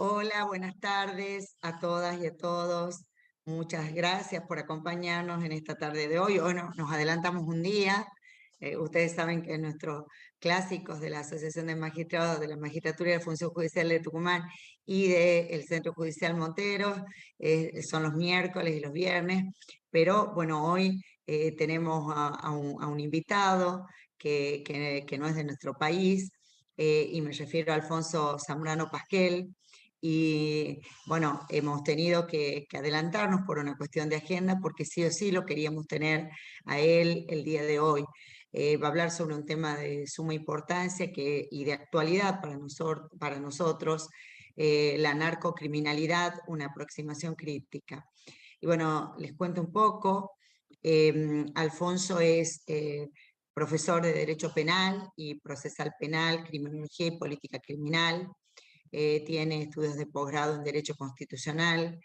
Hola, buenas tardes a todas y a todos. Muchas gracias por acompañarnos en esta tarde de hoy. Hoy nos adelantamos un día. Ustedes saben que nuestros clásicos de la Asociación de Magistrados, de la Magistratura y la Función Judicial de Tucumán y del Centro Judicial Monteros son los miércoles y los viernes. Pero bueno, hoy tenemos a un invitado que no es de nuestro país, y me refiero a Alfonso Zambrano Pasquel. Y bueno, hemos tenido que adelantarnos por una cuestión de agenda, porque sí o sí lo queríamos tener a él el día de hoy. Va a hablar sobre un tema de suma importancia y de actualidad para nosotros, la narcocriminalidad, una aproximación crítica. Y bueno, les cuento un poco. Alfonso es profesor de Derecho Penal y Procesal Penal, Criminología y Política Criminal. Tiene estudios de posgrado en Derecho Constitucional.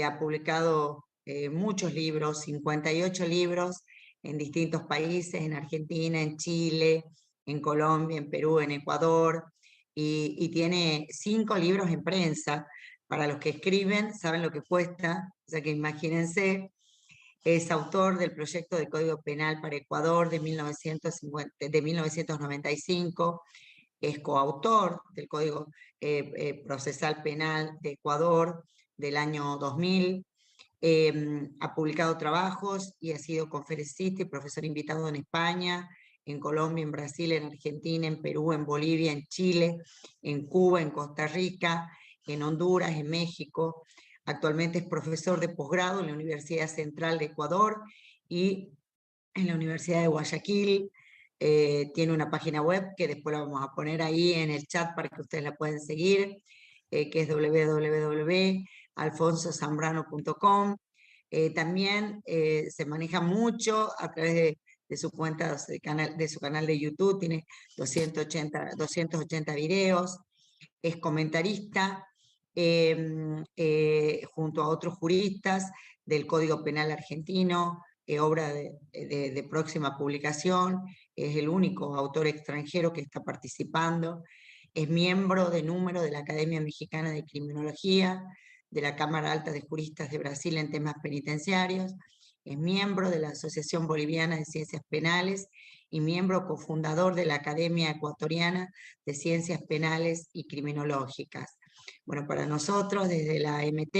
Ha publicado muchos libros, 58 libros en distintos países, en Argentina, en Chile, en Colombia, en Perú, en Ecuador, y tiene 5 libros en prensa. Para los que escriben, saben lo que cuesta, o sea que imagínense. Es autor del proyecto de Código Penal para Ecuador de 1995. Es coautor del Código Procesal Penal de Ecuador del año 2000. Ha publicado trabajos y ha sido conferencista y profesor invitado en España, en Colombia, en Brasil, en Argentina, en Perú, en Bolivia, en Chile, en Cuba, en Costa Rica, en Honduras, en México. Actualmente es profesor de posgrado en la Universidad Central de Ecuador y en la Universidad de Guayaquil. Tiene una página web que después la vamos a poner ahí en el chat para que ustedes la puedan seguir, que es www.alfonsozambrano.com. También se maneja mucho a través de su cuenta, de su canal de YouTube. Tiene 280 videos. Es comentarista junto a otros juristas del Código Penal argentino, obra de próxima publicación. Es el único autor extranjero que está participando. Es miembro de número de la Academia Mexicana de Criminología, de la Cámara Alta de Juristas de Brasil en temas penitenciarios. Es miembro de la Asociación Boliviana de Ciencias Penales y miembro cofundador de la Academia Ecuatoriana de Ciencias Penales y Criminológicas. Bueno, para nosotros, desde la AMT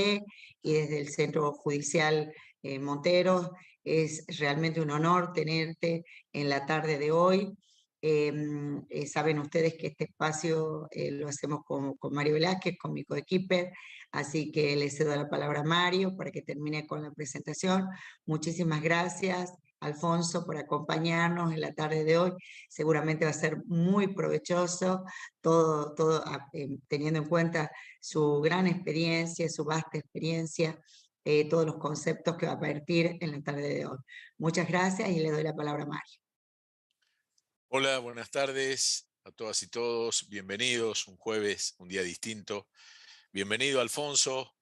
y desde el Centro Judicial Monteros, es realmente un honor tenerte en la tarde de hoy. Saben ustedes que este espacio lo hacemos con Mario Velázquez, con mi coequiper, así que le cedo la palabra a Mario para que termine con la presentación. Muchísimas gracias, Alfonso, por acompañarnos en la tarde de hoy. Seguramente va a ser muy provechoso, teniendo en cuenta su gran experiencia, su vasta experiencia, todos los conceptos que va a partir en la tarde de hoy. Muchas gracias y le doy la palabra a Mario. Hola, buenas tardes a todas y todos. Bienvenidos, un jueves, un día distinto. Bienvenido, Alfonso,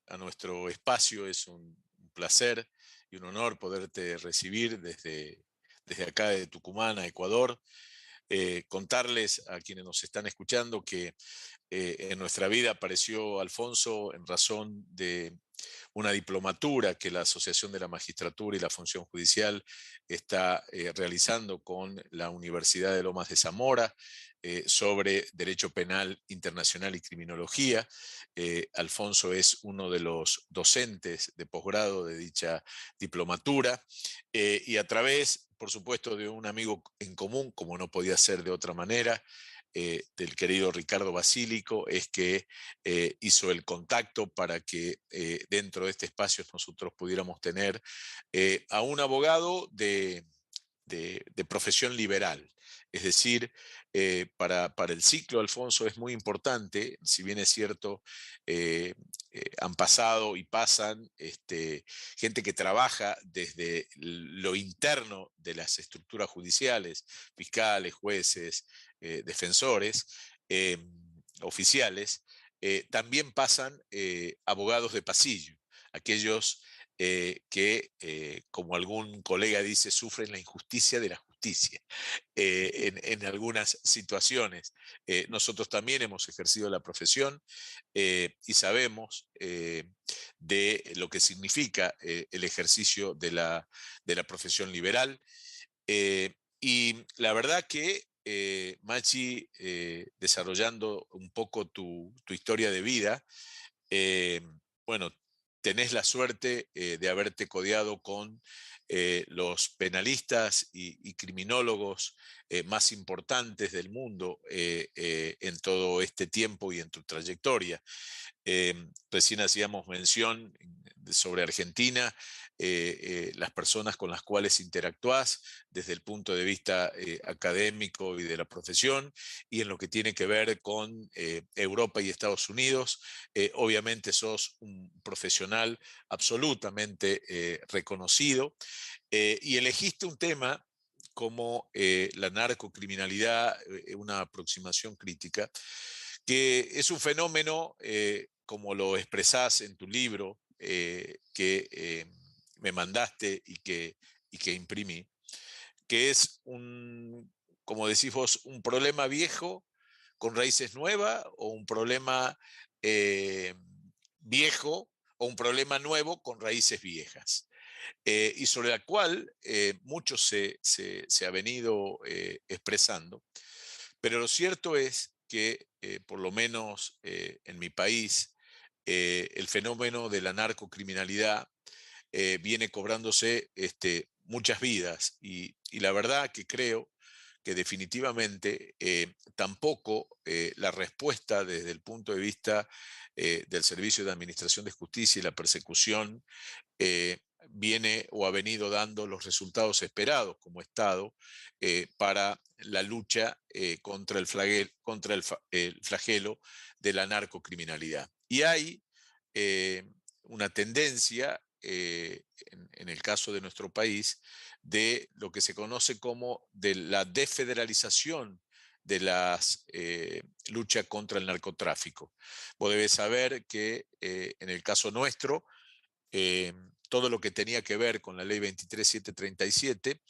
a nuestro espacio. Es un placer y un honor poderte recibir desde acá de Tucumán a Ecuador. Contarles a quienes nos están escuchando que en nuestra vida apareció Alfonso en razón de una diplomatura que la Asociación de la Magistratura y la Función Judicial está realizando con la Universidad de Lomas de Zamora sobre Derecho Penal Internacional y Criminología. Alfonso es uno de los docentes de posgrado de dicha diplomatura, y a través, por supuesto, de un amigo en común, como no podía ser de otra manera, del querido Ricardo Basílico, es que hizo el contacto para que dentro de este espacio nosotros pudiéramos tener a un abogado de profesión liberal. Es decir, para el ciclo, Alfonso, es muy importante, si bien es cierto, han pasado y pasan gente que trabaja desde lo interno de las estructuras judiciales, fiscales, jueces, defensores, oficiales. También pasan abogados de pasillo, aquellos que, como algún colega dice, sufren la injusticia de la justicia en algunas situaciones. Nosotros también hemos ejercido la profesión y sabemos de lo que significa el ejercicio de la profesión liberal. Y la verdad que, Machi, desarrollando un poco tu historia de vida, eh, bueno, tenés la suerte de haberte codeado con los penalistas y criminólogos más importantes del mundo en todo este tiempo y en tu trayectoria. Recién hacíamos mención sobre Argentina, las personas con las cuales interactúas desde el punto de vista académico y de la profesión, y en lo que tiene que ver con Europa y Estados Unidos. Obviamente sos un profesional absolutamente reconocido y elegiste un tema como la narcocriminalidad, una aproximación crítica, que es un fenómeno, como lo expresás en tu libro, que me mandaste y que imprimí, que es un, como decís vos, un problema viejo con raíces nuevas o un problema viejo o un problema nuevo con raíces viejas. Y sobre la cual mucho se ha venido expresando. Pero lo cierto es que, por lo menos en mi país, el fenómeno de la narcocriminalidad viene cobrándose muchas vidas y la verdad que creo que definitivamente tampoco la respuesta desde el punto de vista del Servicio de Administración de Justicia y la persecución viene o ha venido dando los resultados esperados como Estado para la lucha contra el flagelo de la narcocriminalidad. Y hay una tendencia, en el caso de nuestro país, de lo que se conoce como de la desfederalización de la lucha contra el narcotráfico. Vos debes saber que en el caso nuestro, eh, todo lo que tenía que ver con la ley 23737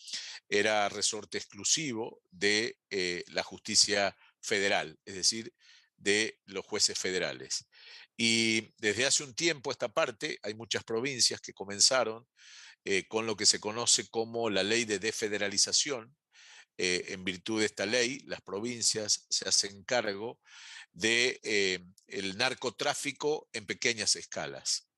era resorte exclusivo de la justicia federal, es decir, de los jueces federales. Y desde hace un tiempo a esta parte hay muchas provincias que comenzaron con lo que se conoce como la ley de desfederalización. En virtud de esta ley, las provincias se hacen cargo de el narcotráfico en pequeñas escalas.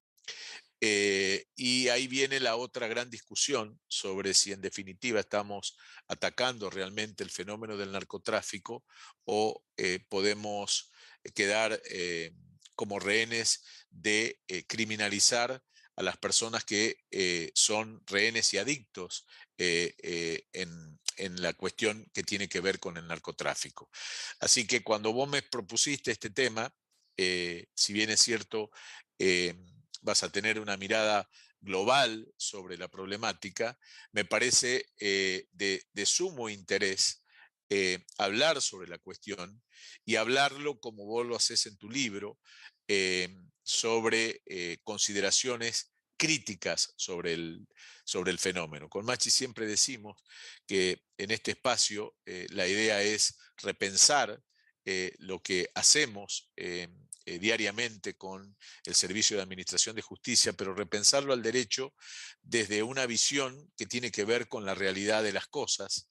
Y ahí viene la otra gran discusión sobre si en definitiva estamos atacando realmente el fenómeno del narcotráfico o podemos quedar como rehenes de criminalizar a las personas que son rehenes y adictos en la cuestión que tiene que ver con el narcotráfico. Así que cuando vos me propusiste este tema, si bien es cierto, vas a tener una mirada global sobre la problemática, me parece de sumo interés hablar sobre la cuestión y hablarlo como vos lo haces en tu libro, sobre consideraciones críticas sobre el fenómeno. Con Machi siempre decimos que en este espacio la idea es repensar lo que hacemos diariamente con el Servicio de Administración de Justicia, pero repensarlo al derecho desde una visión que tiene que ver con la realidad de las cosas,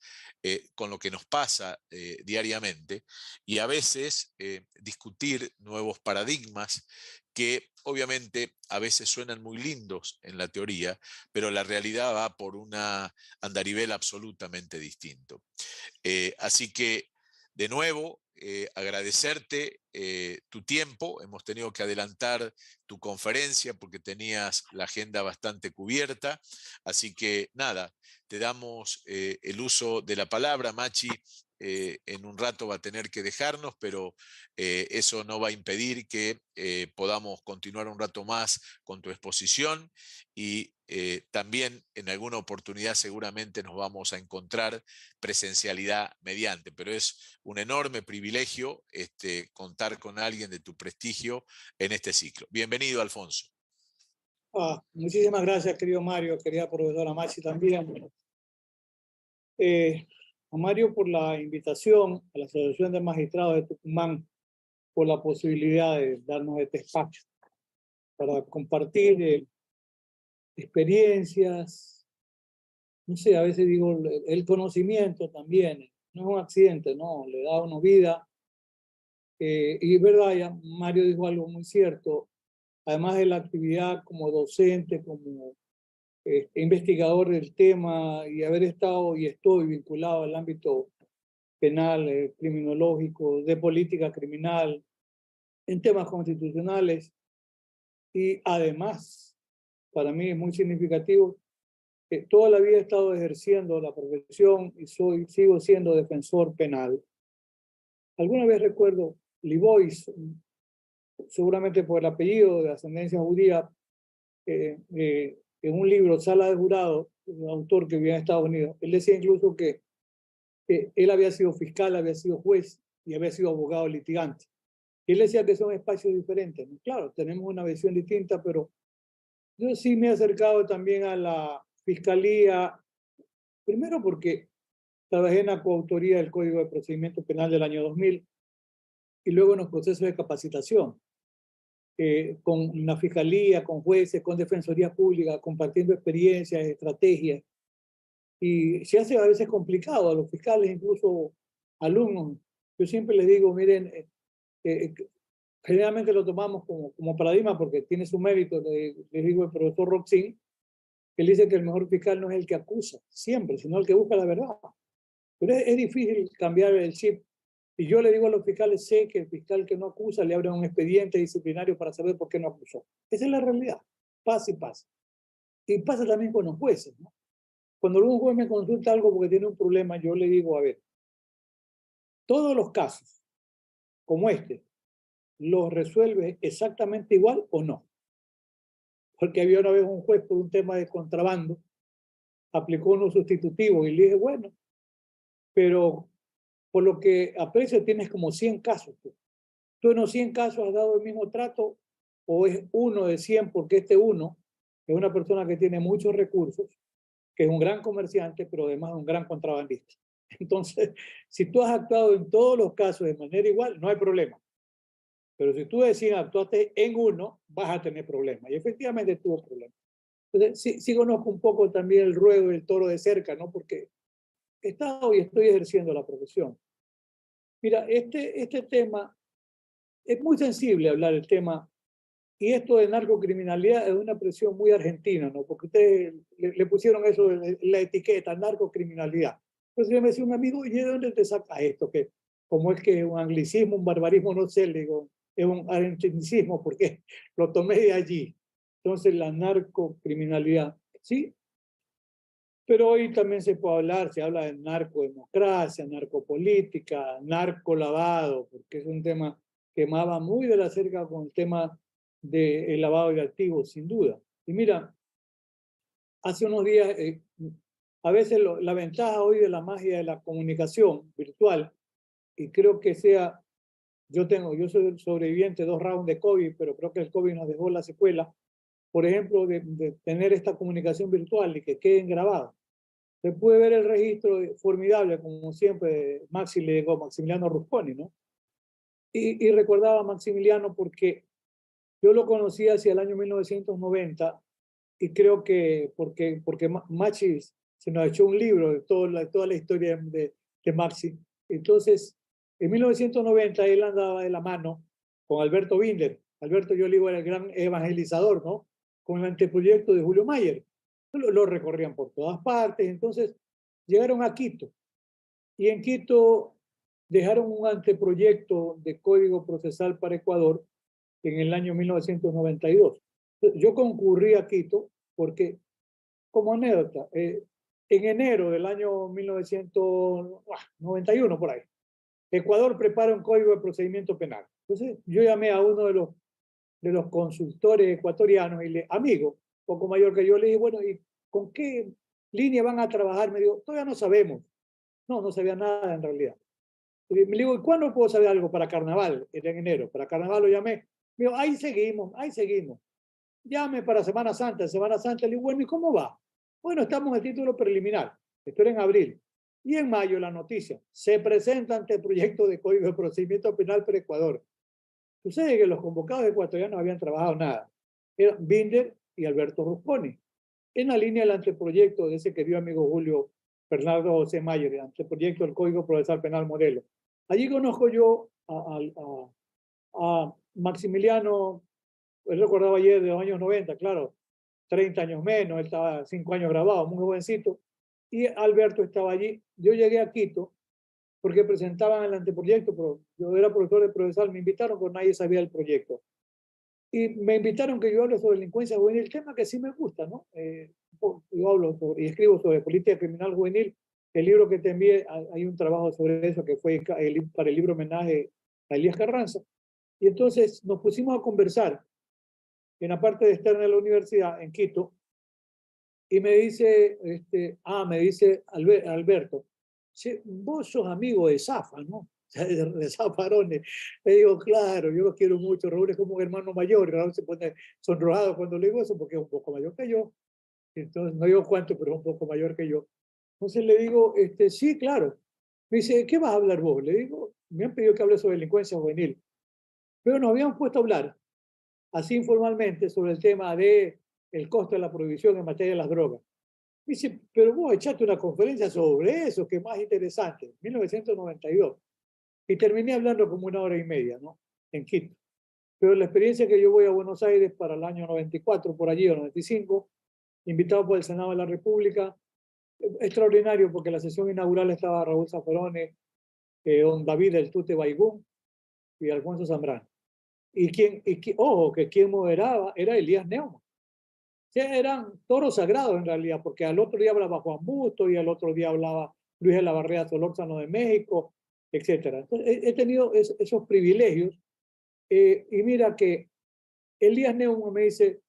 con lo que nos pasa diariamente, y a veces discutir nuevos paradigmas que obviamente a veces suenan muy lindos en la teoría, pero la realidad va por una andarivel absolutamente distinto. Así que, de nuevo, agradecerte tu tiempo. Hemos tenido que adelantar tu conferencia porque tenías la agenda bastante cubierta. Así que, nada, te damos el uso de la palabra. Machi en un rato va a tener que dejarnos, pero eso no va a impedir que podamos continuar un rato más con tu exposición y también en alguna oportunidad seguramente nos vamos a encontrar presencialidad mediante, pero es un enorme privilegio contar con alguien de tu prestigio en este ciclo. Bienvenido, Alfonso. Muchísimas gracias, querido Mario, querida profesora Maxi también. A Mario por la invitación a la Asociación de Magistrados de Tucumán, por la posibilidad de darnos este espacio para compartir experiencias, no sé, a veces digo, el conocimiento también, no es un accidente, no, le da a uno vida. Y es verdad, ya Mario dijo algo muy cierto, además de la actividad como docente, como investigador del tema y haber estado y estoy vinculado al ámbito penal, criminológico, de política criminal, en temas constitucionales. Y además, para mí es muy significativo que toda la vida he estado ejerciendo la profesión y sigo siendo defensor penal. Alguna vez recuerdo Libois, seguramente por el apellido de ascendencia judía, en un libro, Sala de Jurado, un autor que vivía en Estados Unidos, él decía incluso que él había sido fiscal, había sido juez y había sido abogado litigante. Y él decía que son espacios diferentes. Claro, tenemos una visión distinta, pero yo sí me he acercado también a la fiscalía, primero porque trabajé en la coautoría del Código de Procedimiento Penal del año 2000 y luego en los procesos de capacitación. Con la fiscalía, con jueces, con defensoría pública, compartiendo experiencias, estrategias. Y se hace a veces complicado a los fiscales, incluso alumnos. Yo siempre les digo, miren, generalmente lo tomamos como paradigma porque tiene su mérito. Les digo el profesor Roxin, él dice que el mejor fiscal no es el que acusa siempre, sino el que busca la verdad. Pero es difícil cambiar el chip. Y yo le digo a los fiscales, sé que el fiscal que no acusa le abre un expediente disciplinario para saber por qué no acusó. Esa es la realidad. Pasa y pasa. Y pasa también con los jueces, ¿no? Cuando un juez me consulta algo porque tiene un problema, yo le digo, a ver, todos los casos como este, ¿los resuelve exactamente igual o no? Porque había una vez un juez por un tema de contrabando, aplicó unos sustitutivos y le dije, bueno, pero por lo que aprecio tienes como 100 casos. ¿Tú en los 100 casos has dado el mismo trato o es uno de 100 porque este uno es una persona que tiene muchos recursos, que es un gran comerciante, pero además es un gran contrabandista? Entonces, si tú has actuado en todos los casos de manera igual, no hay problema. Pero si tú decís actuaste en uno, vas a tener problemas. Y efectivamente tuvo problemas. Entonces, sí conozco un poco también el ruedo del toro de cerca, ¿no? Porque he estado y estoy ejerciendo la profesión. Mira, este tema es muy sensible hablar del tema. Y esto de narcocriminalidad es una presión muy argentina, ¿no? Porque ustedes le pusieron eso, la etiqueta, narcocriminalidad. Entonces yo me decía un amigo, ¿y de dónde te saca esto? Que como es que es un anglicismo, un barbarismo, no sé, le digo, es un argentinicismo, porque lo tomé de allí. Entonces la narcocriminalidad, ¿sí? Pero hoy también se puede hablar, se habla de narcodemocracia, narcopolítica, narcolavado, porque es un tema que va muy de la cerca con el tema del lavado de activos, sin duda. Y mira, hace unos días, a veces la ventaja hoy de la magia de la comunicación virtual, y creo que sea, yo soy sobreviviente de 2 rounds de COVID, pero creo que el COVID nos dejó la secuela, por ejemplo, de tener esta comunicación virtual y que queden grabados. Se puede ver el registro formidable, como siempre, de Maximiliano Rusconi, ¿no? Y recordaba a Maximiliano porque yo lo conocí hacia el año 1990 y creo que porque Maxi se nos echó un libro de toda la historia de Maxi. Entonces, en 1990 él andaba de la mano con Alberto Binder. Alberto, yo le digo, era el gran evangelizador, ¿no? Con el anteproyecto de Julio Mayer. Lo recorrían por todas partes. Entonces, llegaron a Quito. Y en Quito dejaron un anteproyecto de Código Procesal para Ecuador en el año 1992. Yo concurrí a Quito porque, como anécdota, en enero del año 1991, por ahí, Ecuador prepara un código de procedimiento penal. Entonces, yo llamé a uno de los consultores ecuatorianos y amigo, poco mayor que yo, le dije, bueno, ¿y con qué línea van a trabajar? Me dijo, todavía no sabemos. No sabía nada en realidad. Y me digo, ¿y cuándo puedo saber algo para carnaval? Era en enero. Para carnaval lo llamé. Me dijo, ahí seguimos, ahí seguimos. llame para Semana Santa. Semana Santa le digo, bueno, ¿y cómo va? Bueno, estamos en el título preliminar. Esto era en abril. Y en mayo la noticia. Se presenta ante el proyecto de Código de Procedimiento Penal para Ecuador. Sucede que los convocados ecuatorianos no habían trabajado nada. Eran Binder y Alberto Rusconi. En la línea del anteproyecto de ese querido amigo Julio Bernardo José Mayer, el anteproyecto del Código Procesal Penal Modelo. Allí conozco yo a Maximiliano, él recordaba ayer de los años 90, claro, 30 años menos, él estaba 5 años grabado, muy jovencito, y Alberto estaba allí. Yo llegué a Quito porque presentaban el anteproyecto, pero yo era profesor de procesal, me invitaron, pero nadie sabía el proyecto. Y me invitaron que yo hable sobre delincuencia juvenil, el tema que sí me gusta, ¿no? Yo hablo sobre, y escribo sobre política criminal juvenil. El libro que te envié, hay un trabajo sobre eso que fue para el libro homenaje a Elías Carranza. Y entonces nos pusimos a conversar en la parte externa de la universidad, en Quito, y me dice, me dice Alberto, vos sos amigo de Zafa, ¿no? De Zafarones. Le digo, claro, yo lo quiero mucho. Raúl es como un hermano mayor. Raúl se pone sonrojado cuando le digo eso porque es un poco mayor que yo. Entonces, no digo cuánto, pero es un poco mayor que yo. Entonces le digo, sí, claro. Me dice, ¿qué vas a hablar vos? Le digo, me han pedido que hable sobre delincuencia juvenil. Pero nos habíamos puesto a hablar, así informalmente, sobre el tema de el costo de la prohibición en materia de las drogas. Me dice, pero vos echaste una conferencia sobre eso, que es más interesante, 1992. Y terminé hablando como 1 hora y media, ¿no? En Quito. Pero la experiencia que yo voy a Buenos Aires para el año 94, por allí, o 95, invitado por el Senado de la República, extraordinario porque la sesión inaugural estaba Raúl Zaffaroni, don David El Tute Baigún y Alfonso Zambrano. Ojo, que quien moderaba era Elías Neumann. O sea, eran toros sagrados en realidad, porque al otro día hablaba Juan Busto y al otro día hablaba Luis de la Barrera Solórzano de México, etcétera. Entonces, he tenido esos privilegios. Y mira que Elías Neumann me dice,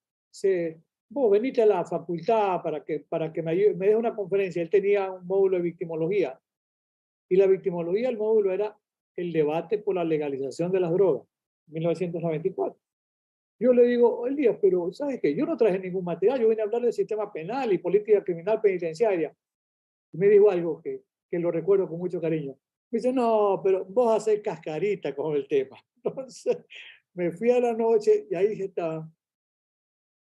vos venite a la facultad para que me dé una conferencia. Él tenía un módulo de victimología. Y la victimología, el módulo era el debate por la legalización de las drogas, 1994. Yo le digo, Elías, pero ¿sabes qué? Yo no traje ningún material, yo vine a hablar del sistema penal y política criminal penitenciaria. Y me dijo algo que lo recuerdo con mucho cariño. Me dice, no, pero vos hacés cascarita con el tema. Entonces, me fui a la noche y ahí estaban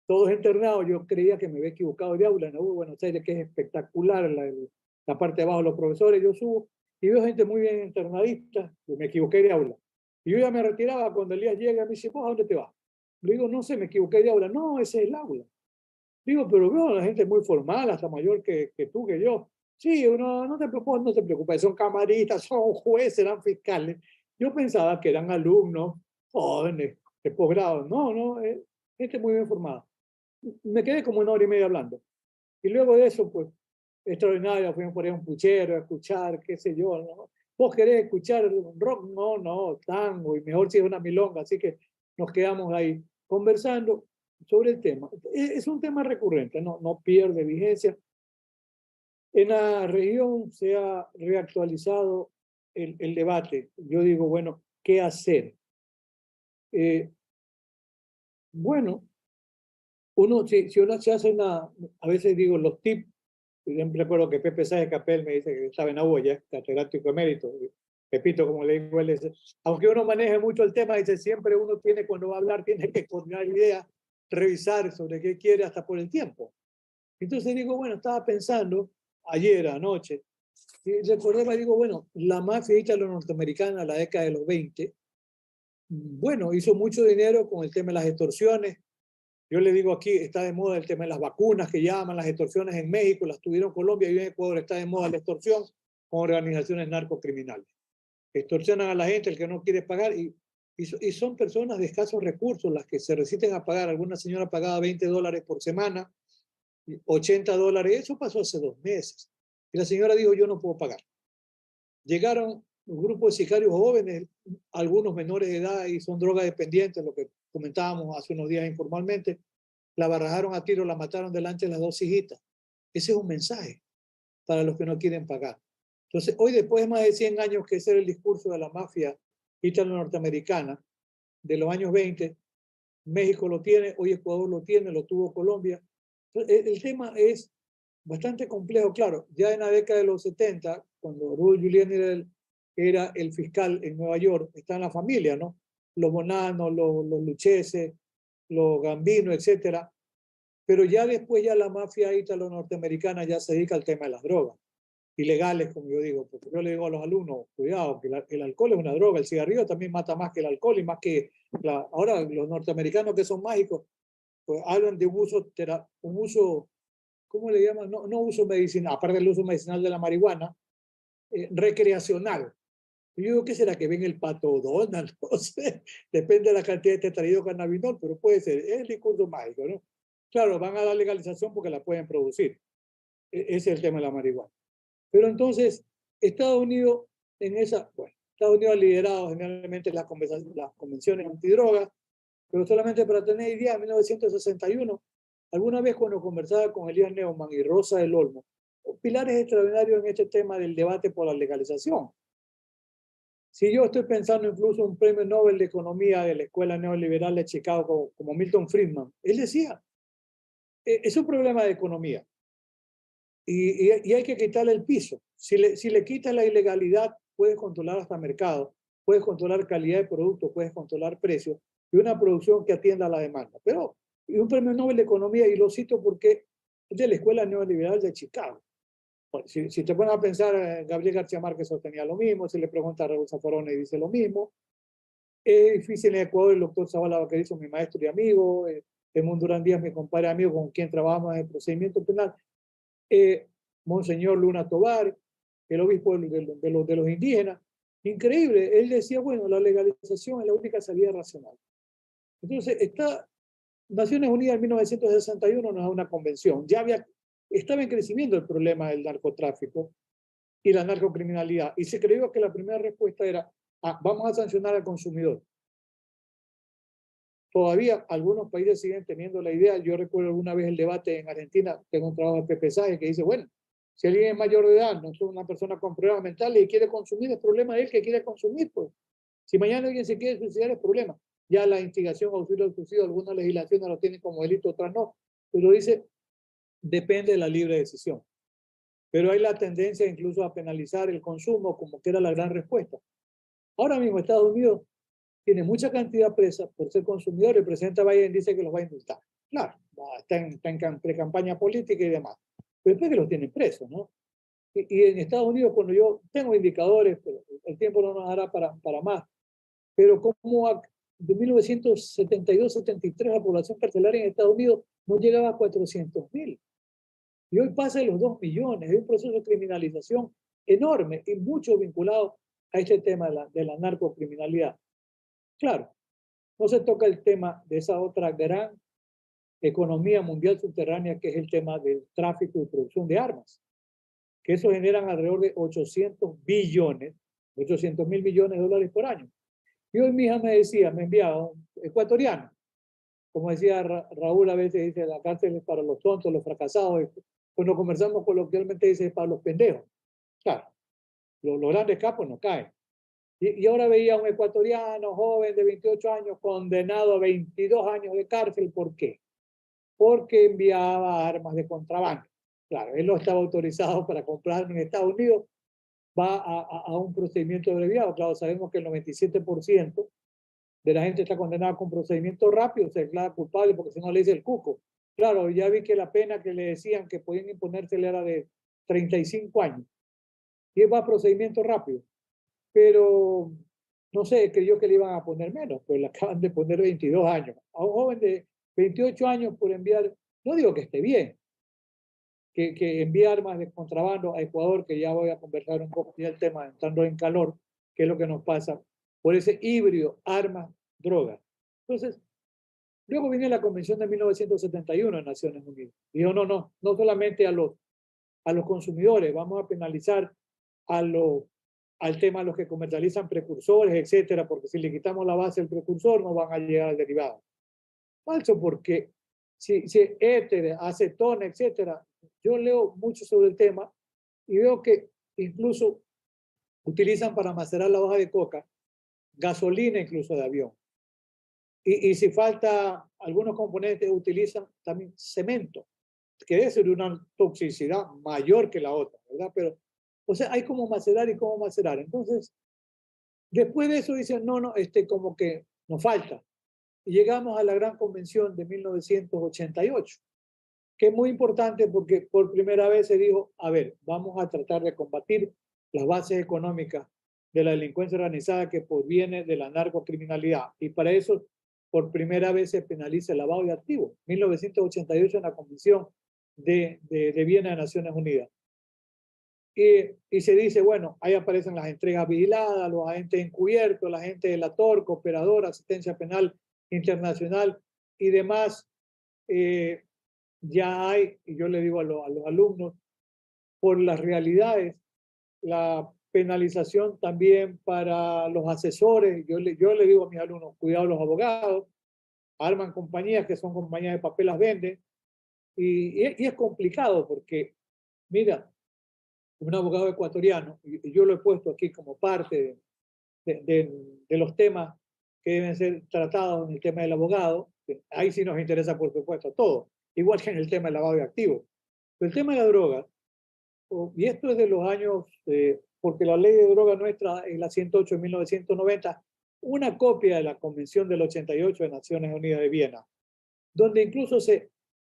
todos internados. Yo creía que me había equivocado de aula en la U de Buenos Aires, que es espectacular la parte de abajo de los profesores. Yo subo y veo gente muy bien internadista. Yo me equivoqué de aula. Y yo ya me retiraba cuando Elías llega y me dice, ¿vos a dónde te vas? Le digo, no sé, me equivoqué de aula. No, ese es el aula. Digo, pero veo a la gente muy formal, hasta mayor que tú, que yo. Sí, no te preocupes, son camaristas, son jueces, eran fiscales. Yo pensaba que eran alumnos jóvenes de posgrado. No, gente muy bien formada. Me quedé como 1 hora y media hablando. Y luego de eso, pues, extraordinario, fuimos por ahí a un puchero a escuchar, qué sé yo, ¿no? ¿Vos querés escuchar rock? No, tango, y mejor si es una milonga. Así que nos quedamos ahí conversando sobre el tema. Es un tema recurrente, no pierde vigencia. En la región se ha reactualizado el debate. Yo digo, bueno, ¿qué hacer? Bueno, si uno se hace a veces digo los tips. Siempre recuerdo que Pepe Sáez Capel me dice que estaba en Agua, ya catedrático emérito. Pepito, como le digo, él dice, aunque uno maneje mucho el tema, dice, siempre uno tiene, cuando va a hablar, tiene que coordinar ideas, revisar sobre qué quiere hasta por el tiempo. Entonces digo, bueno, estaba pensando ayer, anoche, y recordaba, digo, bueno, la mafia ítalo-norteamericana en la década de los 20, bueno, hizo mucho dinero con el tema de las extorsiones. Yo le digo aquí, está de moda el tema de las vacunas que llaman, las extorsiones en México, las tuvieron en Colombia y en Ecuador está de moda la extorsión con organizaciones narcocriminales. Extorsionan a la gente, el que no quiere pagar, y son personas de escasos recursos las que se resisten a pagar. Alguna señora pagaba $20 por semana, $80, eso pasó hace 2 meses. Y la señora dijo, yo no puedo pagar. Llegaron un grupo de sicarios jóvenes, algunos menores de edad y son drogadependientes, lo que comentábamos hace unos días informalmente, la barrajaron a tiro, la mataron delante de las 2 hijitas. Ese es un mensaje para los que no quieren pagar. Entonces, hoy después de más de 100 años, que ese era el discurso de la mafia ítalo-norteamericana de los años 20, México lo tiene, hoy Ecuador lo tiene, lo tuvo Colombia. El tema es bastante complejo, claro. Ya en la década de los 70, cuando Rudy Giuliani era el fiscal en Nueva York, está en la familia, ¿no? Los Bonanno, los Lucchese, los Gambino, etcétera. Pero ya después ya la mafia ítalo-norteamericana ya se dedica al tema de las drogas ilegales, como yo digo, porque yo le digo a los alumnos, cuidado, que el alcohol es una droga, el cigarrillo también mata más que el alcohol y más que ahora los norteamericanos que son mágicos, pues hablan de un uso, ¿cómo le llaman? No uso medicinal, aparte del uso medicinal de la marihuana, recreacional. Yo digo, ¿qué será que ven el Pato Donald? No sé, depende de la cantidad de tetraidrocannabinol, pero puede ser, es el discurso mágico, ¿no? Claro, van a dar legalización porque la pueden producir. Ese es el tema de la marihuana. Pero entonces, Estados Unidos Estados Unidos ha liderado generalmente las convenciones antidrogas, pero solamente para tener idea, en 1961, alguna vez cuando conversaba con Elías Neumann y Rosa del Olmo, pilares extraordinarios en este tema del debate por la legalización. Si yo estoy pensando incluso en un premio Nobel de Economía de la Escuela Neoliberal de Chicago como Milton Friedman, él decía, es un problema de economía. Y hay que quitarle el piso. Si le quitas la ilegalidad, puedes controlar hasta mercado, puedes controlar calidad de producto, puedes controlar precios y una producción que atienda a la demanda. Pero y un premio Nobel de Economía, y lo cito porque es de la Escuela Neoliberal de Chicago. Bueno, si te pones a pensar, Gabriel García Márquez sostenía lo mismo, si le pregunta a Raúl Zaffaroni y dice lo mismo. Es difícil en Ecuador, el doctor Zavala Vaquerizo, mi maestro y amigo, Edmundo Durán Díaz, mi compadre amigo con quien trabajamos en el procedimiento penal. Monseñor Luna Tovar, el obispo de los indígenas. Increíble, él decía, bueno, la legalización es la única salida racional. Entonces, Naciones Unidas en 1961 nos da una convención. Estaba en crecimiento el problema del narcotráfico y la narcocriminalidad, y se creyó que la primera respuesta era, vamos a sancionar al consumidor. Todavía algunos países siguen teniendo la idea. Yo recuerdo alguna vez el debate en Argentina, tengo un trabajo de Pepe Sáenz que dice, bueno, si alguien es mayor de edad, no es una persona con problemas mentales y quiere consumir, es problema de él que quiere consumir, pues. Si mañana alguien se quiere suicidar, es problema. Ya la instigación, auxilio al suicidio, algunas legislaciones lo tienen como delito, otras no. Pero dice, depende de la libre decisión. Pero hay la tendencia incluso a penalizar el consumo, como que era la gran respuesta. Ahora mismo Estados Unidos tiene mucha cantidad presa por ser consumidor. El presidente Biden dice que los va a indultar. Claro, está en pre-campaña política y demás. Pero después que los tienen presos, ¿no? Y en Estados Unidos, cuando yo tengo indicadores, pero el tiempo no nos dará para más, pero como de 1972-73 la población carcelaria en Estados Unidos no llegaba a 400.000. Y hoy pasa de los 2 millones. Hay un proceso de criminalización enorme y mucho vinculado a este tema de la narcocriminalidad. Claro, no se toca el tema de esa otra gran economía mundial subterránea que es el tema del tráfico y producción de armas, que eso generan alrededor de 800 mil millones de dólares por año. Y hoy mi hija me enviaba un ecuatoriano, como decía Raúl a veces, dice, la cárcel es para los tontos, los fracasados. Cuando conversamos coloquialmente dice, es para los pendejos. Claro, los grandes capos no caen. Y ahora veía a un ecuatoriano joven de 28 años condenado a 22 años de cárcel. ¿Por qué? Porque enviaba armas de contrabando. Claro, él no estaba autorizado para comprar en Estados Unidos, va a un procedimiento abreviado. Claro, sabemos que el 97% de la gente está condenada con procedimiento rápido, se declara culpable porque si no le dice el cuco. Claro, ya vi que la pena que le decían que podían imponérsele era de 35 años. Y va a procedimiento rápido. Pero no sé, creyó que le iban a poner menos, pues le acaban de poner 22 años. A un joven de 28 años por enviar, no digo que esté bien, que envíe armas de contrabando a Ecuador, que ya voy a conversar un poco ya el tema, entrando en calor, que es lo que nos pasa, por ese híbrido, armas, drogas. Entonces, luego viene la Convención de 1971 en Naciones Unidas. Dijo, no solamente a los consumidores, vamos a penalizar al tema de los que comercializan precursores, etcétera, porque si le quitamos la base del precursor no van a llegar al derivado. Falso, porque si éter, acetona, etcétera, yo leo mucho sobre el tema y veo que incluso utilizan para macerar la hoja de coca gasolina incluso de avión. Y si falta algunos componentes, utilizan también cemento, que debe ser de una toxicidad mayor que la otra, ¿verdad? Pero, o sea, hay como macerar y cómo macerar. Entonces, después de eso dicen, no, no, como que nos falta. Y llegamos a la Gran Convención de 1988, que es muy importante porque por primera vez se dijo, a ver, vamos a tratar de combatir las bases económicas de la delincuencia organizada que proviene de la narcocriminalidad. Y para eso, por primera vez se penaliza el lavado de activos. 1988 en la Convención de Viena de Naciones Unidas. Y se dice, bueno, ahí aparecen las entregas vigiladas, los agentes encubiertos, la gente de la TOR, Cooperadora, Asistencia Penal Internacional y demás. Ya hay, y yo le digo a los alumnos, por las realidades, la penalización también para los asesores. Yo le digo a mis alumnos, cuidado los abogados, arman compañías que son compañías de papel, las venden. Y es complicado porque, mira, un abogado ecuatoriano, y yo lo he puesto aquí como parte de los temas que deben ser tratados en el tema del abogado. Ahí sí nos interesa, por supuesto, todo, igual que en el tema del lavado de activos. Pero el tema de la droga, y esto es de los años, porque la ley de droga nuestra es la 108 de 1990, una copia de la Convención del 88 de Naciones Unidas de Viena, donde incluso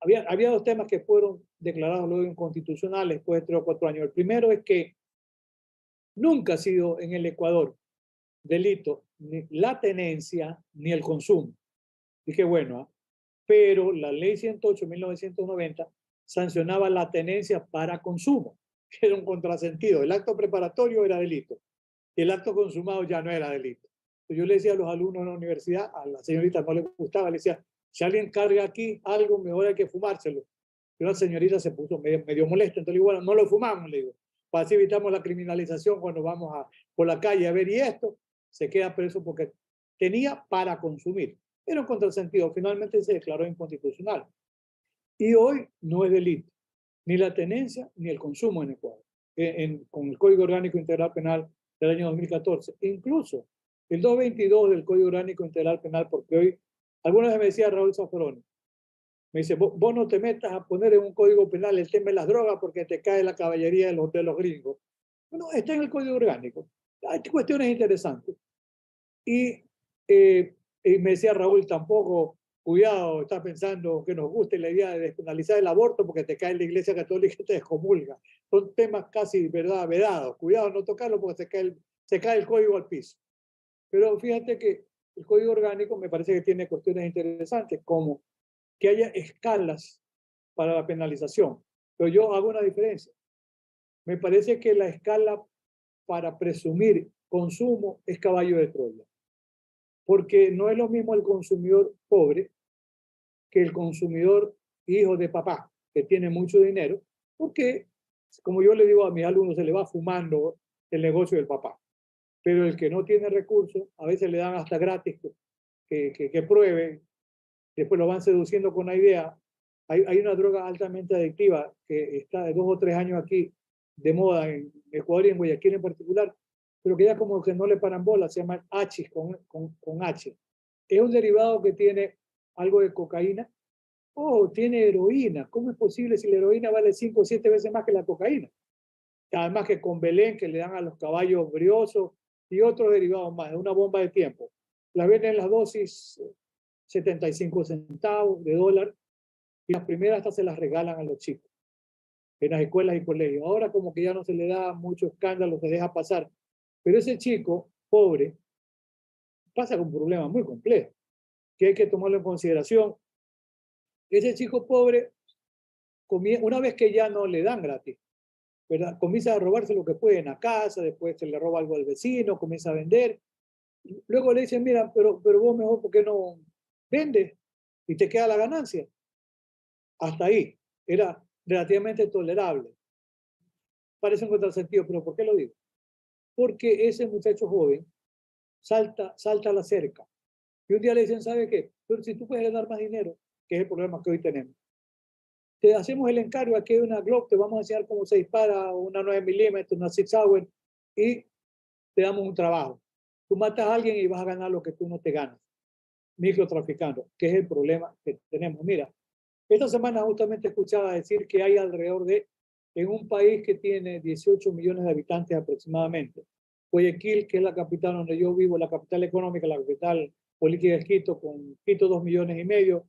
había dos temas que fueron declarados luego inconstitucionales después de 3 o 4 años. El primero es que nunca ha sido en el Ecuador delito ni la tenencia ni el consumo. Dije, bueno, pero la ley 108 de 1990 sancionaba la tenencia para consumo, que era un contrasentido. El acto preparatorio era delito y el acto consumado ya no era delito. Yo le decía a los alumnos de la universidad, a la señorita no le gustaba, le decía, si alguien carga aquí algo, mejor hay que fumárselo. Y la señorita se puso medio molesta, entonces le digo, bueno, no lo fumamos, le digo, para así evitamos la criminalización cuando vamos por la calle a ver, y esto se queda preso porque tenía para consumir. Era un contrasentido, finalmente se declaró inconstitucional. Y hoy no es delito, ni la tenencia ni el consumo en Ecuador, con el Código Orgánico Integral Penal del año 2014. Incluso el 222 del Código Orgánico Integral Penal, porque hoy, alguna vez me decía Raúl Zaffaroni, me dice, vos no te metas a poner en un código penal el tema de las drogas porque te cae la caballería de los gringos. Bueno, está en el Código Orgánico. Hay cuestiones interesantes. Y me decía Raúl, tampoco, cuidado, está pensando que nos guste la idea de despenalizar el aborto porque te cae la Iglesia Católica y te excomulga. Son temas casi, ¿verdad?, vedados. Cuidado, no tocarlo porque se cae el código al piso. Pero fíjate que el Código Orgánico me parece que tiene cuestiones interesantes, como que haya escalas para la penalización. Pero yo hago una diferencia. Me parece que la escala para presumir consumo es caballo de Troya. Porque no es lo mismo el consumidor pobre que el consumidor hijo de papá, que tiene mucho dinero, porque, como yo le digo a mis alumnos, se le va fumando el negocio del papá. Pero el que no tiene recursos, a veces le dan hasta gratis que pruebe, después lo van seduciendo con la idea. Hay una droga altamente adictiva que está de 2 o 3 años aquí de moda en Ecuador y en Guayaquil en particular, pero que ya como que no le paran bolas, se llama H con H. Es un derivado que tiene algo de cocaína. Tiene heroína. ¿Cómo es posible si la heroína vale 5 o 7 veces más que la cocaína? Además que con Belén, que le dan a los caballos briosos y otros derivados más, de una bomba de tiempo. La venden en las dosis 75 centavos de dólar y las primeras hasta se las regalan a los chicos en las escuelas y colegios. Ahora como que ya no se le da mucho escándalo, se deja pasar. Pero ese chico pobre pasa con un problema muy complejo que hay que tomarlo en consideración. Ese chico pobre, una vez que ya no le dan gratis, ¿verdad?, comienza a robarse lo que puede en la casa, después se le roba algo al vecino, comienza a vender. Luego le dicen, mira, pero vos mejor, ¿por qué no vendes y te queda la ganancia? Hasta ahí era relativamente tolerable. Parece un contrasentido, pero ¿por qué lo digo? Porque ese muchacho joven salta a la cerca. Y un día le dicen, ¿sabe qué? Pero si tú puedes ganar más dinero, que es el problema que hoy tenemos, te hacemos el encargo, aquí hay una Glock, te vamos a enseñar cómo se dispara, una 9 milímetros, una Sig Sauer, y te damos un trabajo. Tú matas a alguien y vas a ganar lo que tú no te ganas. microtraficando, que es el problema que tenemos. Mira, esta semana justamente escuchaba decir que hay alrededor de, en un país que tiene 18 millones de habitantes aproximadamente, Guayaquil, que es la capital donde yo vivo, la capital económica, la capital política es Quito, con Quito 2,5 millones,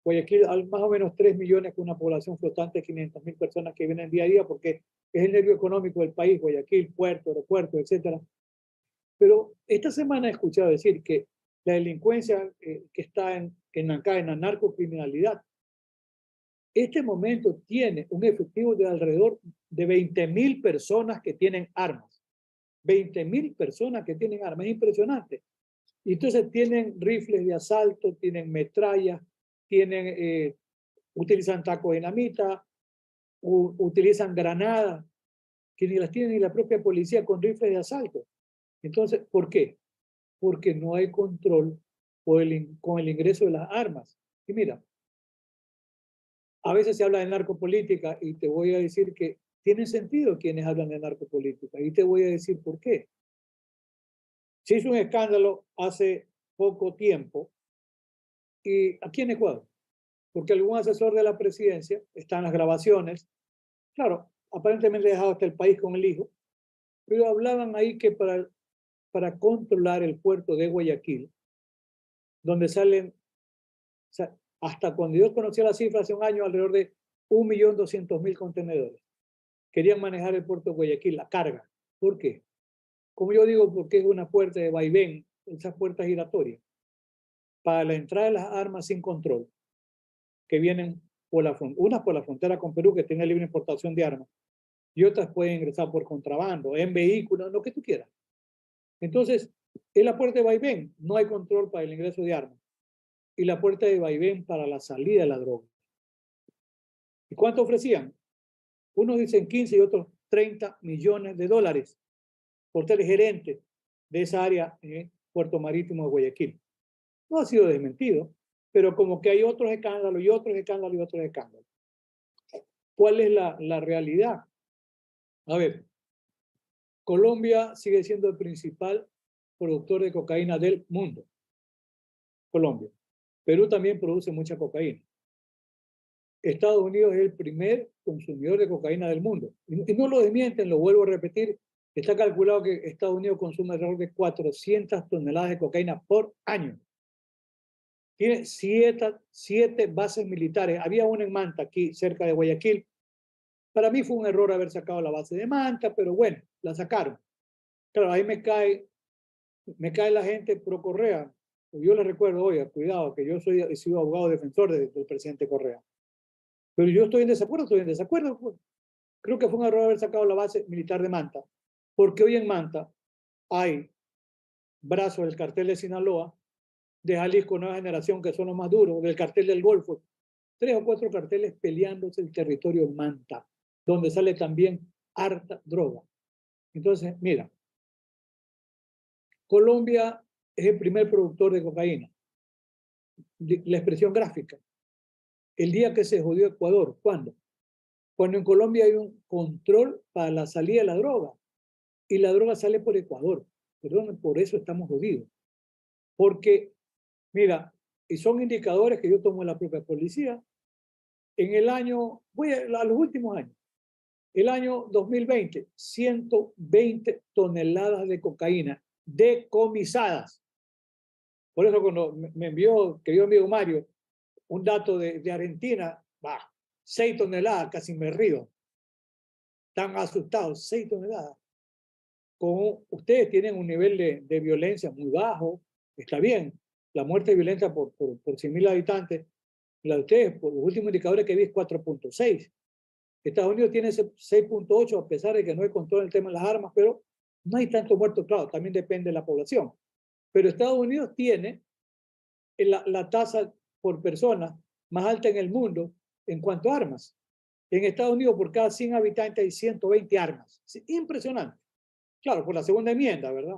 Guayaquil más o menos 3 millones, con una población flotante de 500,000 personas que vienen día a día, porque es el nervio económico del país, Guayaquil, puerto, aeropuerto, etcétera. Pero esta semana he escuchado decir que la delincuencia que está acá en la narcocriminalidad, este momento tiene un efectivo de alrededor de 20,000 personas que tienen armas. 20,000 personas que tienen armas, es impresionante. Y entonces tienen rifles de asalto, tienen metrallas, utilizan tacos de dinamita, utilizan granadas, que ni las tiene ni la propia policía con rifles de asalto. Entonces, ¿por qué? Porque no hay control con el ingreso de las armas. Y mira, a veces se habla de narcopolítica y te voy a decir que tiene sentido quienes hablan de narcopolítica y te voy a decir por qué. Se hizo un escándalo hace poco tiempo y aquí en Ecuador, porque algún asesor de la presidencia, están las grabaciones, claro, aparentemente dejado hasta el país con el hijo, pero hablaban ahí que para controlar el puerto de Guayaquil, donde salen, o sea, hasta cuando yo conocía la cifra hace un año, alrededor de 1.200.000 contenedores. Querían manejar el puerto de Guayaquil, la carga. ¿Por qué? Como yo digo, porque es una puerta de vaivén, esa puerta giratoria, para la entrada de las armas sin control, que vienen unas por la frontera con Perú, que tiene libre importación de armas, y otras pueden ingresar por contrabando, en vehículos, lo que tú quieras. Entonces, es la puerta de vaivén, no hay control para el ingreso de armas, y la puerta de vaivén para la salida de la droga. ¿Y cuánto ofrecían? Unos dicen 15 y otros 30 millones de dólares por ser gerente de esa área en Puerto Marítimo de Guayaquil. No ha sido desmentido, pero como que hay otros escándalos y otros escándalos y otros escándalos. ¿Cuál es la realidad? A ver, Colombia sigue siendo el principal productor de cocaína del mundo. Colombia. Perú también produce mucha cocaína. Estados Unidos es el primer consumidor de cocaína del mundo. Y no lo desmienten, lo vuelvo a repetir. Está calculado que Estados Unidos consume alrededor de 400 toneladas de cocaína por año. Tiene siete bases militares. Había una en Manta, aquí cerca de Guayaquil. Para mí fue un error haber sacado la base de Manta, pero bueno, la sacaron. Claro, ahí me cae la gente pro Correa. Yo les recuerdo, oiga, cuidado, que yo he sido abogado defensor del presidente Correa. Pero yo estoy en desacuerdo. Pues. Creo que fue un error haber sacado la base militar de Manta, porque hoy en Manta hay brazos del cartel de Sinaloa, de Jalisco Nueva Generación, que son los más duros, del cartel del Golfo, 3 o 4 carteles peleándose el territorio de Manta, donde sale también harta droga. Entonces, mira, Colombia es el primer productor de cocaína. La expresión gráfica. El día que se jodió Ecuador, ¿cuándo? Cuando en Colombia hay un control para la salida de la droga y la droga sale por Ecuador. Perdón, por eso estamos jodidos. Porque, mira, y son indicadores que yo tomo en la propia policía. En el año, voy a los últimos años, el año 2020, 120 toneladas de cocaína decomisadas. Por eso cuando me envió, querido amigo Mario, un dato de Argentina, 6 toneladas, casi me río. Están asustados, 6 toneladas. Como ustedes tienen un nivel de violencia muy bajo, está bien. La muerte violenta por 100.000 habitantes, la de ustedes, por los últimos indicadores que vi, es 4.6. Estados Unidos tiene 6.8, a pesar de que no hay control en el tema de las armas, pero no hay tanto muertos, claro, también depende de la población. Pero Estados Unidos tiene la tasa por persona más alta en el mundo en cuanto a armas. En Estados Unidos, por cada 100 habitantes hay 120 armas. Es impresionante. Claro, por la segunda enmienda, ¿verdad?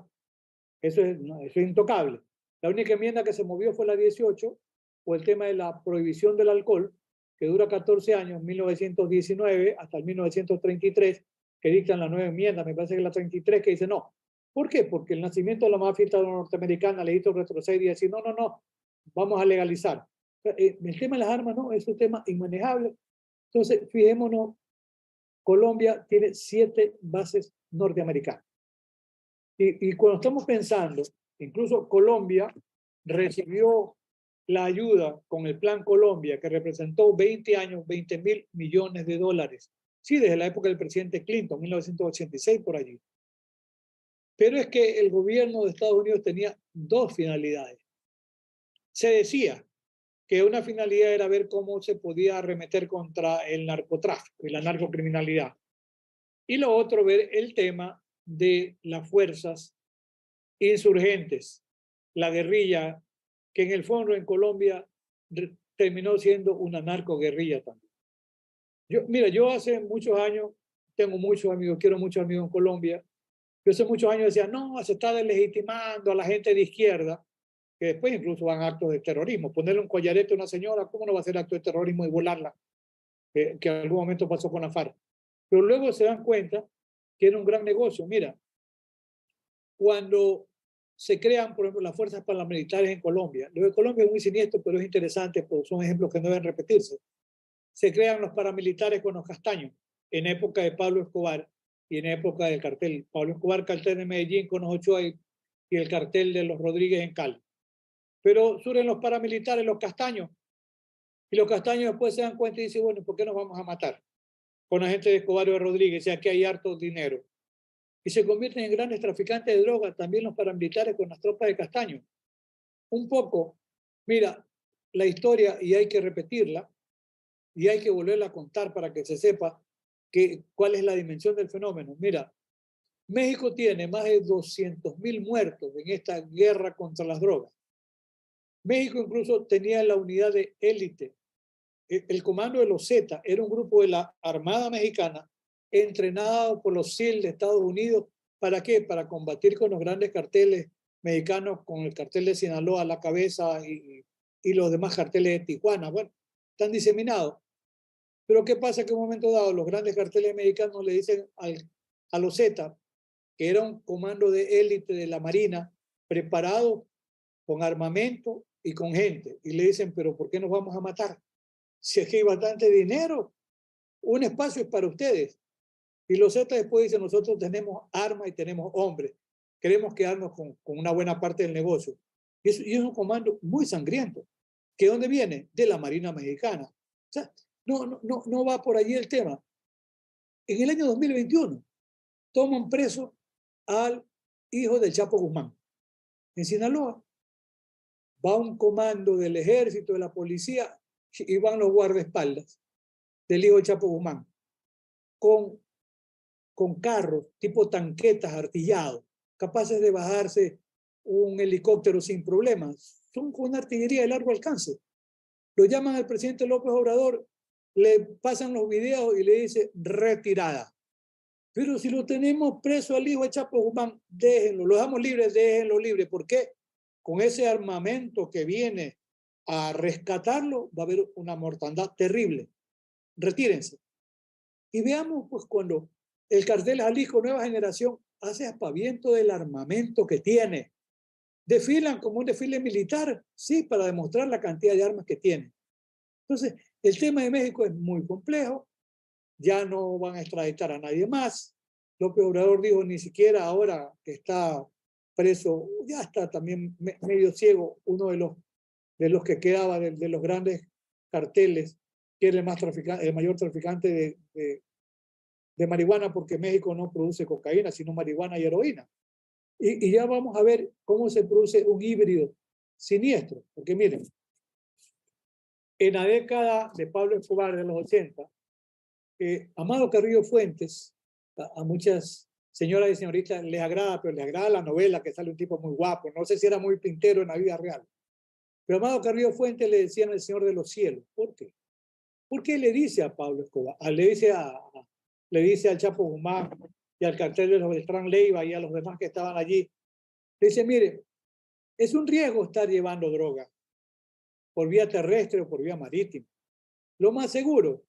Eso es intocable. La única enmienda que se movió fue la 18, o el tema de la prohibición del alcohol, que dura 14 años, 1919 hasta el 1933, que dictan la nueva enmienda, me parece que es la 33, que dice no. ¿Por qué? Porque el nacimiento de la mafia norteamericana le hizo retroceder y decir, no, vamos a legalizar. El tema de las armas no, es un tema inmanejable. Entonces, fijémonos, Colombia tiene 7 bases norteamericanas. Y cuando estamos pensando, incluso Colombia recibió la ayuda con el Plan Colombia, que representó 20 años, 20.000 millones de dólares. Sí, desde la época del presidente Clinton, 1986 por allí. Pero es que el gobierno de Estados Unidos tenía 2 finalidades. Se decía que una finalidad era ver cómo se podía arremeter contra el narcotráfico y la narcocriminalidad. Y lo otro, ver el tema de las fuerzas insurgentes, la guerrilla, que en el fondo en Colombia terminó siendo una narcoguerrilla también. Mira, yo hace muchos años, tengo muchos amigos, quiero muchos amigos en Colombia. Yo hace muchos años decía, no, se está deslegitimando a la gente de izquierda, que después incluso van a actos de terrorismo. Ponerle un collarete a una señora, ¿cómo no va a ser acto de terrorismo y volarla? Que en algún momento pasó con la FARC. Pero luego se dan cuenta que era un gran negocio. Mira, cuando se crean, por ejemplo, las fuerzas paramilitares en Colombia, lo de Colombia es muy siniestro, pero es interesante, porque son ejemplos que no deben repetirse. Se crean los paramilitares con los Castaños, en época de Pablo Escobar y en época del cartel. Pablo Escobar, cartel de Medellín con los Ochoa y el cartel de los Rodríguez en Cali. Pero surgen los paramilitares, los Castaños, y los Castaños después se dan cuenta y dicen, bueno, ¿por qué nos vamos a matar con la gente de Escobar y de Rodríguez? Ya que hay harto dinero. Y se convierten en grandes traficantes de drogas, también los paramilitares con las tropas de Castaño. Un poco, mira, la historia, y hay que repetirla, y hay que volverla a contar para que se sepa cuál es la dimensión del fenómeno. Mira, México tiene más de 200.000 muertos en esta guerra contra las drogas. México incluso tenía la unidad de élite. El comando de los Z era un grupo de la Armada Mexicana entrenado por los SEAL de Estados Unidos. ¿Para qué? Para combatir con los grandes carteles mexicanos, con el cartel de Sinaloa a la cabeza y los demás carteles de Tijuana. Bueno, están diseminados. Pero ¿qué pasa? Que en un momento dado los grandes carteles mexicanos le dicen a los Z, que era un comando de élite de la Marina, preparado con armamento y con gente. Y le dicen, pero ¿por qué nos vamos a matar? Si es que hay bastante dinero, un espacio es para ustedes. Y los Z después dicen, nosotros tenemos armas y tenemos hombres. Queremos quedarnos con una buena parte del negocio. Y es un comando muy sangriento. ¿Que dónde viene? De la Marina Mexicana. O sea, no va por allí el tema. En el año 2021 toman preso al hijo del Chapo Guzmán. En Sinaloa va un comando del ejército, de la policía, y van los guardaespaldas del hijo del Chapo Guzmán con carros tipo tanquetas artillados, capaces de bajarse un helicóptero sin problemas. Son con una artillería de largo alcance. Lo llaman al presidente López Obrador, le pasan los videos y le dice retirada. Pero si lo tenemos preso al hijo de Chapo Guzmán, déjenlo, lo dejamos libre, déjenlo libre. ¿Por qué? Con ese armamento que viene a rescatarlo, va a haber una mortandad terrible. Retírense. Y veamos, pues, cuando el cartel Jalisco Nueva Generación hace aspaviento del armamento que tiene. Desfilan como un desfile militar, sí, para demostrar la cantidad de armas que tiene. Entonces, el tema de México es muy complejo. Ya no van a extraditar a nadie más. López Obrador dijo, ni siquiera ahora que está preso, ya está también medio ciego, uno de los que quedaba de los grandes carteles, que era el mayor traficante de marihuana, porque México no produce cocaína, sino marihuana y heroína. Y ya vamos a ver cómo se produce un híbrido siniestro. Porque miren, en la década de Pablo Escobar de los 80, Amado Carrillo Fuentes, a muchas señoras y señoritas les agrada, pero les agrada la novela, que sale un tipo muy guapo. No sé si era muy pintero en la vida real. Pero Amado Carrillo Fuentes le decían el Señor de los Cielos. ¿Por qué? Porque le dice a Pablo Escobar, le dice al Chapo Guzmán y al cartel de los Beltrán Leiva y a los demás que estaban allí, le dice, mire, es un riesgo estar llevando droga por vía terrestre o por vía marítima. Lo más seguro,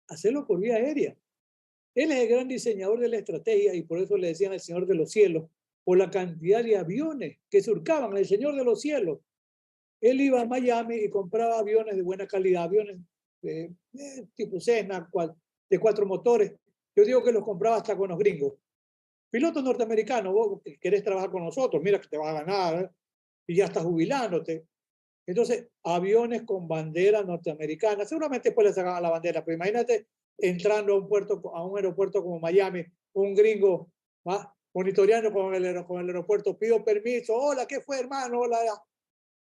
hacerlo por vía aérea. Él es el gran diseñador de la estrategia y por eso le decían al Señor de los Cielos, por la cantidad de aviones que surcaban el Señor de los Cielos. Él iba a Miami y compraba aviones de buena calidad, aviones tipo Cessna, de 4 motores. Yo digo que los compraba hasta con los gringos. Piloto norteamericano, vos que querés trabajar con nosotros, mira que te vas a ganar, y ya estás jubilándote. Entonces, aviones con bandera norteamericana, seguramente después le sacaban la bandera, pero imagínate entrando a un aeropuerto como Miami, un gringo monitoreando con el aeropuerto, pido permiso, hola, ¿qué fue, hermano? Hola.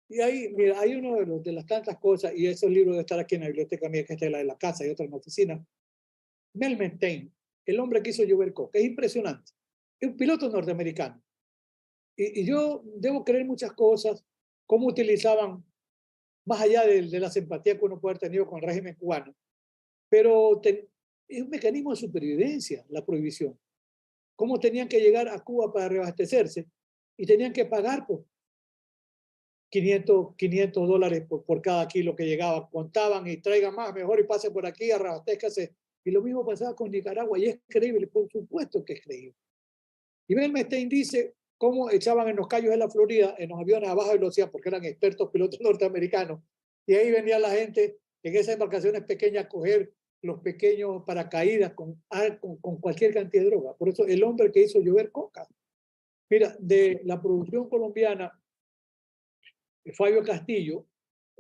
Y ahí, mira, hay uno de las tantas cosas, y esos libros de estar aquí en la biblioteca mía, que está en la casa y otra en la oficina. Mel Mentane, el hombre que hizo Llover Coca, es impresionante. Es un piloto norteamericano. Y yo debo creer muchas cosas, cómo utilizaban, más allá de la simpatía que uno puede haber tenido con el régimen cubano, pero es un mecanismo de supervivencia, la prohibición. Cómo tenían que llegar a Cuba para reabastecerse y tenían que pagar por $500 por cada kilo que llegaba. Contaban y traigan más, mejor y pase por aquí, reabastézcase. Y lo mismo pasaba con Nicaragua y es creíble, por supuesto que es creíble. Y Mel Mentane dice cómo echaban en los cayos de la Florida, en los aviones a baja velocidad, porque eran expertos pilotos norteamericanos, y ahí venía la gente en esas embarcaciones pequeñas a coger los pequeños paracaídas con cualquier cantidad de droga. Por eso el hombre que hizo Llover Coca. Mira, de la producción colombiana, Fabio Castillo,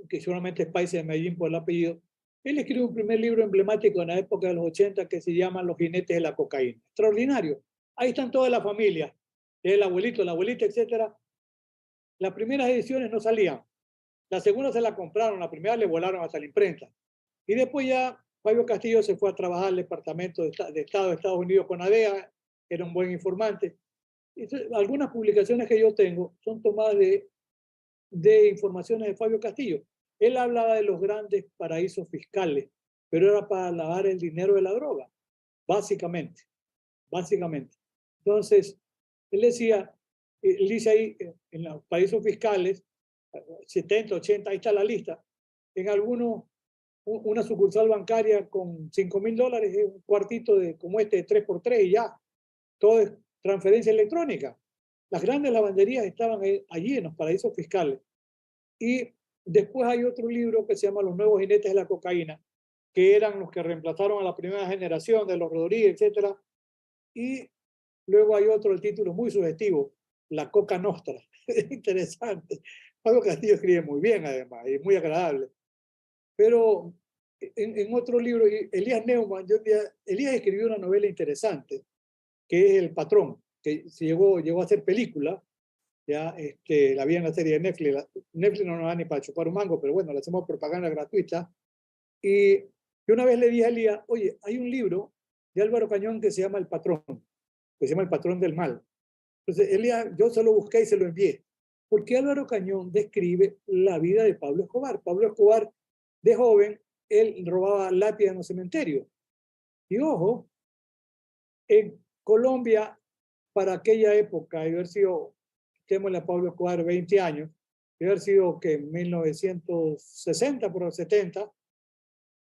que seguramente es país de Medellín por el apellido, él escribió un primer libro emblemático en la época de los 80 que se llama Los jinetes de la cocaína. Extraordinario. Ahí están toda la familia, el abuelito, la abuelita, etc. Las primeras ediciones no salían. La segunda se la compraron, la primera le volaron hasta la imprenta. Y después ya Fabio Castillo se fue a trabajar al Departamento de Estado de Estados Unidos con ADEA, era un buen informante. Entonces, algunas publicaciones que yo tengo son tomadas de informaciones de Fabio Castillo. Él hablaba de los grandes paraísos fiscales, pero era para lavar el dinero de la droga, básicamente. Entonces, él dice ahí, en los paraísos fiscales, 70, 80, ahí está la lista, en algunos, una sucursal bancaria con $5.000 es un cuartito como este de 3x3 y ya, todo es transferencia electrónica. Las grandes lavanderías estaban allí en los paraísos fiscales. Y después hay otro libro que se llama Los nuevos jinetes de la cocaína, que eran los que reemplazaron a la primera generación de los Rodríguez, etc. Y luego hay otro, el título muy sugestivo, La Coca Nostra. Es interesante. Pablo Castillo escribe muy bien, además, y muy agradable. Pero en otro libro, Elías Neumann, Elías escribió una novela interesante, que es El Patrón, que llegó a hacer película. Ya la vi en la serie de Netflix. Netflix no nos da ni para chupar un mango, pero bueno, le hacemos propaganda gratuita. Y yo una vez le dije a Elías, oye, hay un libro de Álvaro Cañón que se llama El Patrón, que se llama El Patrón del Mal. Entonces, Elías, yo se lo busqué y se lo envié. Porque Álvaro Cañón describe la vida de Pablo Escobar. Pablo Escobar, de joven, él robaba lápidas en los cementerios. Y ojo, en Colombia, para aquella época, haber sido, démosle a Pablo Escobar 20 años, haber sido que en 1960, por los 70,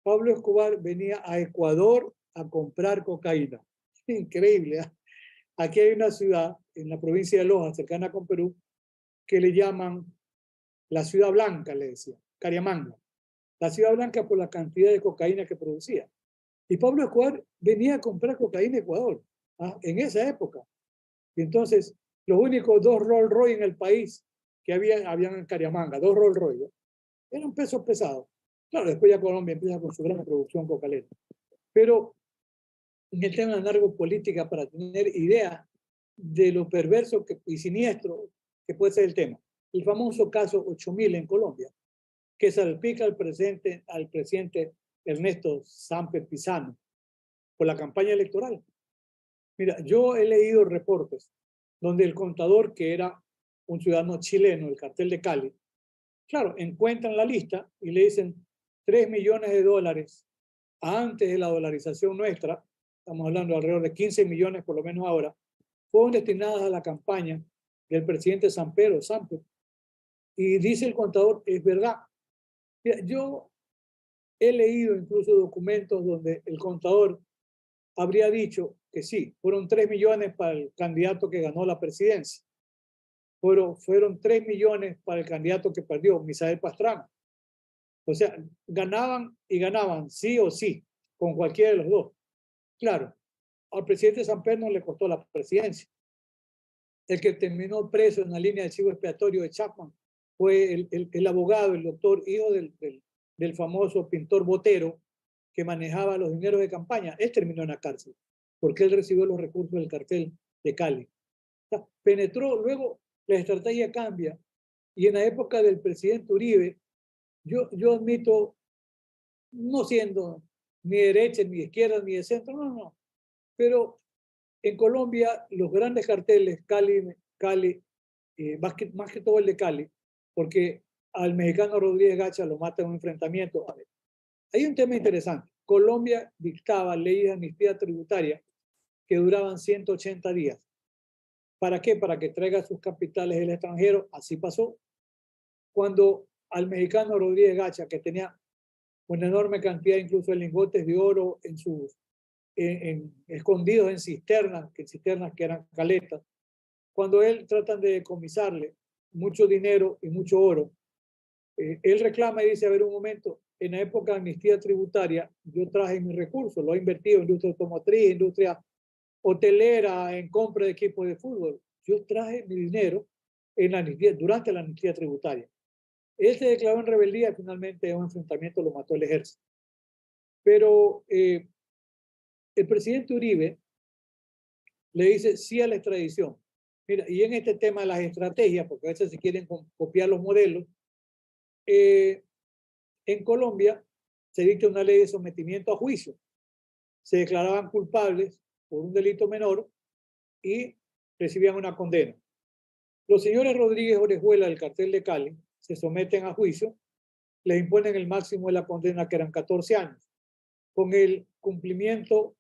Pablo Escobar venía a Ecuador a comprar cocaína. Increíble. ¿Eh? Aquí hay una ciudad en la provincia de Loja, cercana con Perú, que le llaman la Ciudad Blanca, le decía, Cariamanga. La Ciudad Blanca por la cantidad de cocaína que producía. Y Pablo Escobar venía a comprar cocaína en Ecuador, en esa época. Y entonces, los únicos 2 Rolls Royce en el país que habían en Cariamanga, 2 Rolls Royce, ¿no? Eran pesos pesados. Claro, después ya Colombia empieza con su gran producción cocalera. Pero en el tema de la narcopolítica, para tener idea de lo perverso y siniestro que puede ser el tema. El famoso caso 8000 en Colombia, que salpica al presidente Ernesto Samper Pizano por la campaña electoral. Mira, yo he leído reportes donde el contador, que era un ciudadano chileno del cartel de Cali, claro, encuentran la lista y le dicen $3 millones antes de la dolarización nuestra, estamos hablando de alrededor de 15 millones por lo menos ahora, fueron destinadas a la campaña del presidente Samper. Y dice el contador, es verdad. Mira, yo he leído incluso documentos donde el contador habría dicho que sí, fueron 3 millones para el candidato que ganó la presidencia. fueron 3 millones para el candidato que perdió, Misael Pastrana. O sea, ganaban y ganaban, sí o sí, con cualquiera de los dos. Claro, al presidente Samper no le costó la presidencia. El que terminó preso en la línea del chivo expiatorio de Chapman fue el abogado, el doctor, hijo del famoso pintor Botero, que manejaba los dineros de campaña. Él terminó en la cárcel, porque él recibió los recursos del cartel de Cali. O sea, penetró, luego la estrategia cambia, y en la época del presidente Uribe, yo admito, no siendo ni de derecha, ni de izquierda, ni de centro, no, pero en Colombia los grandes carteles, Cali, más que todo el de Cali, porque al mexicano Rodríguez Gacha lo mata en un enfrentamiento. A ver, hay un tema interesante. Colombia dictaba leyes de amnistía tributaria que duraban 180 días. ¿Para qué? Para que traiga sus capitales del extranjero. Así pasó. Cuando al mexicano Rodríguez Gacha, que tenía una enorme cantidad incluso de lingotes de oro escondidos en cisternas que eran caletas, cuando él tratan de decomisarle mucho dinero y mucho oro, él reclama y dice, a ver un momento, en la época de amnistía tributaria, yo traje mis recursos, lo he invertido en industria automotriz, industria hotelera, en compra de equipos de fútbol. Yo traje mi dinero durante la amnistía tributaria. Él se declaró en rebeldía y finalmente en un enfrentamiento lo mató el ejército. Pero el presidente Uribe le dice sí a la extradición. Mira, y en este tema de las estrategias, porque a veces se quieren copiar los modelos, en Colombia se dicta una ley de sometimiento a juicio. Se declaraban culpables por un delito menor y recibían una condena. Los señores Rodríguez Orejuela del cartel de Cali se someten a juicio, les imponen el máximo de la condena, que eran 14 años. Con el cumplimiento,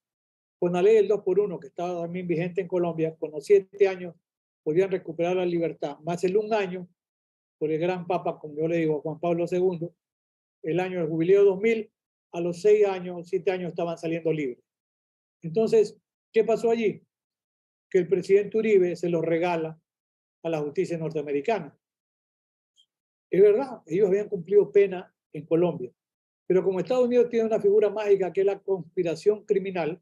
con la ley del 2x1, que estaba también vigente en Colombia, con los 7 años podían recuperar la libertad, más el 1 año por el gran papa, como yo le digo, Juan Pablo II, el año del jubileo 2000, a los 6 años, 7 años estaban saliendo libres. Entonces, ¿qué pasó allí? Que el presidente Uribe se los regala a la justicia norteamericana. Es verdad, ellos habían cumplido pena en Colombia, pero como Estados Unidos tiene una figura mágica que es la conspiración criminal,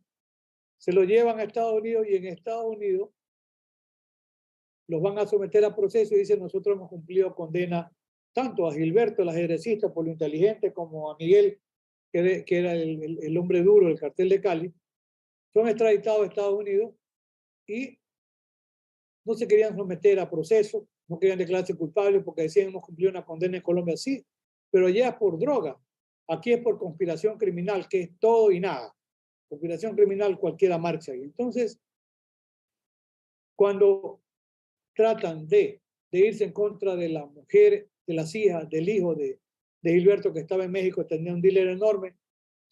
se lo llevan a Estados Unidos y en Estados Unidos los van a someter a proceso y dicen, nosotros hemos cumplido condena tanto a Gilberto, el ajedrecista, por lo inteligente, como a Miguel, que era el hombre duro del cartel de Cali. Son extraditados a Estados Unidos y no se querían someter a proceso, no querían declararse culpables porque decían hemos cumplido una condena en Colombia, sí, pero allá es por droga, aquí es por conspiración criminal, que es todo y nada. Conspiración criminal cualquiera marcha. Y entonces, cuando tratan de irse en contra de la mujer, de las hijas, del hijo de Gilberto, que estaba en México, tenía un dealer enorme.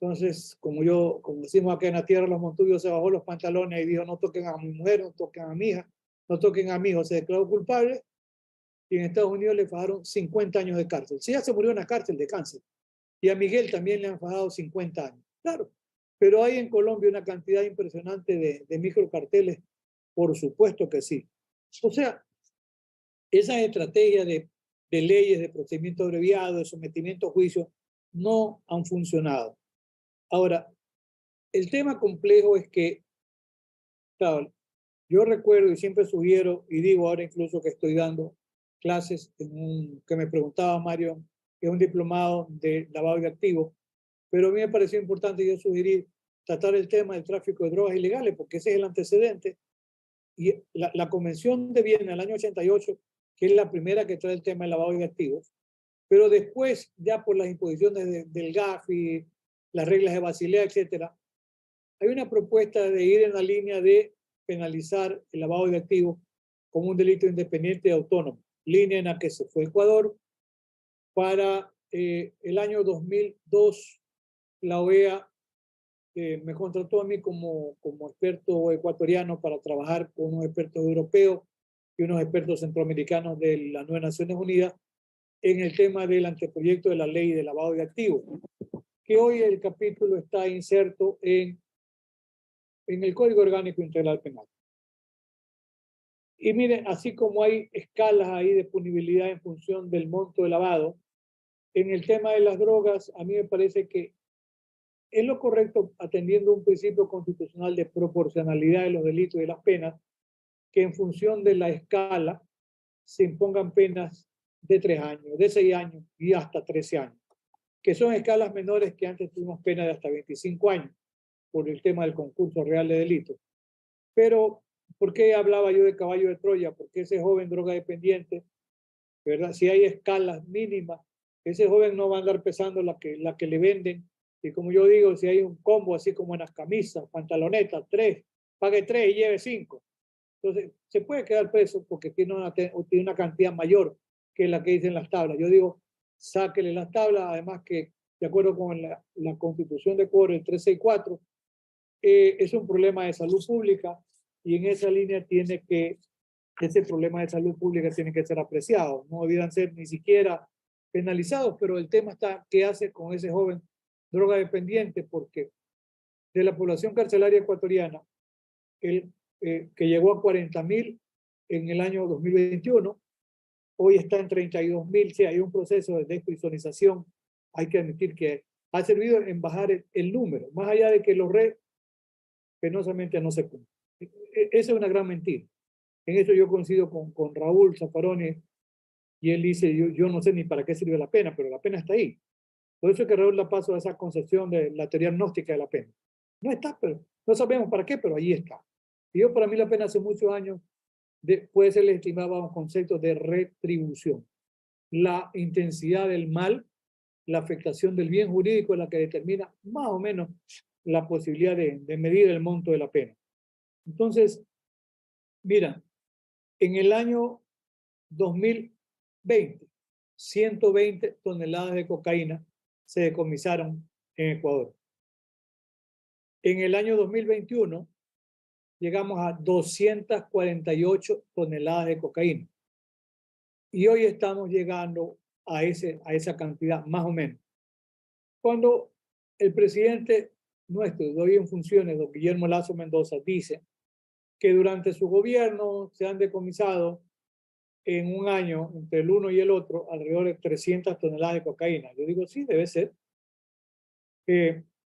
Entonces, como decimos acá en la tierra, los Montubios se bajó los pantalones y dijo, no toquen a mi mujer, no toquen a mi hija, no toquen a mi hijo. Se declaró culpable y en Estados Unidos le fajaron 50 años de cárcel. Sí, ya se murió en la cárcel de cáncer. Y a Miguel también le han fajado 50 años. Claro, pero hay en Colombia una cantidad impresionante de microcarteles. Por supuesto que sí. O sea, esas estrategias de leyes, de procedimiento abreviado, de sometimiento a juicio, no han funcionado. Ahora, el tema complejo es que, claro, yo recuerdo y siempre sugiero, y digo ahora incluso que estoy dando clases que me preguntaba Mario, que es un diplomado de lavado de activos, pero a mí me pareció importante yo sugerir tratar el tema del tráfico de drogas ilegales, porque ese es el antecedente. Y la Convención de Viena del año 88, que es la primera que trae el tema del lavado de activos, pero después, ya por las imposiciones del GAFI, las reglas de Basilea, etcétera, hay una propuesta de ir en la línea de penalizar el lavado de activos como un delito independiente y autónomo, línea en la que se fue Ecuador. Para el año 2002, la OEA me contrató a mí como experto ecuatoriano para trabajar con unos expertos europeos y unos expertos centroamericanos de las nuevas Naciones Unidas en el tema del anteproyecto de la ley de lavado de activos, que hoy el capítulo está inserto en el Código Orgánico Integral Penal. Y miren, así como hay escalas ahí de punibilidad en función del monto de lavado, en el tema de las drogas, a mí me parece que es lo correcto, atendiendo un principio constitucional de proporcionalidad de los delitos y de las penas, que en función de la escala se impongan penas de 3 años, de 6 años y hasta 13 años, que son escalas menores que antes tuvimos penas de hasta 25 años por el tema del concurso real de delitos. Pero, ¿por qué hablaba yo de caballo de Troya? Porque ese joven drogadependiente, ¿verdad? Si hay escalas mínimas, ese joven no va a andar pesando la que le venden. Y como yo digo, si hay un combo, así como en las camisas, pantalonetas, 3, pague 3 y lleve 5. Entonces, se puede quedar preso porque tiene una cantidad mayor que la que dicen las tablas. Yo digo, sáquele las tablas, además que, de acuerdo con la Constitución de Ecuador, el 364, es un problema de salud pública y en esa línea ese problema de salud pública tiene que ser apreciado. No debieran ser ni siquiera penalizados, pero el tema está qué hace con ese joven drogadependiente, porque de la población carcelaria ecuatoriana, que llegó a 40.000 en el año 2021, hoy está en 32.000. Sí, hay un proceso de desprisionización, hay que admitir que ha servido en bajar el número, más allá de que los penosamente no se cumple. Esa es una gran mentira. En eso yo coincido con Raúl Zaffaroni, y él dice, yo no sé ni para qué sirve la pena, pero la pena está ahí. Por eso es que Raúl la paso a esa concepción de la teoría gnóstica de la pena. No está, pero no sabemos para qué, pero ahí está. Y para mí la pena hace muchos años puede ser legitimada bajo un concepto de retribución. La intensidad del mal, la afectación del bien jurídico es la que determina más o menos la posibilidad de medir el monto de la pena. Entonces, mira, en el año 2020, 120 toneladas de cocaína se decomisaron en Ecuador. En el año 2021 llegamos a 248 toneladas de cocaína. Y hoy estamos llegando a esa cantidad, más o menos. Cuando el presidente nuestro, de hoy en funciones, don Guillermo Lazo Mendoza, dice que durante su gobierno se han decomisado en un año, entre el uno y el otro, alrededor de 300 toneladas de cocaína. Yo digo, sí, debe ser.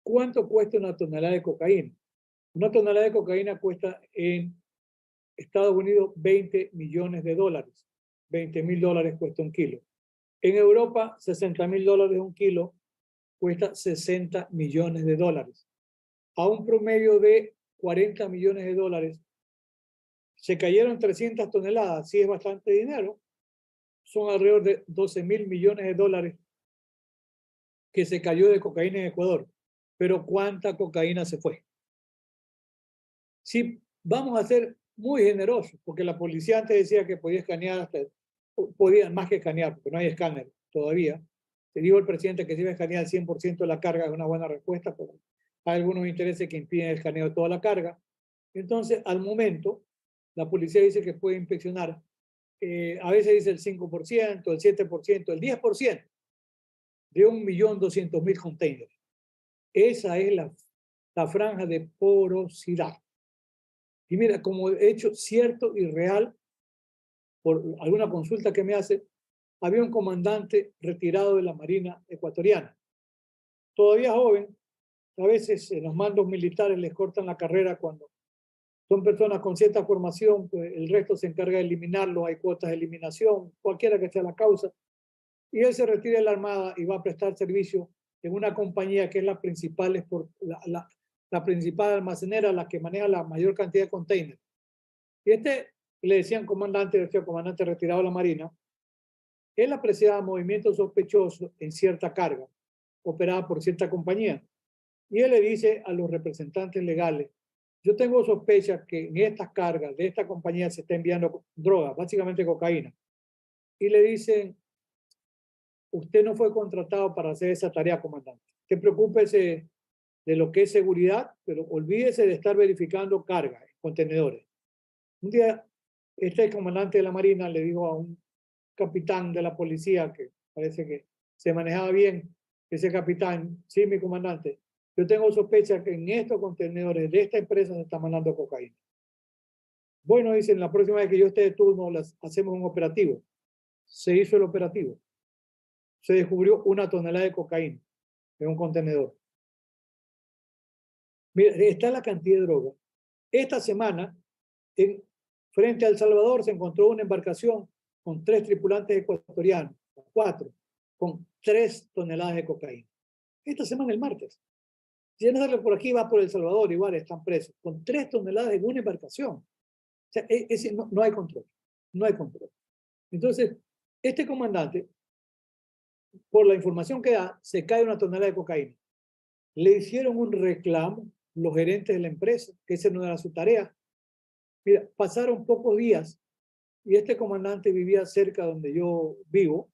¿Cuánto cuesta una tonelada de cocaína? Una tonelada de cocaína cuesta en Estados Unidos 20 millones de dólares. 20.000 dólares cuesta un kilo. En Europa, 60.000 dólares un kilo cuesta 60 millones de dólares. A un promedio de 40 millones de dólares, se cayeron 300 toneladas, sí es bastante dinero, son alrededor de 12.000 millones de dólares que se cayó de cocaína en Ecuador. Pero ¿cuánta cocaína se fue? Sí, vamos a ser muy generosos, porque la policía antes decía que podía escanear podía más que escanear, porque no hay escáner todavía. Te dijo el presidente que si iba a escanear el 100% de la carga, es una buena respuesta, pero hay algunos intereses que impiden el escaneo de toda la carga. Entonces, al momento, la policía dice que puede inspeccionar, a veces dice el 5%, el 7%, el 10% de 1.200.000 containers. Esa es la franja de porosidad. Y mira, como hecho cierto y real, por alguna consulta que me hace, había un comandante retirado de la Marina ecuatoriana, todavía joven. A veces en los mandos militares les cortan la carrera cuando son personas con cierta formación, pues el resto se encarga de eliminarlo, hay cuotas de eliminación, cualquiera que sea la causa. Y él se retira de la Armada y va a prestar servicio en una compañía que es la principal, la principal almacenera, la que maneja la mayor cantidad de containers. Y le decían comandante retirado de la Marina. Él apreciaba movimientos sospechosos en cierta carga, operada por cierta compañía. Y él le dice a los representantes legales, yo tengo sospecha que en estas cargas de esta compañía se está enviando droga, básicamente cocaína. Y le dicen, usted no fue contratado para hacer esa tarea, comandante. Usted preocúpese de lo que es seguridad, pero olvídese de estar verificando carga en contenedores. Un día, este comandante de la Marina le dijo a un capitán de la policía que parece que se manejaba bien, ese capitán, sí, mi comandante, yo tengo sospecha que en estos contenedores de esta empresa se está mandando cocaína. Bueno, dicen, la próxima vez que yo esté de turno, hacemos un operativo. Se hizo el operativo. Se descubrió 1 tonelada de cocaína en un contenedor. Mira, está la cantidad de droga. Esta semana, frente a El Salvador, se encontró una embarcación con 3 tripulantes ecuatorianos, 4, con 3 toneladas de cocaína. Esta semana, el martes. Si no sale por aquí, va por El Salvador, igual están presos, con 3 toneladas en una embarcación. O sea, no hay control. No hay control. Entonces, este comandante, por la información que da, se cae 1 tonelada de cocaína. Le hicieron un reclamo los gerentes de la empresa, que esa no era su tarea. Mira, pasaron pocos días y este comandante vivía cerca donde yo vivo.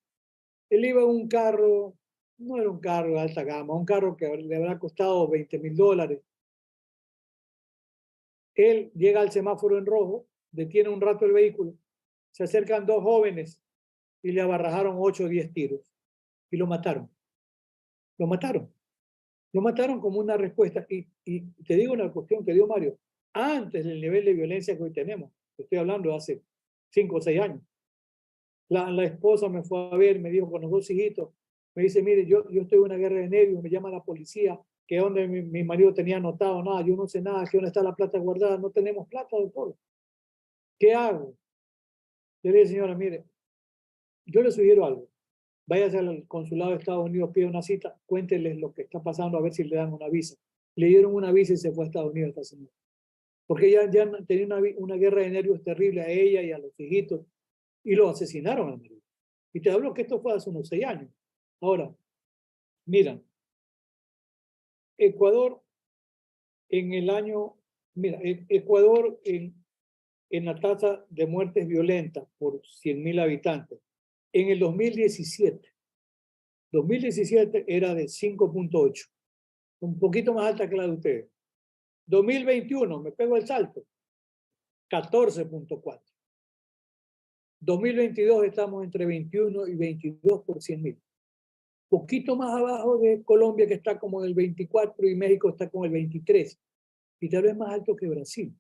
Él iba en un carro, no era un carro de alta gama, un carro que le habrá costado $20,000. Él llega al semáforo en rojo, detiene un rato el vehículo, se acercan 2 jóvenes y le abarrajaron 8 o 10 tiros y lo mataron. Lo mataron. Lo mataron como una respuesta. Y te digo una cuestión que dio Mario, antes del nivel de violencia que hoy tenemos, estoy hablando de hace 5 o 6 años. La esposa me fue a ver, me dijo con los 2 hijitos, me dice, mire, yo estoy en una guerra de nervios, me llama la policía, que donde mi marido tenía anotado nada, yo no sé nada, que dónde está la plata guardada, no tenemos plata, doctor. ¿Qué hago? Yo le dije, señora, mire, yo le sugiero algo. Váyase al consulado de Estados Unidos, pide una cita, cuénteles lo que está pasando, a ver si le dan una visa. Le dieron una visa y se fue a Estados Unidos esta señora. Porque ella ya tenía una guerra de nervios terrible a ella y a los hijitos, y lo asesinaron al marido. Y te hablo que esto fue hace unos 6 años. Ahora, mira, Ecuador en el año, mira, Ecuador en la tasa de muertes violentas por 100.000 habitantes, en el 2017 era de 5.8, un poquito más alta que la de ustedes. 2021, me pego el salto, 14.4. 2022 estamos entre 21 y 22 por 100.000. Poquito más abajo de Colombia, que está como en el 24, y México está con el 23. Y tal vez más alto que Brasil,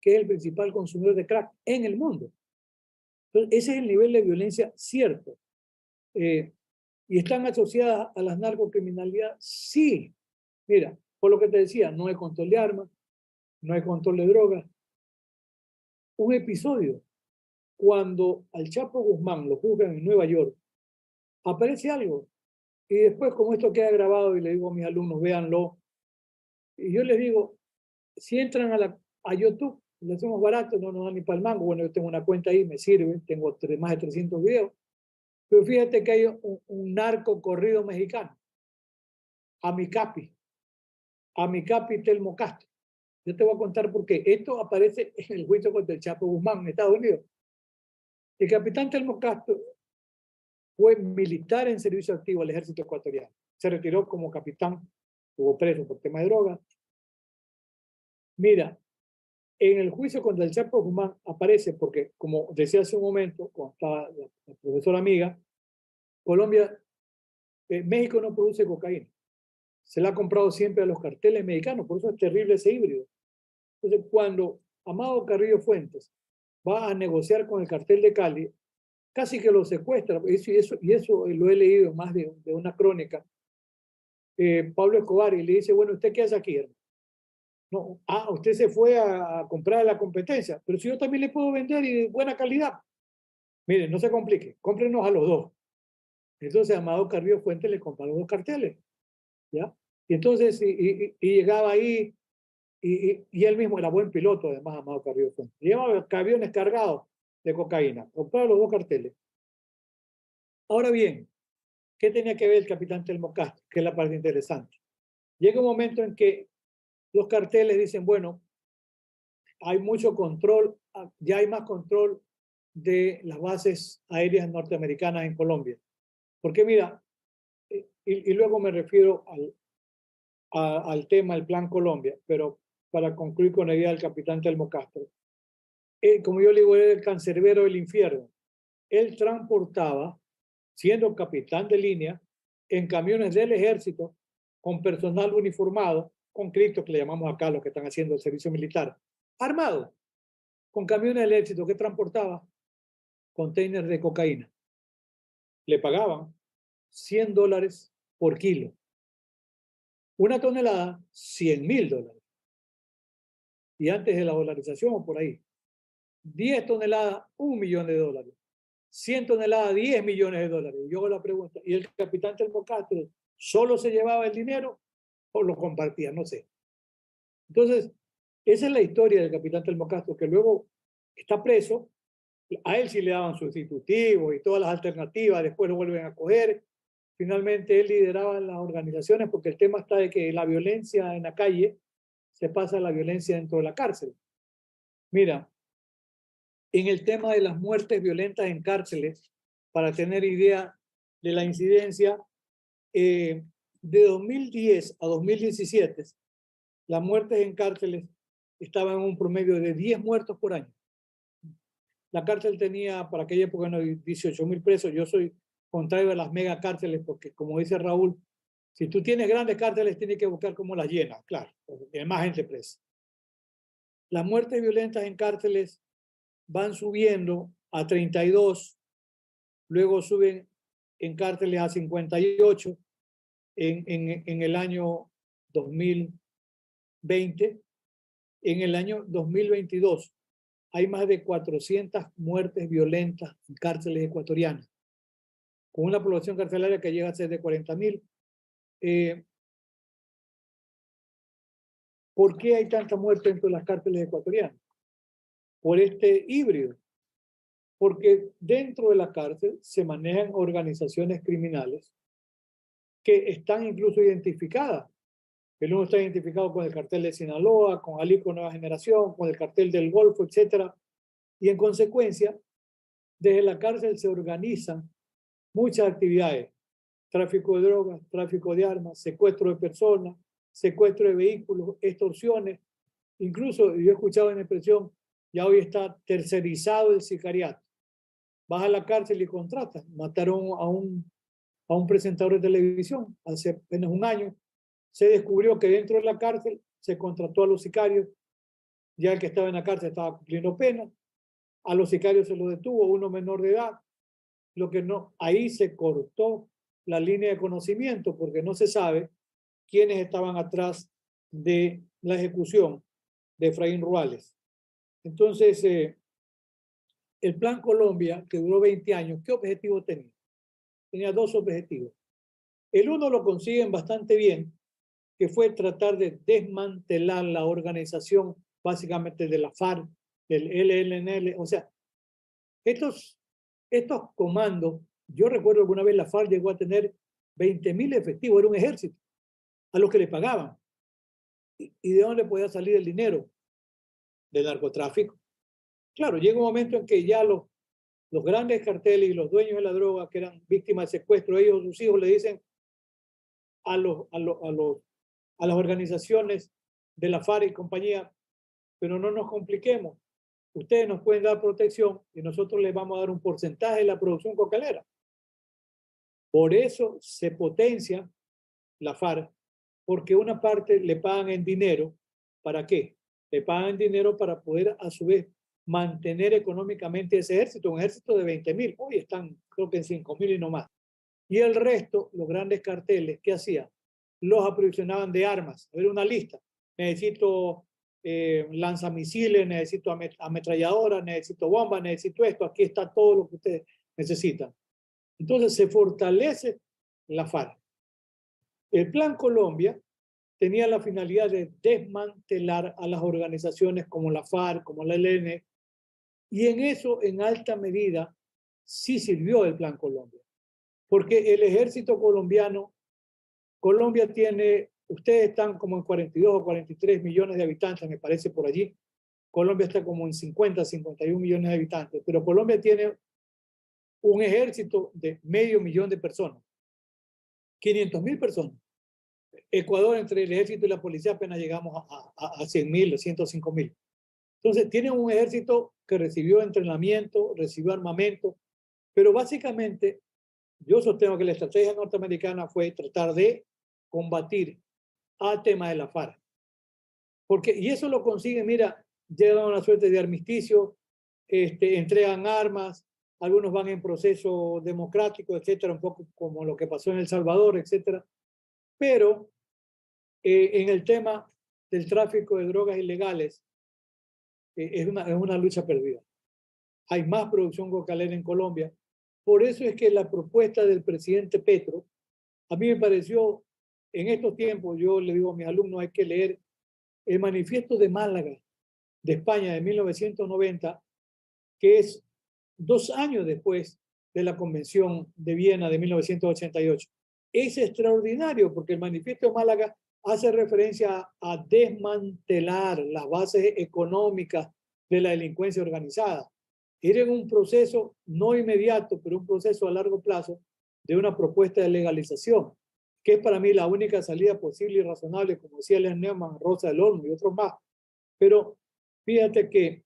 que es el principal consumidor de crack en el mundo. Entonces, ese es el nivel de violencia cierto. ¿Y están asociadas a la narcocriminalidad? Sí. Mira, por lo que te decía, no hay control de armas, no hay control de drogas. Un episodio, cuando al Chapo Guzmán lo juzgan en Nueva York, aparece algo. Y después, como esto queda grabado, y le digo a mis alumnos, véanlo, y yo les digo, si entran a YouTube, lo hacemos barato, no nos dan ni para el mango. Bueno, yo tengo una cuenta ahí, me sirve, tengo más de 300 videos. Pero fíjate que hay un narco corrido mexicano, a mi capi Telmo Castro. Yo te voy a contar por qué. Esto aparece en el juicio contra el Chapo Guzmán en Estados Unidos. El capitán Telmo Castro fue militar en servicio activo al ejército ecuatoriano. Se retiró como capitán, estuvo preso por tema de drogas. Mira, en el juicio contra el Chapo Guzmán aparece porque, como decía hace un momento, cuando estaba la profesora amiga, México no produce cocaína. Se la ha comprado siempre a los carteles mexicanos, por eso es terrible ese híbrido. Entonces, cuando Amado Carrillo Fuentes va a negociar con el cartel de Cali, casi que lo secuestra, y eso lo he leído más de una crónica, Pablo Escobar, y le dice, bueno, ¿usted qué hace aquí, hermano? No, usted se fue a comprar la competencia, pero si yo también le puedo vender y de buena calidad. Mire, no se complique, cómprenos a los 2. Entonces Amado Carrillo Fuentes le compra los 2 carteles, ¿ya? Y entonces, y llegaba ahí, y él mismo era buen piloto, además, Amado Carrillo Fuentes. Llevaba aviones cargados de cocaína, compraba los 2 carteles. Ahora bien, ¿qué tenía que ver el capitán Telmo Castro? Que es la parte interesante. Llega un momento en que los carteles dicen, bueno, hay mucho control, ya hay más control de las bases aéreas norteamericanas en Colombia. Porque mira, y luego me refiero al tema del Plan Colombia, pero para concluir con la idea del capitán Telmo Castro, como yo le digo, era el cancerbero del infierno. Él transportaba, siendo capitán de línea, en camiones del ejército, con personal uniformado, con Cristo, que le llamamos acá los que están haciendo el servicio militar, armado. con camiones del Éxito que transportaba containers de cocaína. Le pagaban $100 por kilo. Una tonelada, $100.000. Y antes de la dolarización o por ahí, 10 toneladas, $1 millón. 100 toneladas, $10 millones. Y yo hago la pregunta, ¿y el capitán Telmocastro solo se llevaba el dinero o lo compartía? No sé. Entonces, esa es la historia del capitán Telmocastro, que luego está preso. A él sí le daban sustitutivos y todas las alternativas, después lo vuelven a coger. Finalmente él lideraba las organizaciones porque el tema está de que la violencia en la calle se pasa a la violencia dentro de la cárcel. Mira, en el tema de las muertes violentas en cárceles, para tener idea de la incidencia, de 2010 a 2017, las muertes en cárceles estaban en un promedio de 10 muertos por año. La cárcel tenía, para aquella época, 18.000 presos. Yo soy contrario a las mega cárceles porque, como dice Raúl, si tú tienes grandes cárceles, tienes que buscar cómo las llenas, claro, porque tiene más gente presa. Las muertes violentas en cárceles van subiendo a 32, luego suben en cárceles a 58 en el año 2020. En el año 2022 hay más de 400 muertes violentas en cárceles ecuatorianas, con una población carcelaria que llega a ser de 40.000. ¿Por qué hay tanta muerte dentro de las cárceles ecuatorianas? Por este híbrido. Porque dentro de la cárcel se manejan organizaciones criminales que están incluso identificadas. El uno está identificado con el cartel de Sinaloa, con Alico Nueva Generación, con el cartel del Golfo, etc. Y en consecuencia, desde la cárcel se organizan muchas actividades. Tráfico de drogas, tráfico de armas, secuestro de personas, secuestro de vehículos, extorsiones. Incluso, yo he escuchado en expresión, ya hoy está tercerizado el sicariato. Vas a la cárcel y contratas. Mataron a un presentador de televisión hace apenas un año. Se descubrió que dentro de la cárcel se contrató a los sicarios. Ya el que estaba en la cárcel estaba cumpliendo pena. A los sicarios se los detuvo, uno menor de edad. Lo que no, ahí se cortó la línea de conocimiento porque no se sabe quiénes estaban atrás de la ejecución de Efraín Ruales. Entonces, el Plan Colombia, que duró 20 años, ¿qué objetivo tenía? Tenía dos objetivos. El uno lo consiguen bastante bien, que fue tratar de desmantelar la organización básicamente de la FARC, del ELN. O sea, estos comandos, yo recuerdo que una vez la FARC llegó a tener 20.000 efectivos, era un ejército, a los que le pagaban. ¿Y de dónde podía salir el dinero? Del narcotráfico. Claro, llega un momento en que ya los grandes carteles y los dueños de la droga, que eran víctimas de secuestro, ellos o sus hijos le dicen a las organizaciones de la FARC y compañía, pero no nos compliquemos. Ustedes nos pueden dar protección y nosotros les vamos a dar un porcentaje de la producción cocalera. Por eso se potencia la FARC, porque una parte le pagan en dinero. ¿Para qué? Le pagan dinero para poder, a su vez, mantener económicamente ese ejército, un ejército de 20.000. Hoy están, creo que en 5.000 y no más. Y el resto, los grandes carteles, ¿qué hacían? Los aprovisionaban de armas. A ver, una lista. Necesito lanzamisiles, necesito ametralladoras, necesito bombas, necesito esto. Aquí está todo lo que ustedes necesitan. Entonces se fortalece la FARC. El Plan Colombia tenía la finalidad de desmantelar a las organizaciones como la FARC, como la ELN, y en eso, en alta medida, sí sirvió el Plan Colombia. Porque el ejército colombiano, Colombia tiene, ustedes están como en 42 o 43 millones de habitantes, me parece por allí. Colombia está como en 50, 51 millones de habitantes, pero Colombia tiene un ejército de 500.000 de personas, 500.000 personas. Ecuador, entre el ejército y la policía, apenas llegamos a 100.000, 105.000. Entonces, tienen un ejército que recibió entrenamiento, recibió armamento, pero básicamente yo sostengo que la estrategia norteamericana fue tratar de combatir al tema de la FARC. Y eso lo consigue, mira, llegan a una suerte de armisticio, entregan armas, algunos van en proceso democrático, etcétera, un poco como lo que pasó en El Salvador, etcétera. Pero en el tema del tráfico de drogas ilegales, es una lucha perdida. Hay más producción cocalera en Colombia. Por eso es que la propuesta del presidente Petro, a mí me pareció, en estos tiempos, yo le digo a mis alumnos, hay que leer el manifiesto de Málaga, de España, de 1990, que es 2 años después de la Convención de Viena de 1988. Es extraordinario porque el manifiesto de Málaga hace referencia a desmantelar las bases económicas de la delincuencia organizada. Ir en un proceso no inmediato, pero un proceso a largo plazo de una propuesta de legalización, que es para mí la única salida posible y razonable, como decía Len Neumann, Rosa del Olmo y otros más. Pero fíjate que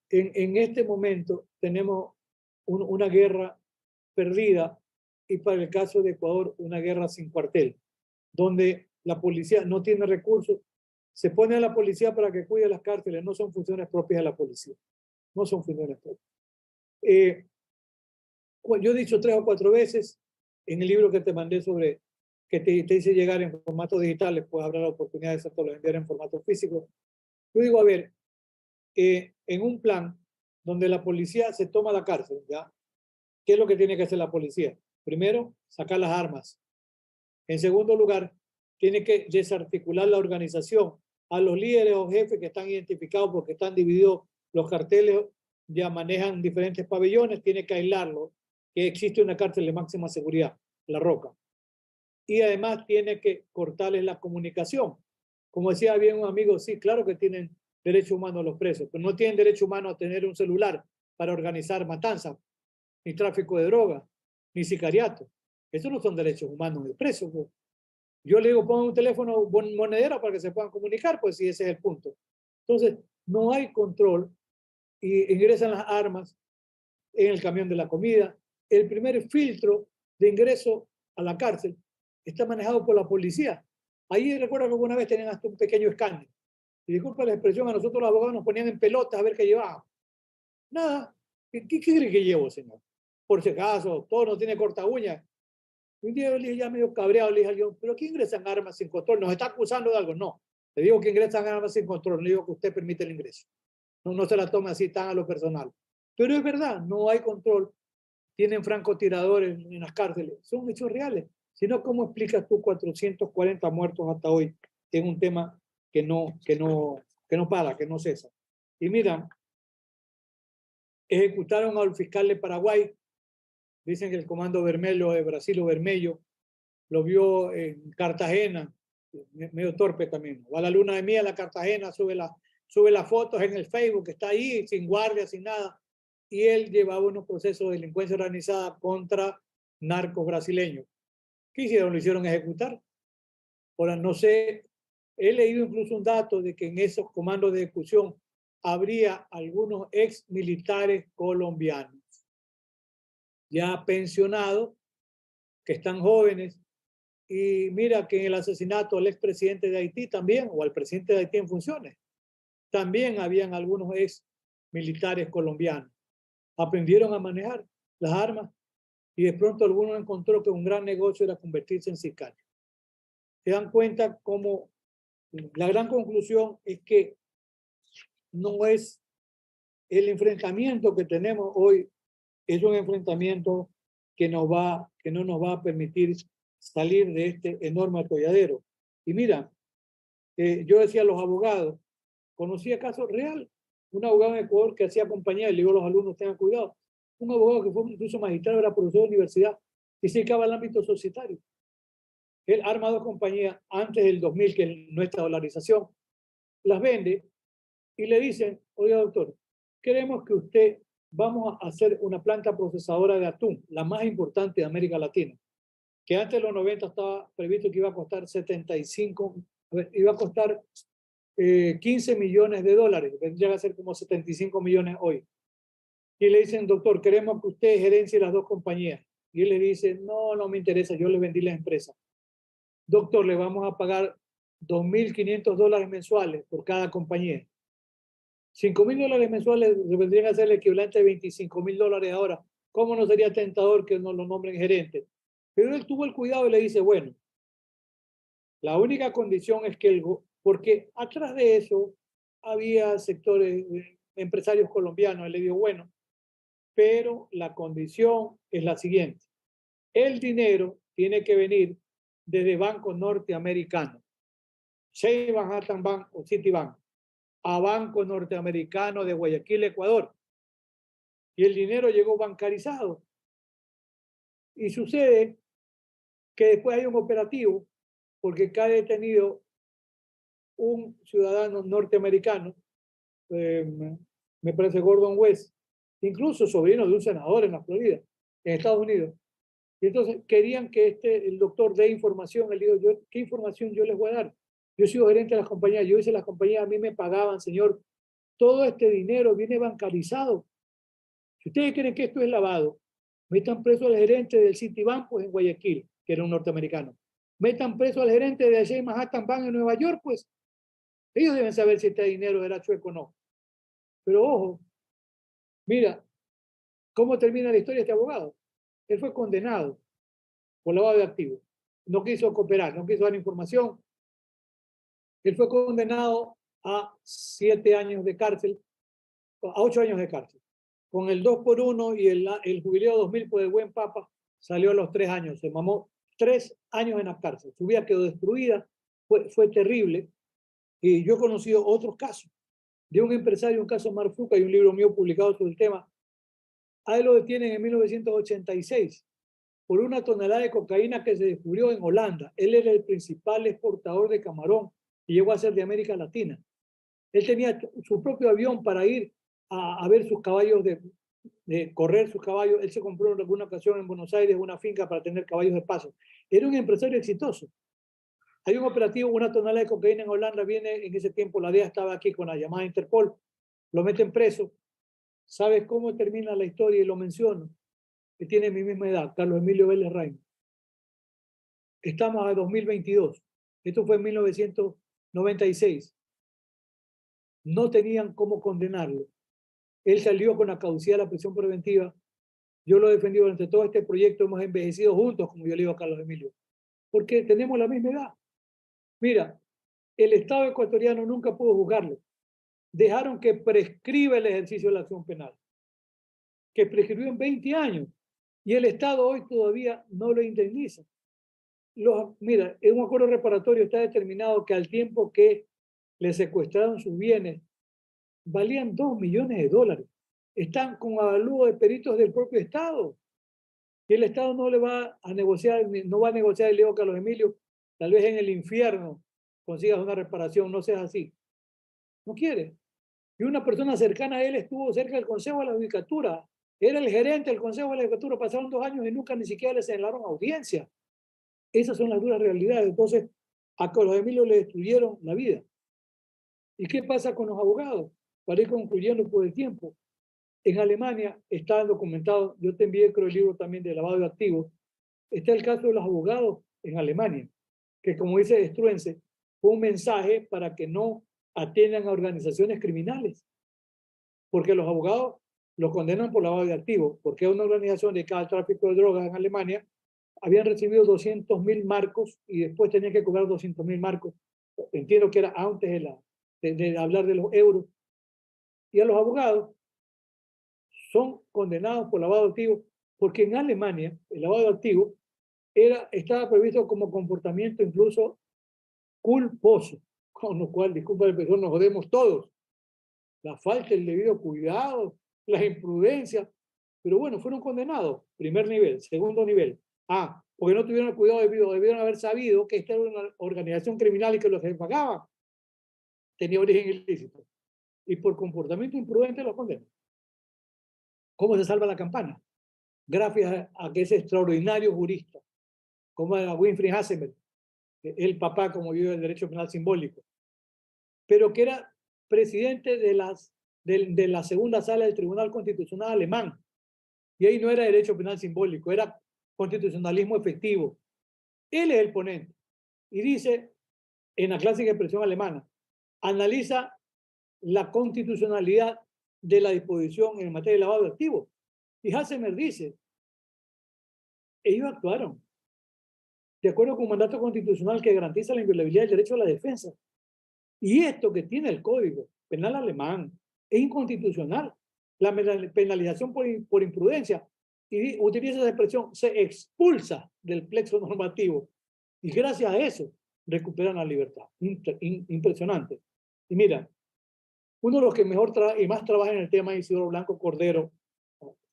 en este momento tenemos una guerra perdida y para el caso de Ecuador una guerra sin cuartel, donde la policía no tiene recursos, se pone a la policía para que cuide las cárceles, no son funciones propias de la policía, no son funciones propias. Yo he dicho 3 o 4 veces en el libro que te mandé sobre, que te hice llegar en formato digital, después habrá la oportunidad de hacerlo enviar en formato físico. Yo digo, a ver, en un plan donde la policía se toma la cárcel, ¿ya? ¿Qué es lo que tiene que hacer la policía? Primero, sacar las armas. En segundo lugar, tiene que desarticular la organización. A los líderes o jefes que están identificados porque están divididos, los carteles ya manejan diferentes pabellones, tiene que aislarlos, que existe una cárcel de máxima seguridad, La Roca. Y además tiene que cortarles la comunicación. Como decía bien un amigo, sí, claro que tienen derecho humano los presos, pero no tienen derecho humano a tener un celular para organizar matanzas, ni tráfico de drogas, ni sicariato. Esos no son derechos humanos del preso. Pues. Yo le digo, pongan un teléfono monedero para que se puedan comunicar, pues si ese es el punto. Entonces, no hay control y ingresan las armas en el camión de la comida. El primer filtro de ingreso a la cárcel está manejado por la policía. Ahí recuerdo que alguna vez tenían hasta un pequeño escáner. Y disculpa la expresión, a nosotros los abogados nos ponían en pelotas a ver qué llevábamos. Nada. ¿Qué cree que llevo, señor? Por si acaso, todo no tiene corta uña. Un día yo le dije, ya medio cabreado, le dije al guión, ¿pero qué ingresan armas sin control? ¿Nos está acusando de algo? No. Le digo que ingresan armas sin control, no le digo que usted permite el ingreso. No se la tome así tan a lo personal. Pero es verdad, no hay control. Tienen francotiradores en las cárceles. Son hechos reales. Si no, ¿cómo explicas tú 440 muertos hasta hoy en un tema que no para, que no cesa? Y mira, ejecutaron al fiscal de Paraguay. Dicen que el Comando Vermelho de Brasil o Vermelho lo vio en Cartagena, medio torpe también. Va a la luna de miel a Cartagena, sube las fotos en el Facebook, que está ahí, sin guardia, sin nada. Y él llevaba unos procesos de delincuencia organizada contra narcos brasileños. ¿Qué hicieron? Lo hicieron ejecutar. Ahora, no sé, he leído incluso un dato de que en esos comandos de ejecución habría algunos ex militares colombianos ya pensionados, que están jóvenes. Y mira que en el asesinato al expresidente de Haití también, o al presidente de Haití en funciones, también habían algunos ex militares colombianos. Aprendieron a manejar las armas y de pronto alguno encontró que un gran negocio era convertirse en sicario. Se dan cuenta cómo la gran conclusión es que no es el enfrentamiento que tenemos hoy, es un enfrentamiento que no nos va a permitir salir de este enorme atolladero. Y mira, yo decía a los abogados, conocía casos real, un abogado en Ecuador que hacía compañía, y le digo a los alumnos, tengan cuidado, un abogado que fue incluso magistrado, era profesor de universidad y se dedicaba al ámbito societario. Él arma 2 compañías antes del 2000, que es nuestra dolarización, las vende y le dicen, oiga doctor, queremos que usted, vamos a hacer una planta procesadora de atún, la más importante de América Latina, que antes de los 90 estaba previsto que iba a costar 15 millones de dólares, vendría a ser como 75 millones hoy. Y le dicen, doctor, queremos que usted gerencie las 2 compañías. Y él le dice, no me interesa, yo le vendí la empresa. Doctor, le vamos a pagar $2.500 mensuales por cada compañía. $5.000 mensuales vendrían a ser el equivalente de $25.000 ahora. ¿Cómo no sería tentador que no lo nombren gerente? Pero él tuvo el cuidado y le dice, bueno, la única condición es que porque atrás de eso había sectores, empresarios colombianos. Él le dijo, bueno, pero la condición es la siguiente. El dinero tiene que venir desde bancos norteamericanos, Chase Manhattan Bank o Citibank, a Banco Norteamericano de Guayaquil, Ecuador. Y el dinero llegó bancarizado. Y sucede que después hay un operativo porque cae detenido un ciudadano norteamericano, me parece Gordon West, incluso sobrino de un senador en la Florida, en Estados Unidos. Y entonces querían que el doctor dé información. Él dijo, ¿qué información yo les voy a dar? Yo he sido gerente de las compañías, yo hice las compañías, a mí me pagaban, señor. Todo este dinero viene bancarizado. Si ustedes creen que esto es lavado, metan preso al gerente del Citibank pues, en Guayaquil, que era un norteamericano. Metan preso al gerente de Chase Manhattan Bank en Nueva York, pues ellos deben saber si este dinero era chueco o no. Pero ojo, mira, ¿cómo termina la historia de este abogado? Él fue condenado por lavado de activos. No quiso cooperar, no quiso dar información. Él fue condenado a 7 años de cárcel, a 8 años de cárcel. Con el 2x1 y el jubileo 2000 por el buen papa, salió a los 3 años. Se mamó 3 años en la cárcel. Su vida quedó destruida, fue terrible. Y yo he conocido otros casos de un empresario, un caso Marfuca, hay un libro mío publicado sobre el tema. A él lo detienen en 1986 por una tonelada de cocaína que se descubrió en Holanda. Él era el principal exportador de camarón y llegó a ser de América Latina. Él tenía su propio avión para ir a ver sus caballos, de correr sus caballos. Él se compró en alguna ocasión en Buenos Aires una finca para tener caballos de paso. Era un empresario exitoso. Hay un operativo, una tonelada de cocaína en Holanda, viene en ese tiempo, la DEA estaba aquí con la llamada Interpol, lo meten preso. ¿Sabes cómo termina la historia? Y lo menciono, que tiene mi misma edad, Carlos Emilio Vélez Rain. Estamos a 2022. Esto fue en 1996. No tenían cómo condenarlo. Él salió con la caducidad de la prisión preventiva. Yo lo he defendido durante todo este proyecto. Hemos envejecido juntos, como yo le digo a Carlos Emilio, porque tenemos la misma edad. Mira, el Estado ecuatoriano nunca pudo juzgarlo. Dejaron que prescriba el ejercicio de la acción penal, que prescribió en 20 años, y el Estado hoy todavía no lo indemniza. Mira, en un acuerdo reparatorio está determinado que al tiempo que le secuestraron sus bienes, valían $2 millones. Están con avalúo de peritos del propio Estado. Y el Estado no le va a negociar, no va a negociar, le digo a Carlos Emilio, tal vez en el infierno consigas una reparación, no seas así. No quiere. Y una persona cercana a él estuvo cerca del Consejo de la Judicatura. Era el gerente del Consejo de la Judicatura. Pasaron 2 años y nunca ni siquiera le señalaron audiencia. Esas son las duras realidades. Entonces, a Carlos Emilio le destruyeron la vida. ¿Y qué pasa con los abogados? Para ir concluyendo por el tiempo. En Alemania está documentado, yo te envié creo el libro también de lavado de activos, está el caso de los abogados en Alemania, que como dice Struense, fue un mensaje para que no atiendan a organizaciones criminales, porque los abogados los condenan por lavado de activos, porque una organización dedicada al tráfico de drogas en Alemania habían recibido 200.000 marcos y después tenían que cobrar 200.000 marcos. Entiendo que era antes de hablar de los euros. Y a los abogados son condenados por lavado de activos, porque en Alemania el lavado de activos estaba previsto como comportamiento incluso culposo, con lo cual, disculpa la expresión, nos jodemos todos. La falta del debido cuidado, la imprudencia, pero bueno, fueron condenados, primer nivel, segundo nivel. Porque no tuvieron el cuidado debido, debieron haber sabido que esta era una organización criminal y que los que pagaban tenía origen ilícito. Y por comportamiento imprudente los condenan. ¿Cómo se salva la campana? Gracias a que ese extraordinario jurista, como era Winfried Hasselberg, el papá, como vio el derecho penal simbólico, pero que era presidente de la segunda sala del Tribunal Constitucional alemán. Y ahí no era derecho penal simbólico, era constitucionalismo efectivo. Él es el ponente. Y dice, en la clásica expresión alemana, analiza la constitucionalidad de la disposición en materia de lavado de activos. Y Hassemer dice, ellos actuaron de acuerdo con un mandato constitucional que garantiza la inviolabilidad del derecho a la defensa. Y esto que tiene el Código Penal alemán es inconstitucional. La penalización por imprudencia, y utiliza esa expresión, se expulsa del plexo normativo. Y gracias a eso recuperan la libertad. Impresionante. Y mira, uno de los que mejor y más trabaja en el tema es Isidoro Blanco Cordero,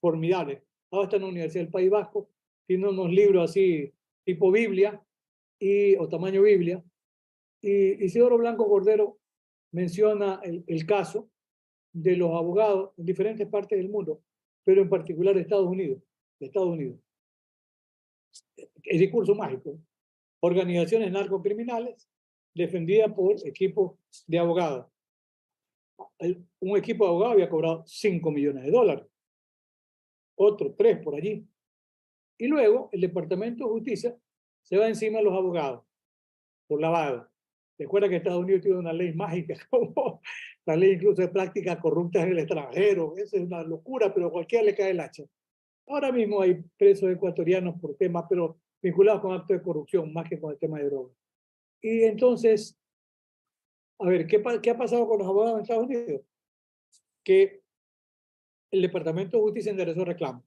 formidable. Ahora está en la Universidad del País Vasco, tiene unos libros así, tipo Biblia, o tamaño Biblia. Y Isidoro Blanco Cordero menciona el caso de los abogados en diferentes partes del mundo, pero en particular de Estados Unidos. El discurso mágico. Organizaciones narcocriminales defendidas por equipos de abogados. Un equipo de abogados había cobrado $5 millones, otro 3 por allí. Y luego el Departamento de Justicia se va encima de los abogados por lavado. Recuerda que Estados Unidos tiene una ley mágica, como la ley incluso de prácticas corruptas en el extranjero. Esa es una locura, pero a cualquiera le cae el hacha. Ahora mismo hay presos ecuatorianos por temas, pero vinculados con actos de corrupción, más que con el tema de drogas. Y entonces, a ver, ¿qué ha pasado con los abogados en Estados Unidos? Que el Departamento de Justicia enderezó reclamos.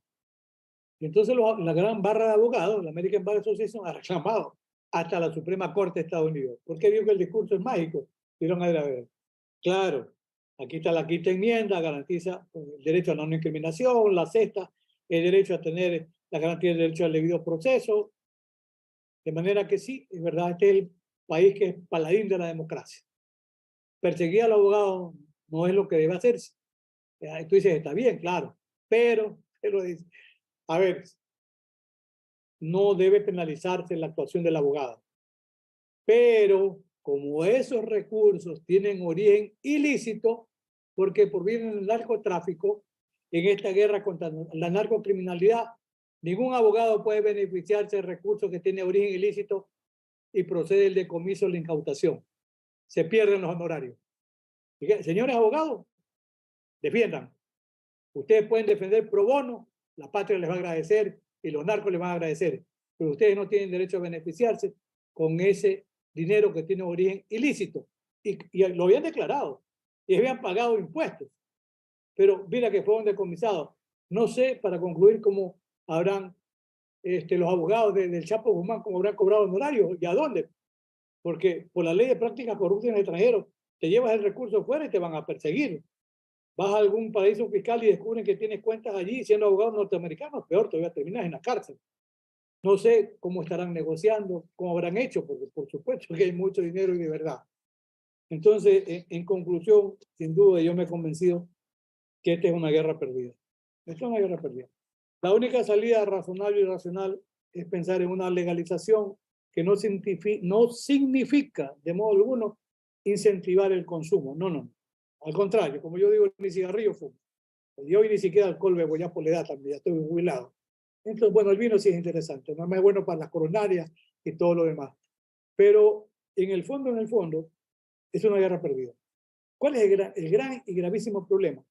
Y entonces la gran barra de abogados, la American Bar Association, ha reclamado hasta la Suprema Corte de Estados Unidos. ¿Por qué digo que el discurso es mágico? Vieron a ver. Claro, aquí está la quinta enmienda, garantiza el derecho a la no incriminación, la sexta, el derecho a tener la garantía del derecho al debido proceso. De manera que sí, es verdad, este es el país que es paladín de la democracia. Perseguir al abogado no es lo que debe hacerse. Tú dices, está bien, claro, pero, a ver, no debe penalizarse la actuación del abogado. Pero como esos recursos tienen origen ilícito, porque provienen del narcotráfico, en esta guerra contra la narcocriminalidad, ningún abogado puede beneficiarse de recursos que tienen origen ilícito y procede el decomiso o la incautación. Se pierden los honorarios. Señores abogados, defiendan. Ustedes pueden defender pro bono, la patria les va a agradecer y los narcos les van a agradecer, pero ustedes no tienen derecho a beneficiarse con ese dinero que tiene origen ilícito. Y lo habían declarado y habían pagado impuestos. Pero mira que fueron decomisados. No sé, para concluir, cómo habrán los abogados del Chapo Guzmán, cómo habrán cobrado honorarios y a dónde. Porque por la ley de prácticas corruptas en el extranjero, te llevas el recurso fuera y te van a perseguir. Vas a algún paraíso fiscal y descubren que tienes cuentas allí siendo abogados norteamericanos, peor, todavía terminas en la cárcel. No sé cómo estarán negociando, cómo habrán hecho, porque por supuesto que hay mucho dinero y de verdad. Entonces, en conclusión, sin duda, yo me he convencido que esta es una guerra perdida. Esta es una guerra perdida. La única salida razonable y racional es pensar en una legalización que no significa de modo alguno incentivar el consumo. No, no. Al contrario, como yo digo, ni cigarrillo fumo. Y hoy ni siquiera alcohol bebo, ya por la edad también, ya estoy jubilado. Entonces, bueno, el vino sí es interesante, no es bueno para las coronarias y todo lo demás. Pero en el fondo, es una guerra perdida. ¿Cuál es el gran y gravísimo problema?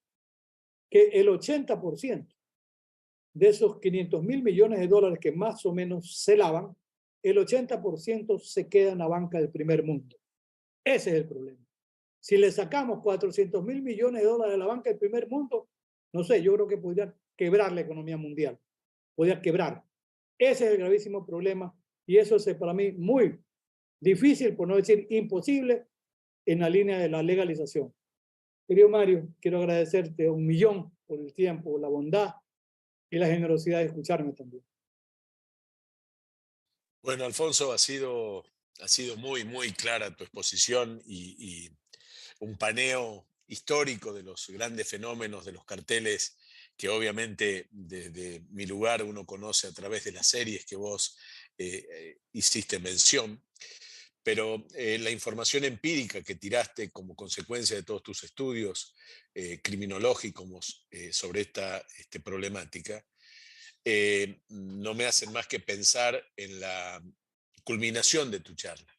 Que el 80% de esos $500 mil millones que más o menos se lavan, el 80% se queda en la banca del primer mundo. Ese es el problema. Si le sacamos $400 mil millones de la banca del primer mundo, no sé, yo creo que podría quebrar la economía mundial. Podría quebrar. Ese es el gravísimo problema y eso es para mí muy difícil, por no decir imposible, en la línea de la legalización. Querido Mario, quiero agradecerte 1.000.000 por el tiempo, la bondad y la generosidad de escucharme también. Bueno, Alfonso, ha sido muy, muy clara tu exposición y un paneo histórico de los grandes fenómenos de los carteles que obviamente desde mi lugar uno conoce a través de las series que vos hiciste mención, pero la información empírica que tiraste como consecuencia de todos tus estudios criminológicos sobre esta problemática, no me hacen más que pensar en la culminación de tu charla.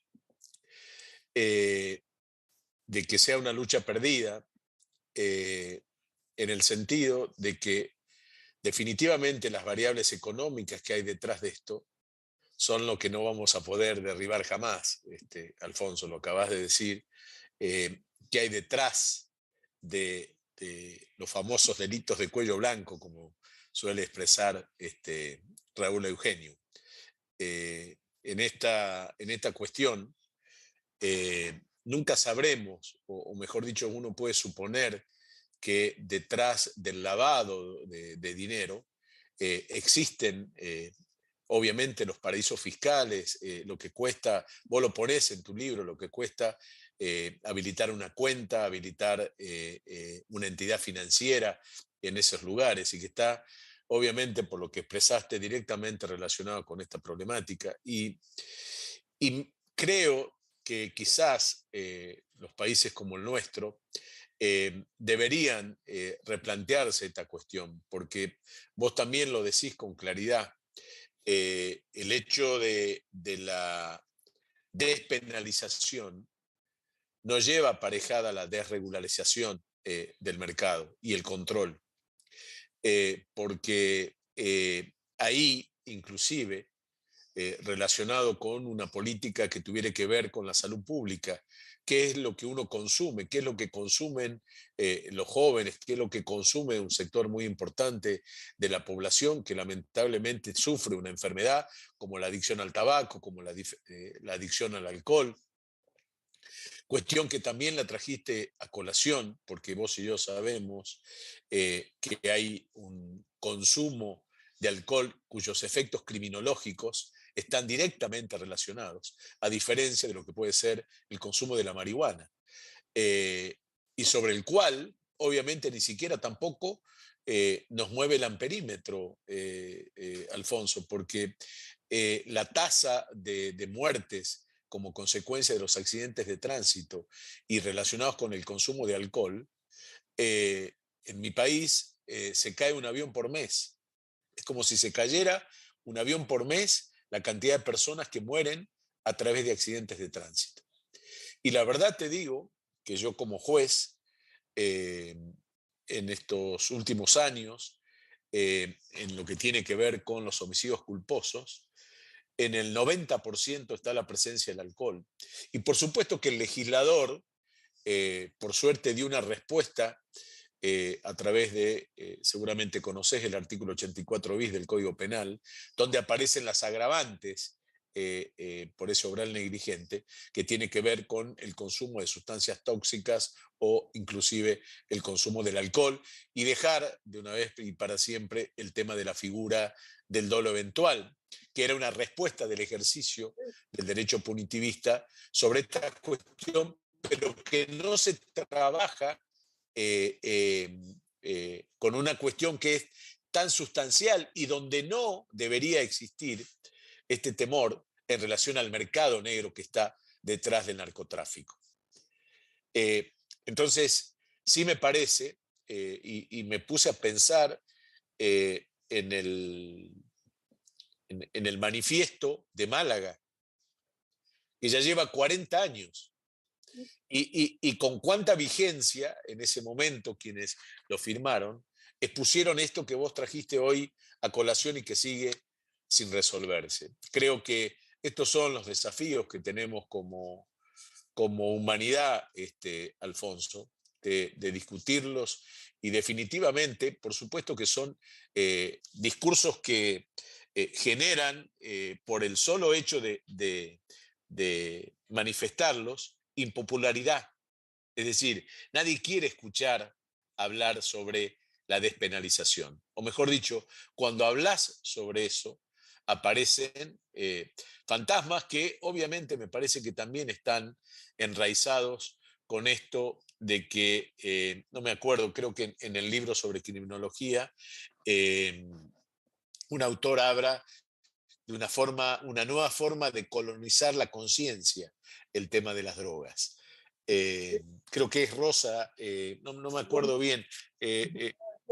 De que sea una lucha perdida, en el sentido de que definitivamente las variables económicas que hay detrás de esto son lo que no vamos a poder derribar jamás. Alfonso, lo acabas de decir, que hay detrás de los famosos delitos de cuello blanco, como suele expresar Raúl Eugenio. En esta cuestión, nunca sabremos, o mejor dicho, uno puede suponer que detrás del lavado de dinero existen obviamente los paraísos fiscales, lo que cuesta, vos lo pones en tu libro, lo que cuesta habilitar una cuenta, habilitar una entidad financiera en esos lugares, y que está obviamente por lo que expresaste directamente relacionado con esta problemática. Y creo que quizás los países como el nuestro deberían replantearse esta cuestión, porque vos también lo decís con claridad. El hecho de la despenalización no lleva aparejada la desregularización del mercado y el control, porque ahí inclusive relacionado con una política que tuviera que ver con la salud pública, qué es lo que uno consume, qué es lo que consumen los jóvenes, qué es lo que consume un sector muy importante de la población que lamentablemente sufre una enfermedad como la adicción al tabaco, como la adicción al alcohol. Cuestión que también la trajiste a colación, porque vos y yo sabemos que hay un consumo de alcohol cuyos efectos criminológicos están directamente relacionados, a diferencia de lo que puede ser el consumo de la marihuana, y sobre el cual, obviamente, ni siquiera tampoco nos mueve el amperímetro, Alfonso, porque la tasa de muertes como consecuencia de los accidentes de tránsito y relacionados con el consumo de alcohol, en mi país se cae un avión por mes. Es como si se cayera un avión por mes la cantidad de personas que mueren a través de accidentes de tránsito. Y la verdad te digo que yo como juez, en estos últimos años, en lo que tiene que ver con los homicidios culposos, en el 90% está la presencia del alcohol. Y por supuesto que el legislador, por suerte, dio una respuesta a través de, seguramente conocés el artículo 84 bis del Código Penal, donde aparecen las agravantes por ese obrar negligente, que tiene que ver con el consumo de sustancias tóxicas o inclusive el consumo del alcohol, y dejar de una vez y para siempre el tema de la figura del dolo eventual, que era una respuesta del ejercicio del derecho punitivista sobre esta cuestión, pero que no se trabaja con una cuestión que es tan sustancial y donde no debería existir este temor en relación al mercado negro que está detrás del narcotráfico. Entonces, sí me parece, y me puse a pensar en el manifiesto de Málaga, que ya lleva 40 años. Y con cuánta vigencia en ese momento quienes lo firmaron expusieron esto que vos trajiste hoy a colación y que sigue sin resolverse. Creo que estos son los desafíos que tenemos como humanidad, Alfonso, de discutirlos, y definitivamente, por supuesto que son discursos que generan, por el solo hecho de manifestarlos, impopularidad. Es decir, nadie quiere escuchar hablar sobre la despenalización. O mejor dicho, cuando hablas sobre eso, aparecen fantasmas que obviamente me parece que también están enraizados con esto de que, no me acuerdo, creo que en el libro sobre criminología, un autor habla de una nueva forma de colonizar la conciencia, el tema de las drogas. Creo que es Rosa, no me acuerdo bien.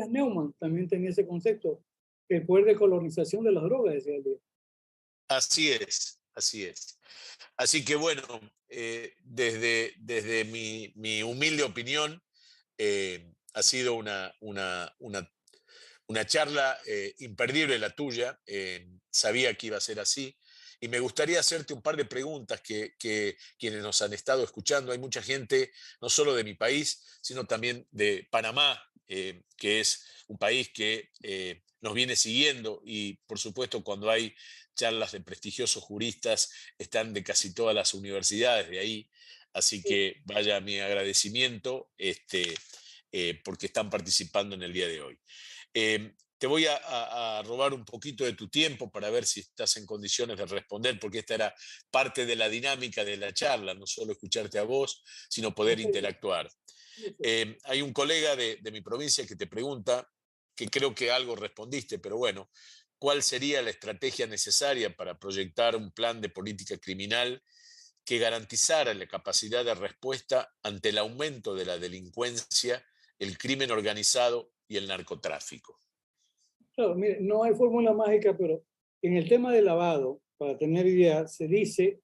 Neumann también tenía ese concepto, el poder de colonización de las drogas, decía él. Así es, así es. Así que bueno, desde mi humilde opinión, ha sido una charla imperdible la tuya. Sabía que iba a ser así. Y me gustaría hacerte un par de preguntas que quienes nos han estado escuchando. Hay mucha gente, no solo de mi país, sino también de Panamá, que es un país que nos viene siguiendo y, por supuesto, cuando hay charlas de prestigiosos juristas, están de casi todas las universidades de ahí. Así que vaya mi agradecimiento porque están participando en el día de hoy. Te voy a robar un poquito de tu tiempo para ver si estás en condiciones de responder, porque esta era parte de la dinámica de la charla, no solo escucharte a vos, sino poder interactuar. Hay un colega de mi provincia que te pregunta, que creo que algo respondiste, pero bueno, ¿cuál sería la estrategia necesaria para proyectar un plan de política criminal que garantizara la capacidad de respuesta ante el aumento de la delincuencia, el crimen organizado y el narcotráfico? Claro, mire, no hay fórmula mágica, pero en el tema de lavado, para tener idea, se dice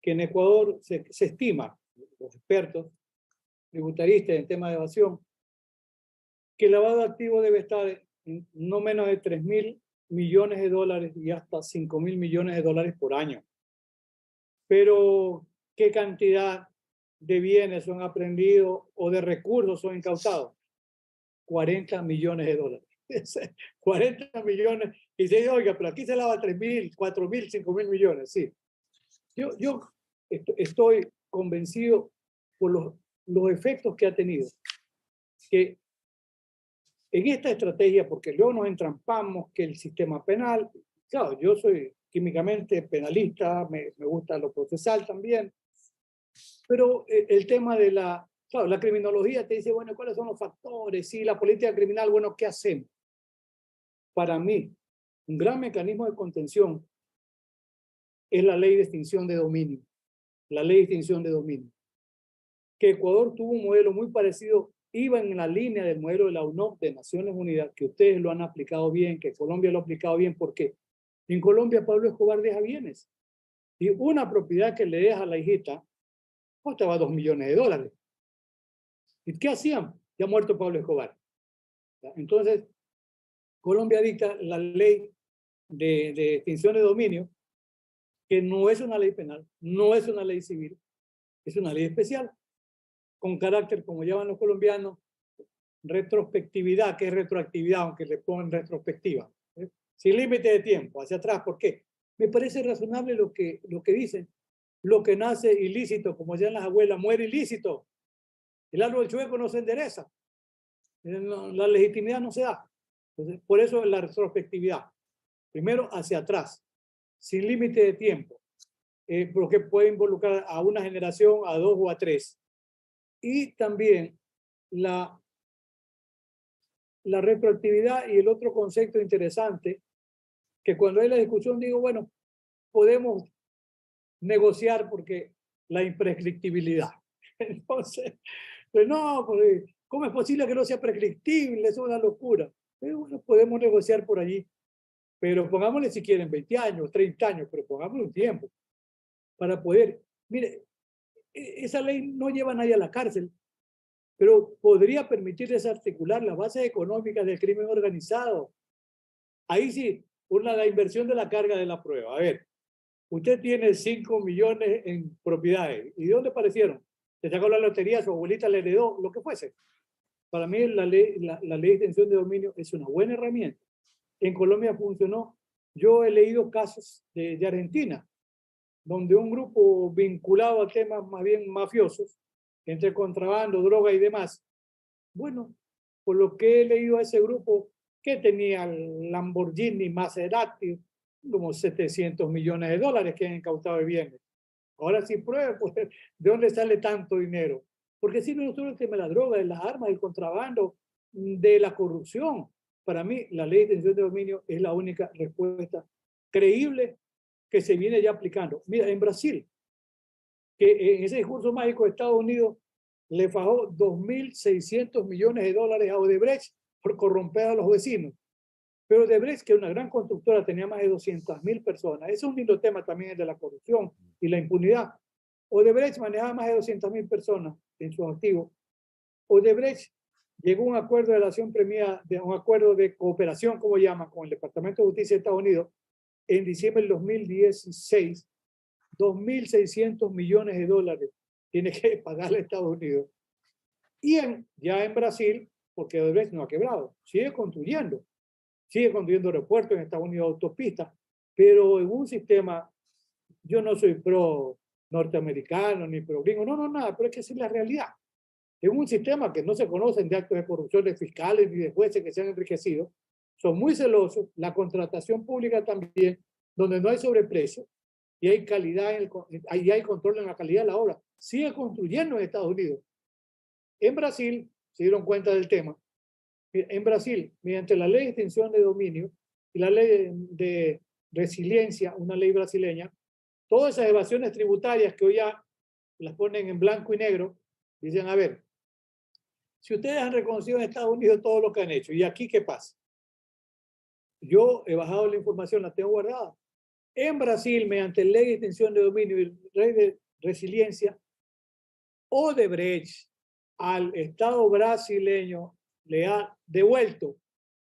que en Ecuador se estima, los expertos tributaristas en tema de evasión, que el lavado activo debe estar en no menos de 3.000 millones de dólares y hasta 5.000 millones de dólares por año. Pero, ¿qué cantidad de bienes son aprendidos o de recursos son incautados? 40 millones de dólares. 40 millones. Y se dice, oiga, pero aquí se lava 3.000, 4.000, 5.000 millones. Sí. Yo estoy convencido por los efectos que ha tenido. Que en esta estrategia, porque luego nos entrampamos que el sistema penal, claro, yo soy químicamente penalista, me gusta lo procesal también, pero el tema de claro, la criminología te dice, bueno, ¿cuáles son los factores? Sí, la política criminal, bueno, ¿qué hacemos? Para mí, un gran mecanismo de contención es la ley de extinción de dominio. La ley de extinción de dominio. Que Ecuador tuvo un modelo muy parecido, iba en la línea del modelo de la UNOPS de Naciones Unidas, que ustedes lo han aplicado bien, que Colombia lo ha aplicado bien, porque en Colombia Pablo Escobar deja bienes. Y una propiedad que le deja a la hijita costaba 2 millones de dólares. ¿Y qué hacían? Ya muerto Pablo Escobar. Entonces, Colombia dicta la ley de extinción de dominio, que no es una ley penal, no es una ley civil, es una ley especial, con carácter, como llaman los colombianos, retrospectividad, que es retroactividad, aunque le pongan retrospectiva, sin límite de tiempo, hacia atrás. ¿Por qué? Me parece razonable lo que dicen. Lo que nace ilícito, como decían las abuelas, muere ilícito. El árbol chueco no se endereza. La legitimidad no se da. Entonces, por eso la retrospectividad. Primero, hacia atrás, sin límite de tiempo, porque puede involucrar a una generación, a dos o a tres. Y también la retroactividad y el otro concepto interesante, que cuando hay la discusión digo, bueno, podemos negociar porque la imprescriptibilidad. Entonces, pues no, pues, ¿cómo es posible que no sea prescriptible? Es una locura. Pero bueno, podemos negociar por allí. Pero pongámosle si quieren 20 años, 30 años, pero pongámosle un tiempo para poder. Mire, esa ley no lleva a nadie a la cárcel, pero podría permitir desarticular las bases económicas del crimen organizado. Ahí sí, la inversión de la carga de la prueba. A ver, usted tiene 5 millones en propiedades. ¿Y de dónde aparecieron? Se sacó la lotería, su abuelita le heredó, lo que fuese. Para mí la ley de extinción de dominio es una buena herramienta. En Colombia funcionó. Yo he leído casos de Argentina, donde un grupo vinculado a temas más bien mafiosos, entre contrabando, droga y demás, bueno, por lo que he leído a ese grupo, que tenía el Lamborghini Maserati, como 700 millones de dólares que han incautado de bienes. Ahora sí pruebe, pues, ¿de dónde sale tanto dinero? Porque si no solo el tema de la droga, de las armas, del contrabando, de la corrupción. Para mí, la ley de extinción de dominio es la única respuesta creíble que se viene ya aplicando. Mira, en Brasil, que en ese discurso mágico de Estados Unidos le fajó 2.600 millones de dólares a Odebrecht por corromper a los vecinos. Pero Odebrecht, que es una gran constructora, tenía más de 200.000 personas. Ese es un lindo tema también, el de la corrupción y la impunidad. Odebrecht manejaba más de 200.000 personas en sus activos. Odebrecht llegó a un acuerdo de relación premiada, de un acuerdo de cooperación, como llaman, con el Departamento de Justicia de Estados Unidos en diciembre del 2016, 2.600 millones de dólares tiene que pagarle a Estados Unidos. Y ya en Brasil, porque Odebrecht no ha quebrado, sigue construyendo aeropuertos en Estados Unidos, autopistas, pero en un sistema, yo no soy pro norteamericano ni pro gringo, no, nada, pero es que esa es la realidad. En un sistema que no se conocen de actos de corrupción de fiscales ni de jueces que se han enriquecido, son muy celosos, la contratación pública también, donde no hay sobreprecio y hay calidad, hay control en la calidad de la obra, sigue construyendo en Estados Unidos. En Brasil, se dieron cuenta del tema, en Brasil, mediante la ley de extinción de dominio y la ley de resiliencia, una ley brasileña, todas esas evasiones tributarias que hoy ya las ponen en blanco y negro, dicen, a ver, si ustedes han reconocido en Estados Unidos todo lo que han hecho, ¿y aquí qué pasa? Yo he bajado la información, la tengo guardada. En Brasil, mediante ley de extinción de dominio y ley de resiliencia, Odebrecht al Estado brasileño le ha devuelto,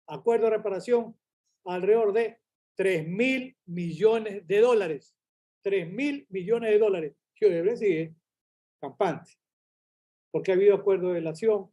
acuerdo de reparación, alrededor de 3.000 millones de dólares. 3.000 millones de dólares. Que Odebrecht sigue campante, porque ha habido acuerdo de delación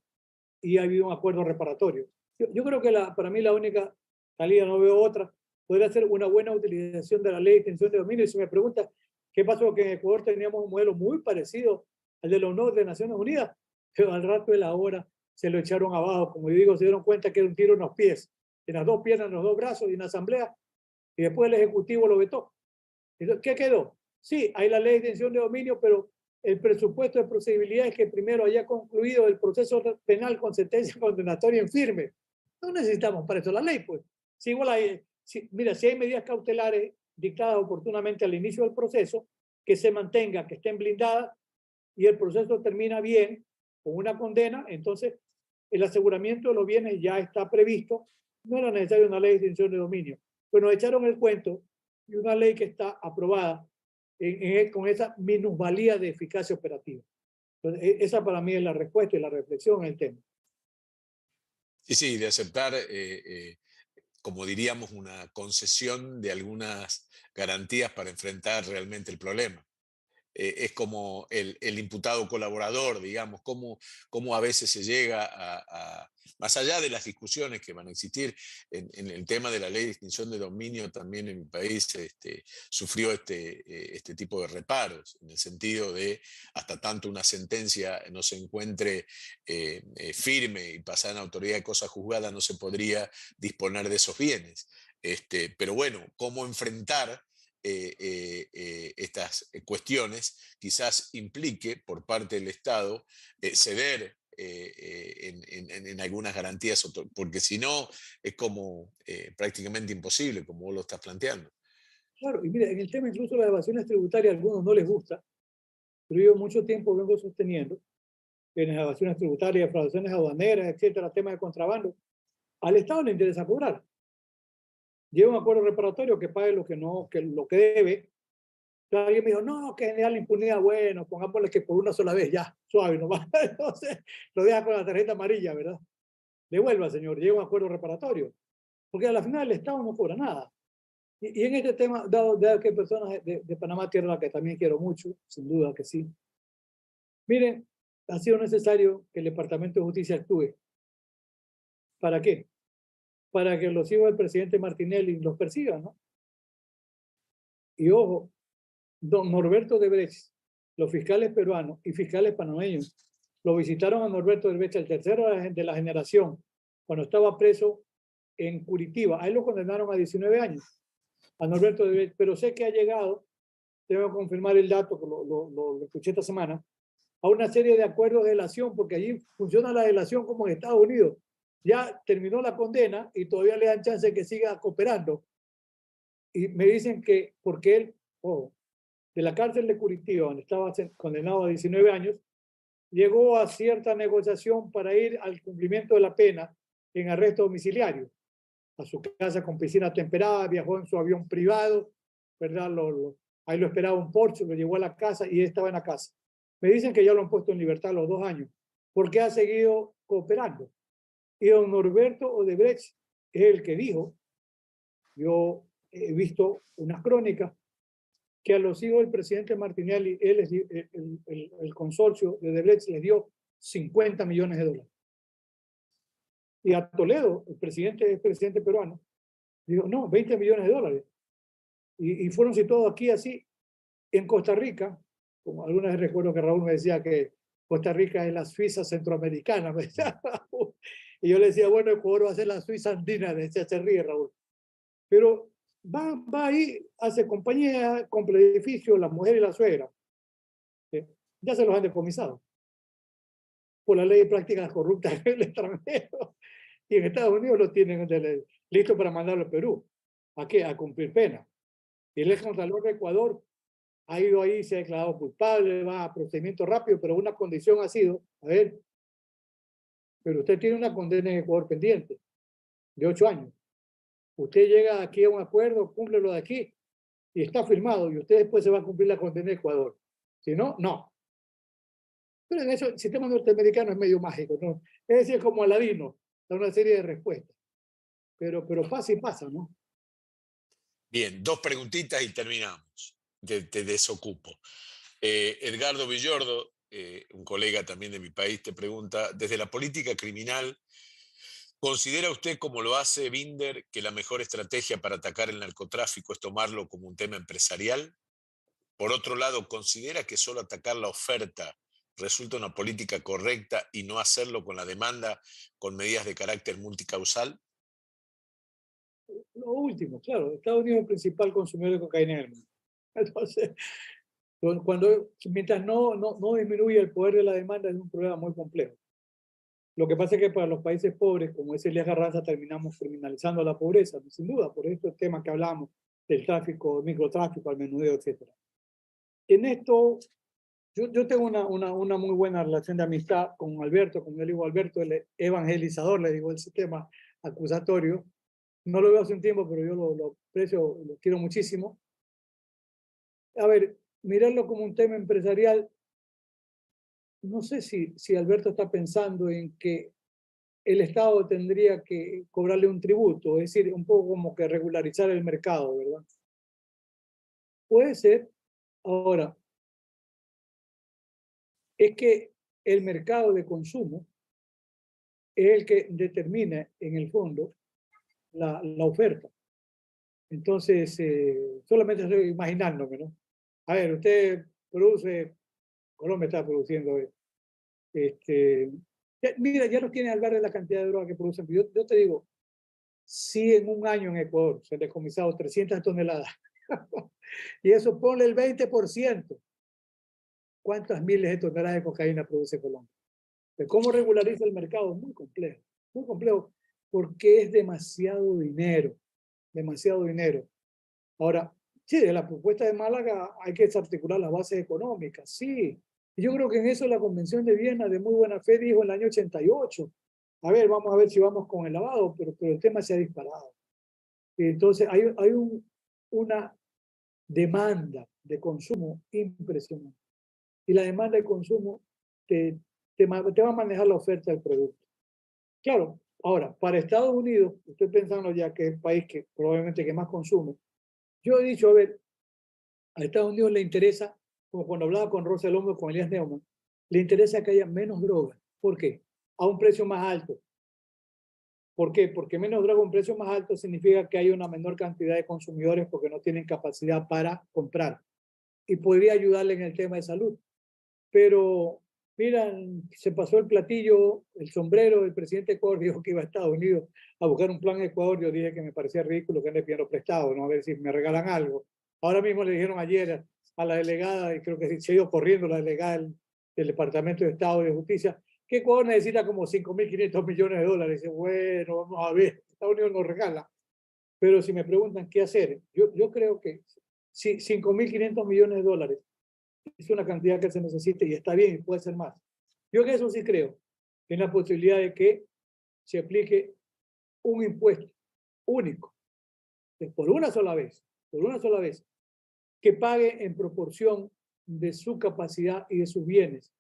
y ha habido un acuerdo reparatorio. Yo creo que para mí la única salida, no veo otra, podría ser una buena utilización de la ley de extinción de dominio. Y si me pregunta qué pasó, que en Ecuador teníamos un modelo muy parecido al de la ONU de Naciones Unidas, pero al rato de la hora se lo echaron abajo. Como yo digo, se dieron cuenta que era un tiro en los pies, en las dos piernas, en los dos brazos y en la asamblea, y después el Ejecutivo lo vetó. Entonces, ¿qué quedó? Sí, hay la ley de extinción de dominio, pero el presupuesto de procedibilidad es que primero haya concluido el proceso penal con sentencia condenatoria en firme. No necesitamos para eso la ley, pues. Si igual hay, mira, si hay medidas cautelares dictadas oportunamente al inicio del proceso, que se mantenga, que estén blindadas y el proceso termina bien con una condena, entonces el aseguramiento de los bienes ya está previsto. No era necesario una ley de extinción de dominio. Pues nos echaron el cuento y una ley que está aprobada con esa minusvalía de eficacia operativa. Entonces, esa para mí es la respuesta y la reflexión en el tema. Sí, de aceptar, como diríamos, una concesión de algunas garantías para enfrentar realmente el problema. Es como el imputado colaborador, digamos, cómo a veces se llega más allá de las discusiones que van a existir en el tema de la ley de extinción de dominio, también en mi país sufrió este tipo de reparos, en el sentido de hasta tanto una sentencia no se encuentre firme y pasada en autoridad de cosa juzgada, no se podría disponer de esos bienes. Pero bueno, ¿cómo enfrentar estas cuestiones? Quizás implique por parte del Estado ceder en algunas garantías, porque si no es como prácticamente imposible, como vos lo estás planteando. Claro, y mira, en el tema incluso de las evasiones tributarias, a algunos no les gusta, pero yo mucho tiempo vengo sosteniendo que en las evasiones tributarias, defraudaciones aduaneras, etcétera, temas de contrabando, al Estado le interesa cobrar. Lleva un acuerdo reparatorio que pague lo que debe. Entonces, alguien me dijo, no, que generar la impunidad, bueno, pongámosle que por una sola vez ya, suave nomás. Entonces, lo deja con la tarjeta amarilla, ¿verdad? Devuelva, señor, llega un acuerdo reparatorio. Porque a la final el Estado no cobra nada. Y en este tema, dado que hay personas de Panamá, tierra que también quiero mucho, sin duda que sí. Miren, ha sido necesario que el Departamento de Justicia actúe. ¿Para qué? Para que los hijos del presidente Martinelli los persigan, ¿no? Y ojo, don Norberto Odebrecht, los fiscales peruanos y fiscales panameños lo visitaron a Norberto Odebrecht, el tercero de la generación, cuando estaba preso en Curitiba. A él lo condenaron a 19 años, a Norberto Odebrecht, pero sé que ha llegado, tengo que confirmar el dato, que lo escuché esta semana, a una serie de acuerdos de delación, porque allí funciona la delación como en Estados Unidos. Ya terminó la condena y todavía le dan chance de que siga cooperando. Y me dicen que, porque él, de la cárcel de Curitiba, donde estaba condenado a 19 años, llegó a cierta negociación para ir al cumplimiento de la pena en arresto domiciliario, a su casa con piscina temperada, viajó en su avión privado, ¿verdad? Ahí lo esperaba un Porsche, lo llevó a la casa y él estaba en la casa. Me dicen que ya lo han puesto en libertad a los 2 años, porque ha seguido cooperando. Y don Norberto Odebrecht es el que dijo, yo he visto unas crónicas, que a los hijos del presidente Martinelli, el consorcio de Odebrecht les dio 50 millones de dólares. Y a Toledo, el presidente peruano, dijo, no, 20 millones de dólares. Y fueron situados aquí así. En Costa Rica, como alguna vez recuerdo que Raúl me decía que Costa Rica es la Suiza centroamericana, me decía Raúl. Y yo le decía, bueno, Ecuador va a ser la Suiza andina, me decía, se ríe Raúl. Pero va ahí, hace compañía, compra el edificio, la mujer y la suegra. Ya se los han decomisado por la ley de prácticas corruptas en el extranjero. Y en Estados Unidos lo tienen listo para mandarlo a Perú. ¿A qué? A cumplir pena. Y el ex contralor de Ecuador ha ido ahí, se ha declarado culpable, va a procedimiento rápido, pero una condición ha sido, a ver, pero usted tiene una condena en Ecuador pendiente de 8 años. Usted llega aquí a un acuerdo, cumple lo de aquí y está firmado y usted después se va a cumplir la condena en Ecuador. Si no, no. Pero en eso el sistema norteamericano es medio mágico, ¿no? Es decir, como Aladino, da una serie de respuestas. Pero pasa y pasa, ¿no? Bien, 2 preguntitas y terminamos. Te desocupo. Edgardo Villordo, un colega también de mi país, te pregunta, desde la política criminal, ¿considera usted, como lo hace Binder, que la mejor estrategia para atacar el narcotráfico es tomarlo como un tema empresarial? Por otro lado, ¿considera que solo atacar la oferta resulta una política correcta y no hacerlo con la demanda con medidas de carácter multicausal? Lo último, claro, Estados Unidos es el principal consumidor de cocaína en el mundo. Entonces, mientras no disminuye el poder de la demanda, es un problema muy complejo. Lo que pasa es que para los países pobres, como es Elías Carranza, terminamos criminalizando la pobreza, sin duda, por estos temas que hablamos del tráfico, microtráfico, al menudeo, etc. En esto, yo tengo una muy buena relación de amistad con Alberto, como yo le digo Alberto, el evangelizador, le digo, el sistema acusatorio. No lo veo hace un tiempo, pero yo lo aprecio, lo quiero muchísimo. A ver, mirarlo como un tema empresarial, no sé si Alberto está pensando en que el Estado tendría que cobrarle un tributo, es decir, un poco como que regularizar el mercado, ¿verdad? Puede ser. Ahora, es que el mercado de consumo es el que determina, en el fondo, la oferta. Entonces, solamente estoy imaginándome, ¿no? A ver, usted produce, Colombia está produciendo, mira, ya no tiene hablar de la cantidad de droga que producen. Yo te digo, si en un año en Ecuador se han decomisado 300 toneladas, y eso ponle el 20%, ¿cuántas miles de toneladas de cocaína produce Colombia? ¿Cómo regulariza el mercado? Muy complejo, porque es demasiado dinero, demasiado dinero. Ahora, sí, de la propuesta de Málaga hay que desarticular las bases económicas, sí. Y yo creo que en eso la Convención de Viena de muy buena fe dijo en el año 88, a ver, vamos a ver si vamos con el lavado, pero el tema se ha disparado. Entonces hay una demanda de consumo impresionante. Y la demanda de consumo te va a manejar la oferta del producto. Claro, ahora, para Estados Unidos, estoy pensando ya que es el país que probablemente que más consume, yo he dicho, a ver, a Estados Unidos le interesa, como cuando hablaba con Rosa Lombo, con Elías Neumann, le interesa que haya menos drogas. ¿Por qué? A un precio más alto. ¿Por qué? Porque menos droga a un precio más alto significa que hay una menor cantidad de consumidores porque no tienen capacidad para comprar. Y podría ayudarle en el tema de salud. Pero, miran, se pasó el platillo, el sombrero, el presidente Ecuador dijo que iba a Estados Unidos a buscar un plan en Ecuador. Yo dije que me parecía ridículo que ande pidiendo prestado, ¿no? A ver si me regalan algo. Ahora mismo le dijeron ayer a la delegada, y creo que se ha ido corriendo la delegada del Departamento de Estado de Justicia, que Ecuador necesita como 5.500 millones de dólares. Dice, bueno, vamos a ver, Estados Unidos nos regala. Pero si me preguntan qué hacer, yo creo que si 5.500 millones de dólares es una cantidad que se necesita y está bien y puede ser más. Yo que eso sí creo, en la posibilidad de que se aplique un impuesto único, por una sola vez, que pague en proporción de su capacidad y de sus bienes.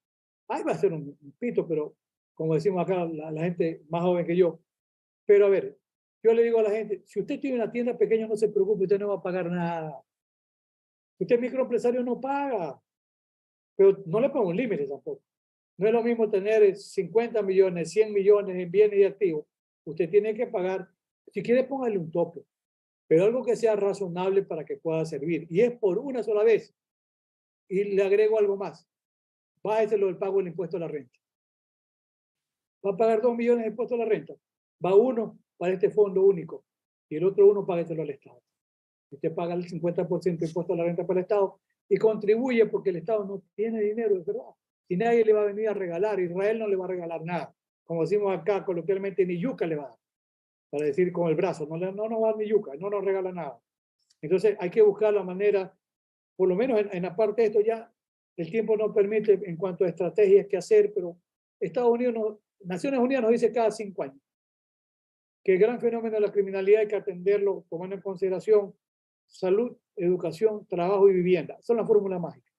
Ahí va a ser un pito, pero como decimos acá la gente más joven que yo. Pero a ver, yo le digo a la gente, si usted tiene una tienda pequeña, no se preocupe, usted no va a pagar nada. Usted es microempresario, no paga, pero no le pongo un límite tampoco. No es lo mismo tener 50 millones, 100 millones en bienes y activos. Usted tiene que pagar, si quiere póngale un tope, pero algo que sea razonable para que pueda servir. Y es por una sola vez. Y le agrego algo más. Bájese lo del pago del impuesto a la renta. Va a pagar 2 millones de impuesto a la renta. Va uno para este fondo único y el otro uno págueselo al Estado. Usted paga el 50% de impuesto a la renta para el Estado y contribuye porque el Estado no tiene dinero, es verdad. Y nadie le va a venir a regalar. Israel no le va a regalar nada. Como decimos acá coloquialmente, ni yuca le va a dar. Para decir con el brazo, no nos va a dar ni yuca, no nos regala nada. Entonces hay que buscar la manera, por lo menos en la parte de esto ya, el tiempo no permite en cuanto a estrategias que hacer, pero Estados Unidos, Naciones Unidas nos dice cada 5 años que el gran fenómeno de la criminalidad hay que atenderlo tomando en consideración salud, educación, trabajo y vivienda. Son las fórmulas mágicas.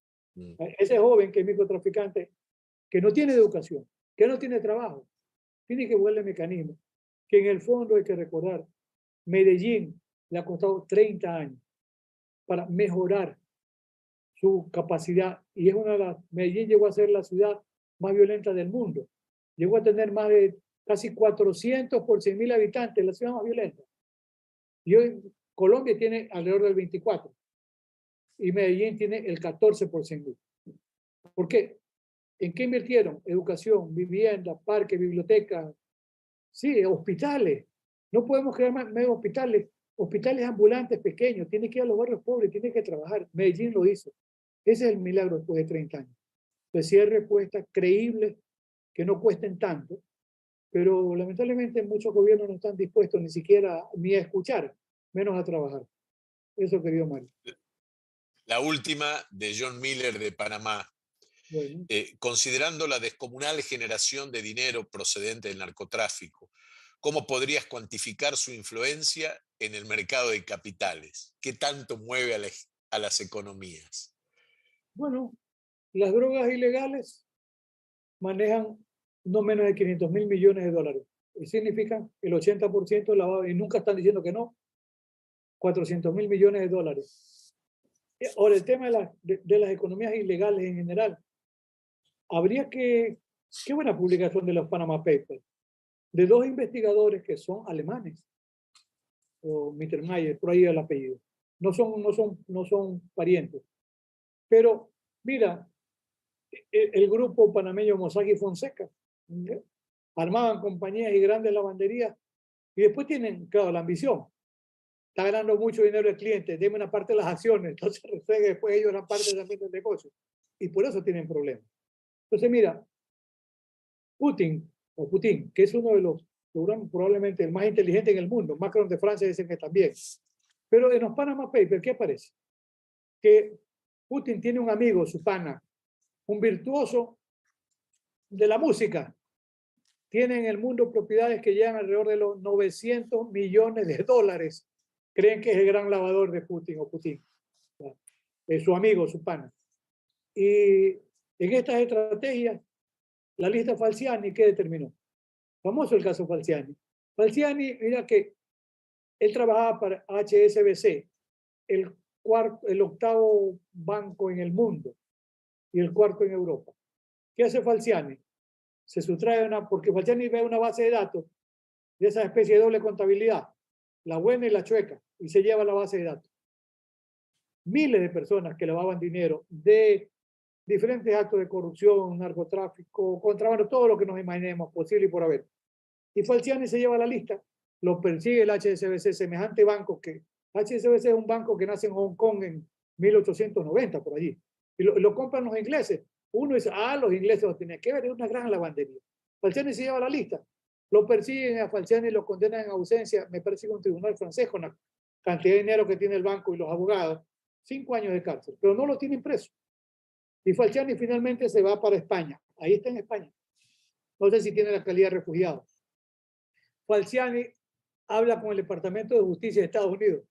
Ese joven que es microtraficante, que no tiene educación, que no tiene trabajo, tiene que buscarle mecanismos, que en el fondo hay que recordar, Medellín le ha costado 30 años para mejorar su capacidad y es una de las, Medellín llegó a ser la ciudad más violenta del mundo. Llegó a tener más de casi 400 por 100.000 habitantes, la ciudad más violenta. Y hoy Colombia tiene alrededor del 24 y Medellín tiene el 14 por 100.000. ¿Por qué? ¿En qué invirtieron? Educación, vivienda, parques, bibliotecas, sí, hospitales. No podemos crear más hospitales, hospitales ambulantes pequeños. Tiene que ir a los barrios pobres, tiene que trabajar. Medellín lo hizo. Ese es el milagro después de 30 años. Entonces, si hay respuestas creíbles que no cuesten tanto, pero lamentablemente muchos gobiernos no están dispuestos ni siquiera ni a escuchar, menos a trabajar. Eso, querido Mario. La última de John Miller de Panamá. Bueno. Considerando la descomunal generación de dinero procedente del narcotráfico, ¿cómo podrías cuantificar su influencia en el mercado de capitales? ¿Qué tanto mueve a las economías? Bueno, las drogas ilegales manejan no menos de 500.000 millones de dólares. Y significa el 80% lavado, y nunca están diciendo que no, 400.000 millones de dólares. Ahora, el tema de las economías ilegales en general, habría que, qué buena publicación de los Panama Papers, de 2 investigadores que son alemanes, o Mittermeier, por ahí el apellido, no son parientes. Pero mira, el grupo panameño Mossack y Fonseca, ¿okay? Armaban compañías y grandes lavanderías y después tienen, claro, la ambición. Está ganando mucho dinero el cliente, deme una parte de las acciones, entonces después ellos una parte también del negocio. Y por eso tienen problemas. Entonces mira, Putin, que es uno de los, probablemente el más inteligente en el mundo, Macron de Francia dicen que también. Pero en los Panama Papers, ¿qué aparece? Que Putin tiene un amigo, su pana, un virtuoso de la música. Tiene en el mundo propiedades que llegan alrededor de los 900 millones de dólares. Creen que es el gran lavador de Putin o Putin. Es su amigo, su pana. Y en estas estrategias, la lista Falciani, ¿qué determinó? Famoso el caso Falciani. Falciani, mira que él trabajaba para HSBC, el 8º banco en el mundo y el 4º en Europa. ¿Qué hace Falciani? Se sustrae porque Falciani ve una base de datos de esa especie de doble contabilidad, la buena y la chueca, y se lleva la base de datos. Miles de personas que lavaban dinero de diferentes actos de corrupción, narcotráfico, contrabando, todo lo que nos imaginemos posible y por haber. Y Falciani se lleva la lista, lo persigue el HSBC, semejante banco que HSBC es un banco que nace en Hong Kong en 1890, por allí. Y lo compran los ingleses. Uno dice, los ingleses lo tenían que ver, es una gran lavandería. Falciani se lleva la lista. Lo persiguen a Falciani y lo condenan en ausencia, me parece que un tribunal francés con la cantidad de dinero que tiene el banco y los abogados, 5 años de cárcel, pero no lo tienen preso. Y Falciani finalmente se va para España. Ahí está en España. No sé si tiene la calidad de refugiado. Falciani habla con el Departamento de Justicia de Estados Unidos.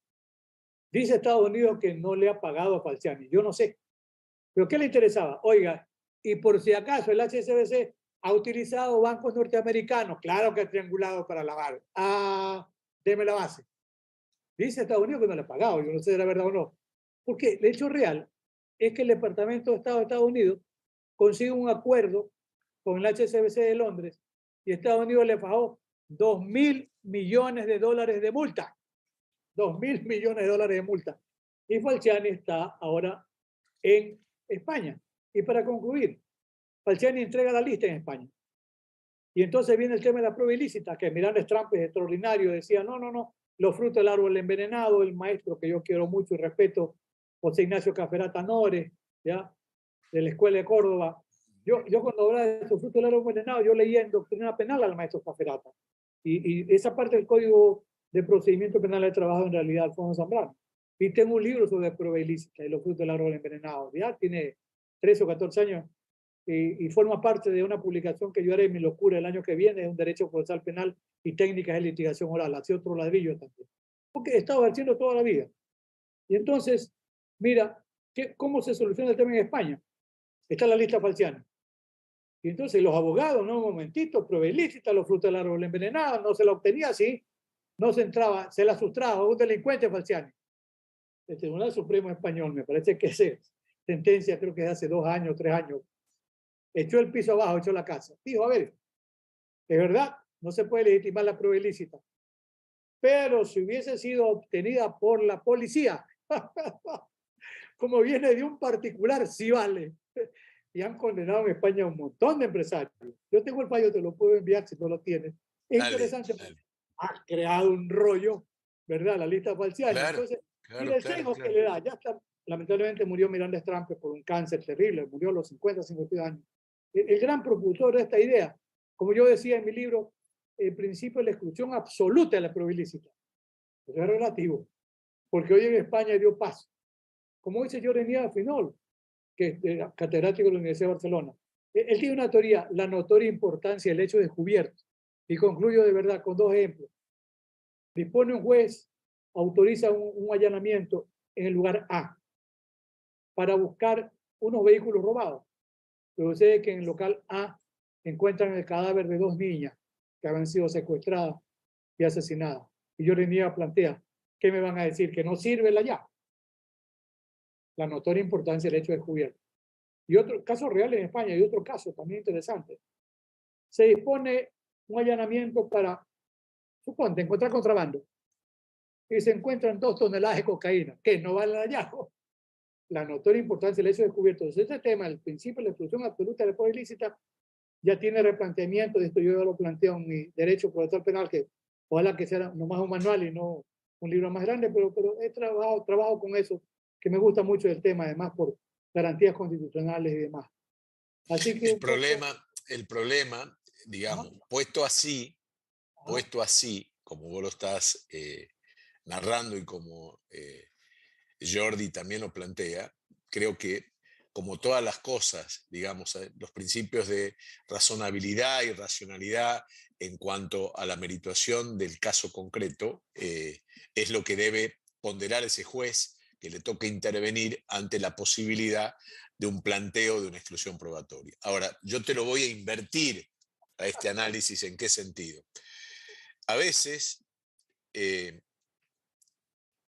Dice Estados Unidos que no le ha pagado a Falciani. Yo no sé. ¿Pero qué le interesaba? Oiga, y por si acaso el HSBC ha utilizado bancos norteamericanos, claro que ha triangulado para lavar. Ah, deme la base. Dice Estados Unidos que no le ha pagado, yo no sé si era verdad o no. Porque el hecho real es que el Departamento de Estado de Estados Unidos consigue un acuerdo con el HSBC de Londres y Estados Unidos le pagó $2.000 millones de multa. $2.000 millones de multa. Y Falciani está ahora en España. Y para concluir, Falciani entrega la lista en España. Y entonces viene el tema de la prueba ilícita, que Miranda Trump es extraordinario, decía, no, los frutos del árbol envenenado, el maestro que yo quiero mucho y respeto, José Ignacio Caferata Nores, ¿ya? De la Escuela de Córdoba. Yo cuando hablaba de estos frutos del árbol envenenado, yo leía en doctrina penal al maestro Caferata. Y esa parte del Código de Procedimiento Penal he trabajado en realidad Alfonso Zambrano. Y tengo un libro sobre prueba ilícita y los frutos del árbol envenenado. Ya tiene 13 o 14 años y forma parte de una publicación que yo haré en mi locura el año que viene, es un derecho procesal penal y técnicas de litigación oral. Así otro ladrillo también. Porque he estado haciendo toda la vida. Y entonces, mira, ¿cómo se soluciona el tema en España? Está la lista Falciani. Y entonces los abogados, no, un momentito, prueba ilícita, los frutos del árbol envenenado, no se la obtenía así, no se entraba, se la sustrajo a un delincuente Falciani. El Tribunal Supremo Español, me parece que esa sentencia, creo que es hace 2 años, 3 años, echó el piso abajo, echó la casa. Dijo, a ver, es verdad, no se puede legitimar la prueba ilícita, pero si hubiese sido obtenida por la policía, como viene de un particular, sí vale. Y han condenado en España a un montón de empresarios. Yo tengo el fallo, te lo puedo enviar si no lo tienes. Es interesante. Dale. Ha creado un rollo, ¿verdad? La lista Falciani. Claro, entonces, mira el sesgo que le da. Ya está. Lamentablemente murió Miranda Trump por un cáncer terrible. Murió a los 50, 52 años. El gran propulsor de esta idea, como yo decía en mi libro, el principio de la exclusión absoluta de la prueba ilícita. Eso es relativo. Porque hoy en España dio paso. Como dice Jorge Finol, que es catedrático de la Universidad de Barcelona. Él tiene una teoría, la notoria importancia del hecho descubierto. Y concluyo de verdad con 2 ejemplos. Dispone un juez, autoriza un allanamiento en el lugar A para buscar unos vehículos robados. Pero sucede que en el local A encuentran el cadáver de 2 niñas que habían sido secuestradas y asesinadas. Y yo le plantea, ¿qué me van a decir? ¿Que no sirve la llave? La notoria importancia del hecho descubierto. Y otro caso real en España, y otro caso también interesante. Se dispone un allanamiento para, suponte, encontrar contrabando. Y se encuentran 2 toneladas de cocaína, que no vale el hallazgo. La notoria importancia del hecho descubierto. Entonces, este tema, el principio de la exclusión absoluta de la prueba ilícita, ya tiene replanteamiento. De esto yo ya lo planteo en mi derecho procesal penal, que ojalá que sea nomás un manual y no un libro más grande, pero he trabajo con eso, que me gusta mucho el tema, además por garantías constitucionales y demás. Así que el problema, digamos, puesto así, como vos lo estás narrando y como Jordi también lo plantea, creo que como todas las cosas, digamos, los principios de razonabilidad y racionalidad en cuanto a la merituación del caso concreto, es lo que debe ponderar ese juez que le toca intervenir ante la posibilidad de un planteo de una exclusión probatoria. Ahora, yo te lo voy a invertir a este análisis. ¿En qué sentido? A veces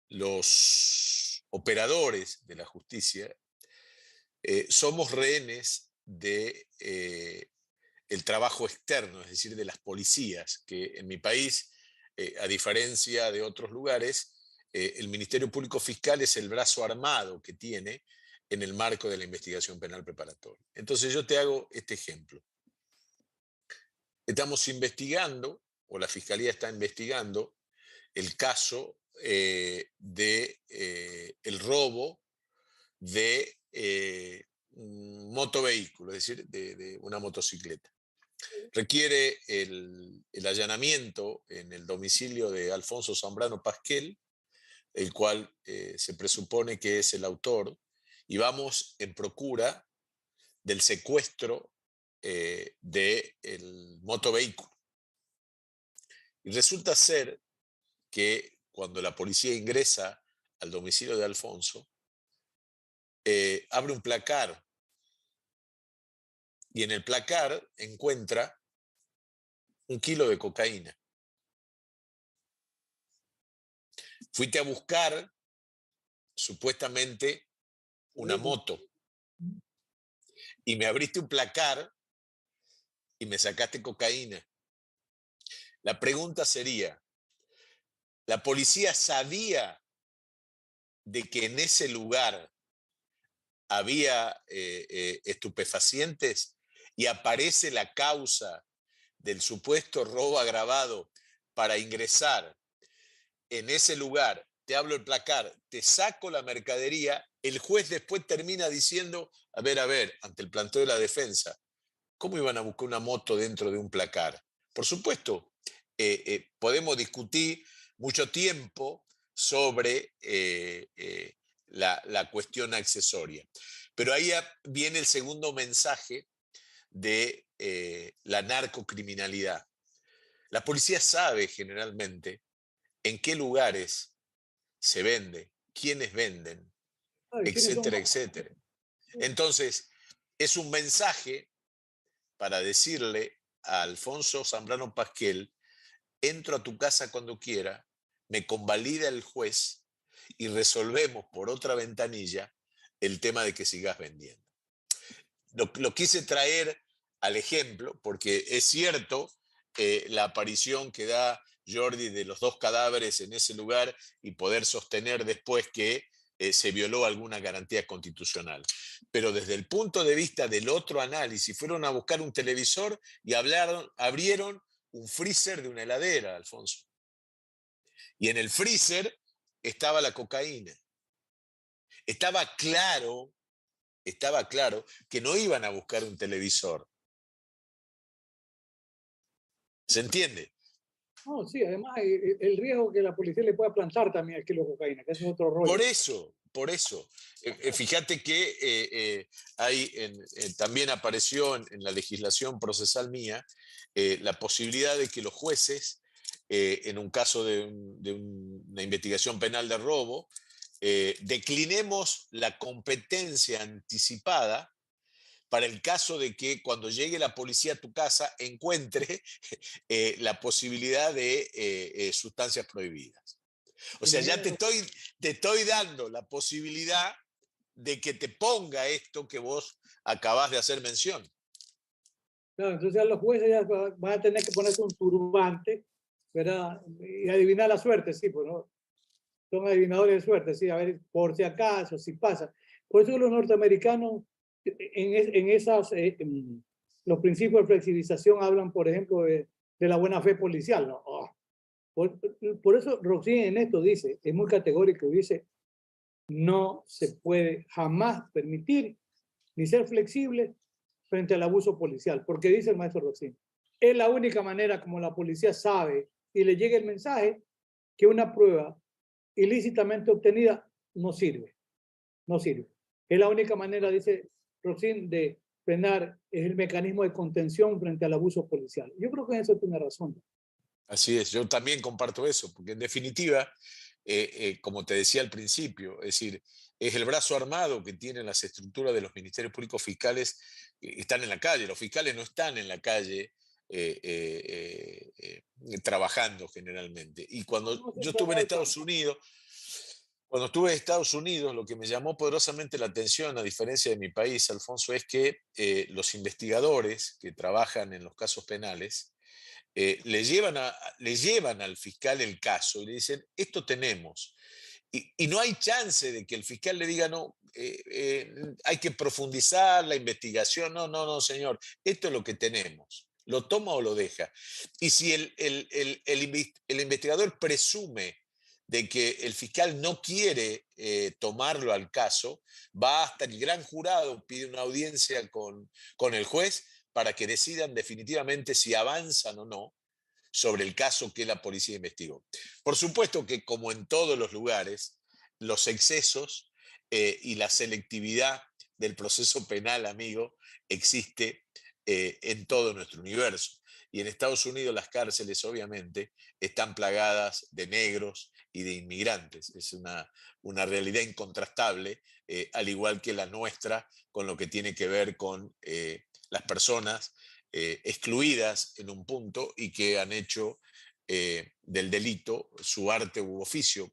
los operadores de la justicia somos rehenes de el trabajo externo, es decir, de las policías, que en mi país, a diferencia de otros lugares, el Ministerio Público Fiscal es el brazo armado que tiene en el marco de la investigación penal preparatoria. Entonces yo te hago este ejemplo. Estamos investigando, o la Fiscalía está investigando, el caso de el robo de un motovehículo, es decir, de una motocicleta. Requiere el allanamiento en el domicilio de Alfonso Zambrano Pasquel, el cual se presupone que es el autor, y vamos en procura del secuestro del motovehículo. Y resulta ser que cuando la policía ingresa al domicilio de Alfonso, abre un placar y en el placar encuentra 1 kilo de cocaína. Fuiste a buscar supuestamente una moto y me abriste un placar y me sacaste cocaína. La pregunta sería, ¿la policía sabía de que en ese lugar había estupefacientes y aparece la causa del supuesto robo agravado para ingresar en ese lugar? Te hablo el placar, te saco la mercadería, el juez después termina diciendo, a ver, ante el planteo de la defensa, ¿cómo iban a buscar una moto dentro de un placar? Por supuesto, podemos discutir mucho tiempo sobre la cuestión accesoria. Pero ahí viene el segundo mensaje de la narcocriminalidad. La policía sabe generalmente en qué lugares se vende, quiénes venden, ¿Quiénes son? etcétera, etcétera. Entonces, es un mensaje para decirle a Alfonso Zambrano Pasquel, entro a tu casa cuando quiera, me convalida el juez y resolvemos por otra ventanilla el tema de que sigas vendiendo. Lo quise traer al ejemplo porque es cierto la aparición que da Jordi de los 2 cadáveres en ese lugar y poder sostener después que se violó alguna garantía constitucional. Pero desde el punto de vista del otro análisis, fueron a buscar un televisor y abrieron un freezer de una heladera, Alfonso. Y en el freezer estaba la cocaína. Estaba claro que no iban a buscar un televisor. ¿Se entiende? No, sí, además el riesgo que la policía le pueda plantar también al kilo de cocaína, que ese es otro rollo. Por eso. Fíjate que también apareció en la legislación procesal mía la posibilidad de que los jueces, en un caso de una investigación penal de robo, declinemos la competencia anticipada para el caso de que cuando llegue la policía a tu casa encuentre la posibilidad de sustancias prohibidas. O sea, ya te estoy dando la posibilidad de que te ponga esto que vos acabás de hacer mención. Claro, entonces ya los jueces ya van a tener que ponerse un turbante, ¿verdad? Y adivinar la suerte, sí, pues no. Son adivinadores de suerte, sí, a ver, por si acaso, si pasa. Por eso los norteamericanos, los principios de flexibilización hablan, por ejemplo, de la buena fe policial, ¿no? Oh. Por eso Roxy en esto dice, es muy categórico, dice, no se puede jamás permitir ni ser flexible frente al abuso policial, porque dice el maestro Roxy, es la única manera como la policía sabe y le llega el mensaje que una prueba ilícitamente obtenida no sirve. Es la única manera, dice Roxin, de frenar, es el mecanismo de contención frente al abuso policial. Yo creo que en eso tiene razón. Así es, yo también comparto eso, porque en definitiva, como te decía al principio, es decir, es el brazo armado que tienen las estructuras de los ministerios públicos fiscales que están en la calle. Los fiscales no están en la calle trabajando generalmente. Y cuando yo estuve en Estados Unidos, lo que me llamó poderosamente la atención, a diferencia de mi país, Alfonso, es que los investigadores que trabajan en los casos penales le llevan al fiscal el caso y le dicen, esto tenemos. Y no hay chance de que el fiscal le diga, no, hay que profundizar la investigación. No, señor, esto es lo que tenemos. Lo toma o lo deja. Y si el investigador presume de que el fiscal no quiere tomarlo al caso, va hasta el gran jurado, pide una audiencia con el juez para que decidan definitivamente si avanzan o no sobre el caso que la policía investigó. Por supuesto que, como en todos los lugares, los excesos y la selectividad del proceso penal, amigo, existe en todo nuestro universo. Y en Estados Unidos las cárceles, obviamente, están plagadas de negros y de inmigrantes. Es una realidad incontrastable, al igual que la nuestra, con lo que tiene que ver con las personas excluidas en un punto y que han hecho del delito su arte u oficio.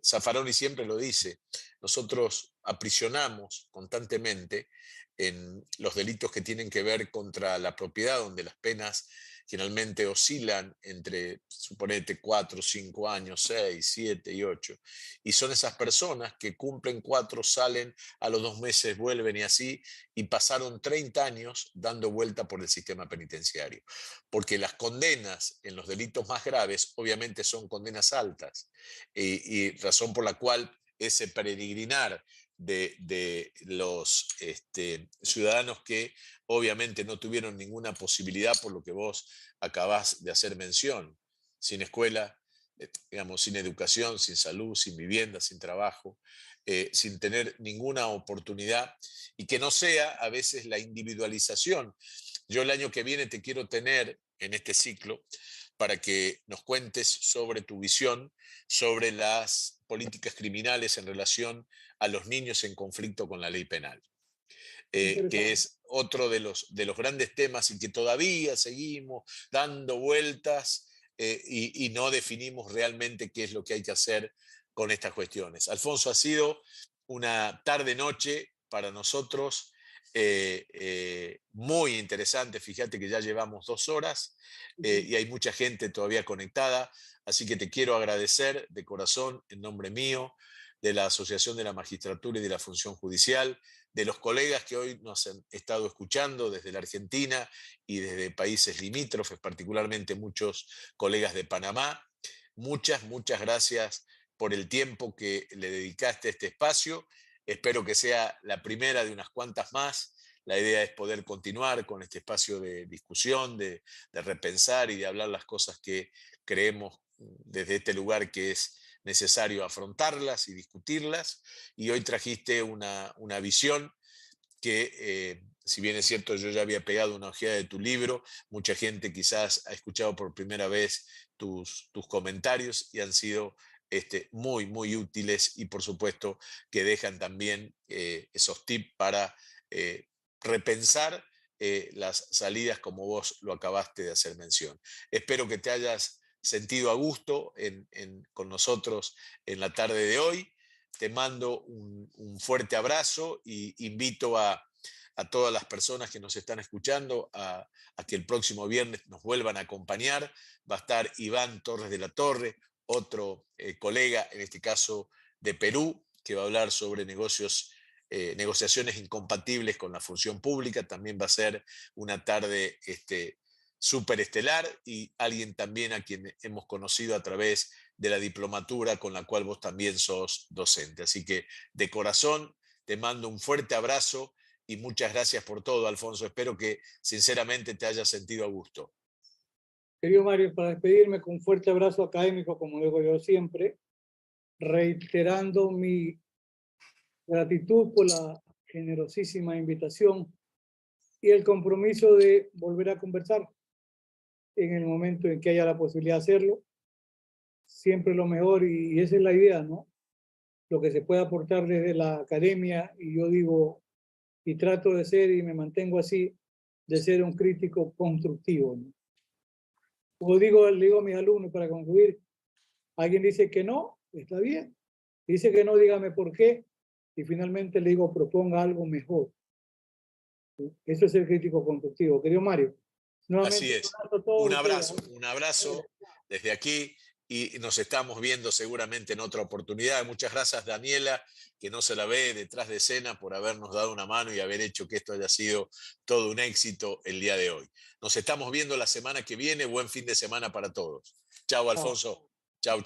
Zaffaroni siempre lo dice, nosotros aprisionamos constantemente en los delitos que tienen que ver contra la propiedad, donde las penas generalmente oscilan entre, suponete, 4, 5 años, 6, 7 y 8. Y son esas personas que cumplen 4, salen, a los 2 meses vuelven y así, y pasaron 30 años dando vuelta por el sistema penitenciario. Porque las condenas en los delitos más graves obviamente son condenas altas, y razón por la cual ese peregrinar de los ciudadanos que obviamente no tuvieron ninguna posibilidad, por lo que vos acabás de hacer mención, sin escuela, digamos, sin educación, sin salud, sin vivienda, sin trabajo, sin tener ninguna oportunidad, y que no sea a veces la individualización. Yo el año que viene te quiero tener en este ciclo para que nos cuentes sobre tu visión sobre las políticas criminales en relación a los niños en conflicto con la ley penal, que es otro de los grandes temas y que todavía seguimos dando vueltas, y no definimos realmente qué es lo que hay que hacer con estas cuestiones. Alfonso, ha sido una tarde-noche para nosotros muy interesante. Fíjate que ya llevamos 2 horas y hay mucha gente todavía conectada, así que te quiero agradecer de corazón en nombre mío, de la Asociación de la Magistratura y de la Función Judicial, de los colegas que hoy nos han estado escuchando desde la Argentina y desde países limítrofes, particularmente muchos colegas de Panamá. Muchas gracias por el tiempo que le dedicaste a este espacio. Espero que sea la primera de unas cuantas más. La idea es poder continuar con este espacio de discusión, de repensar y de hablar las cosas que creemos desde este lugar que es necesario afrontarlas y discutirlas. Y hoy trajiste una visión que, si bien es cierto, yo ya había pegado una ojeada de tu libro, mucha gente quizás ha escuchado por primera vez tus comentarios y han sido muy útiles, y por supuesto que dejan también esos tips para repensar las salidas como vos lo acabaste de hacer mención. Espero que te hayas sentido a gusto con nosotros en la tarde de hoy. Te mando un fuerte abrazo y invito a todas las personas que nos están escuchando a que el próximo viernes nos vuelvan a acompañar. Va a estar Iván Torres de la Torre, otro colega, en este caso de Perú, que va a hablar sobre negociaciones incompatibles con la función pública. También va a ser una tarde súper estelar, y alguien también a quien hemos conocido a través de la diplomatura, con la cual vos también sos docente. Así que de corazón te mando un fuerte abrazo y muchas gracias por todo, Alfonso. Espero que sinceramente te hayas sentido a gusto. Querido Mario, para despedirme con un fuerte abrazo académico, como digo yo siempre, reiterando mi gratitud por la generosísima invitación y el compromiso de volver a conversar en el momento en que haya la posibilidad de hacerlo. Siempre lo mejor, y esa es la idea, ¿no? Lo que se puede aportar desde la academia, y yo digo, y trato de ser, y me mantengo así, de ser un crítico constructivo, ¿no? Como le digo a mis alumnos para concluir, alguien dice que no, está bien. Dice que no, dígame por qué, y finalmente le digo, proponga algo mejor. Eso es el crítico constructivo. Querido Mario, nuevamente así es. Un abrazo desde aquí, y nos estamos viendo seguramente en otra oportunidad. Muchas gracias, Daniela, que no se la ve detrás de escena, por habernos dado una mano y haber hecho que esto haya sido todo un éxito el día de hoy. Nos estamos viendo la semana que viene. Buen fin de semana para todos. Chao, Alfonso. Chao.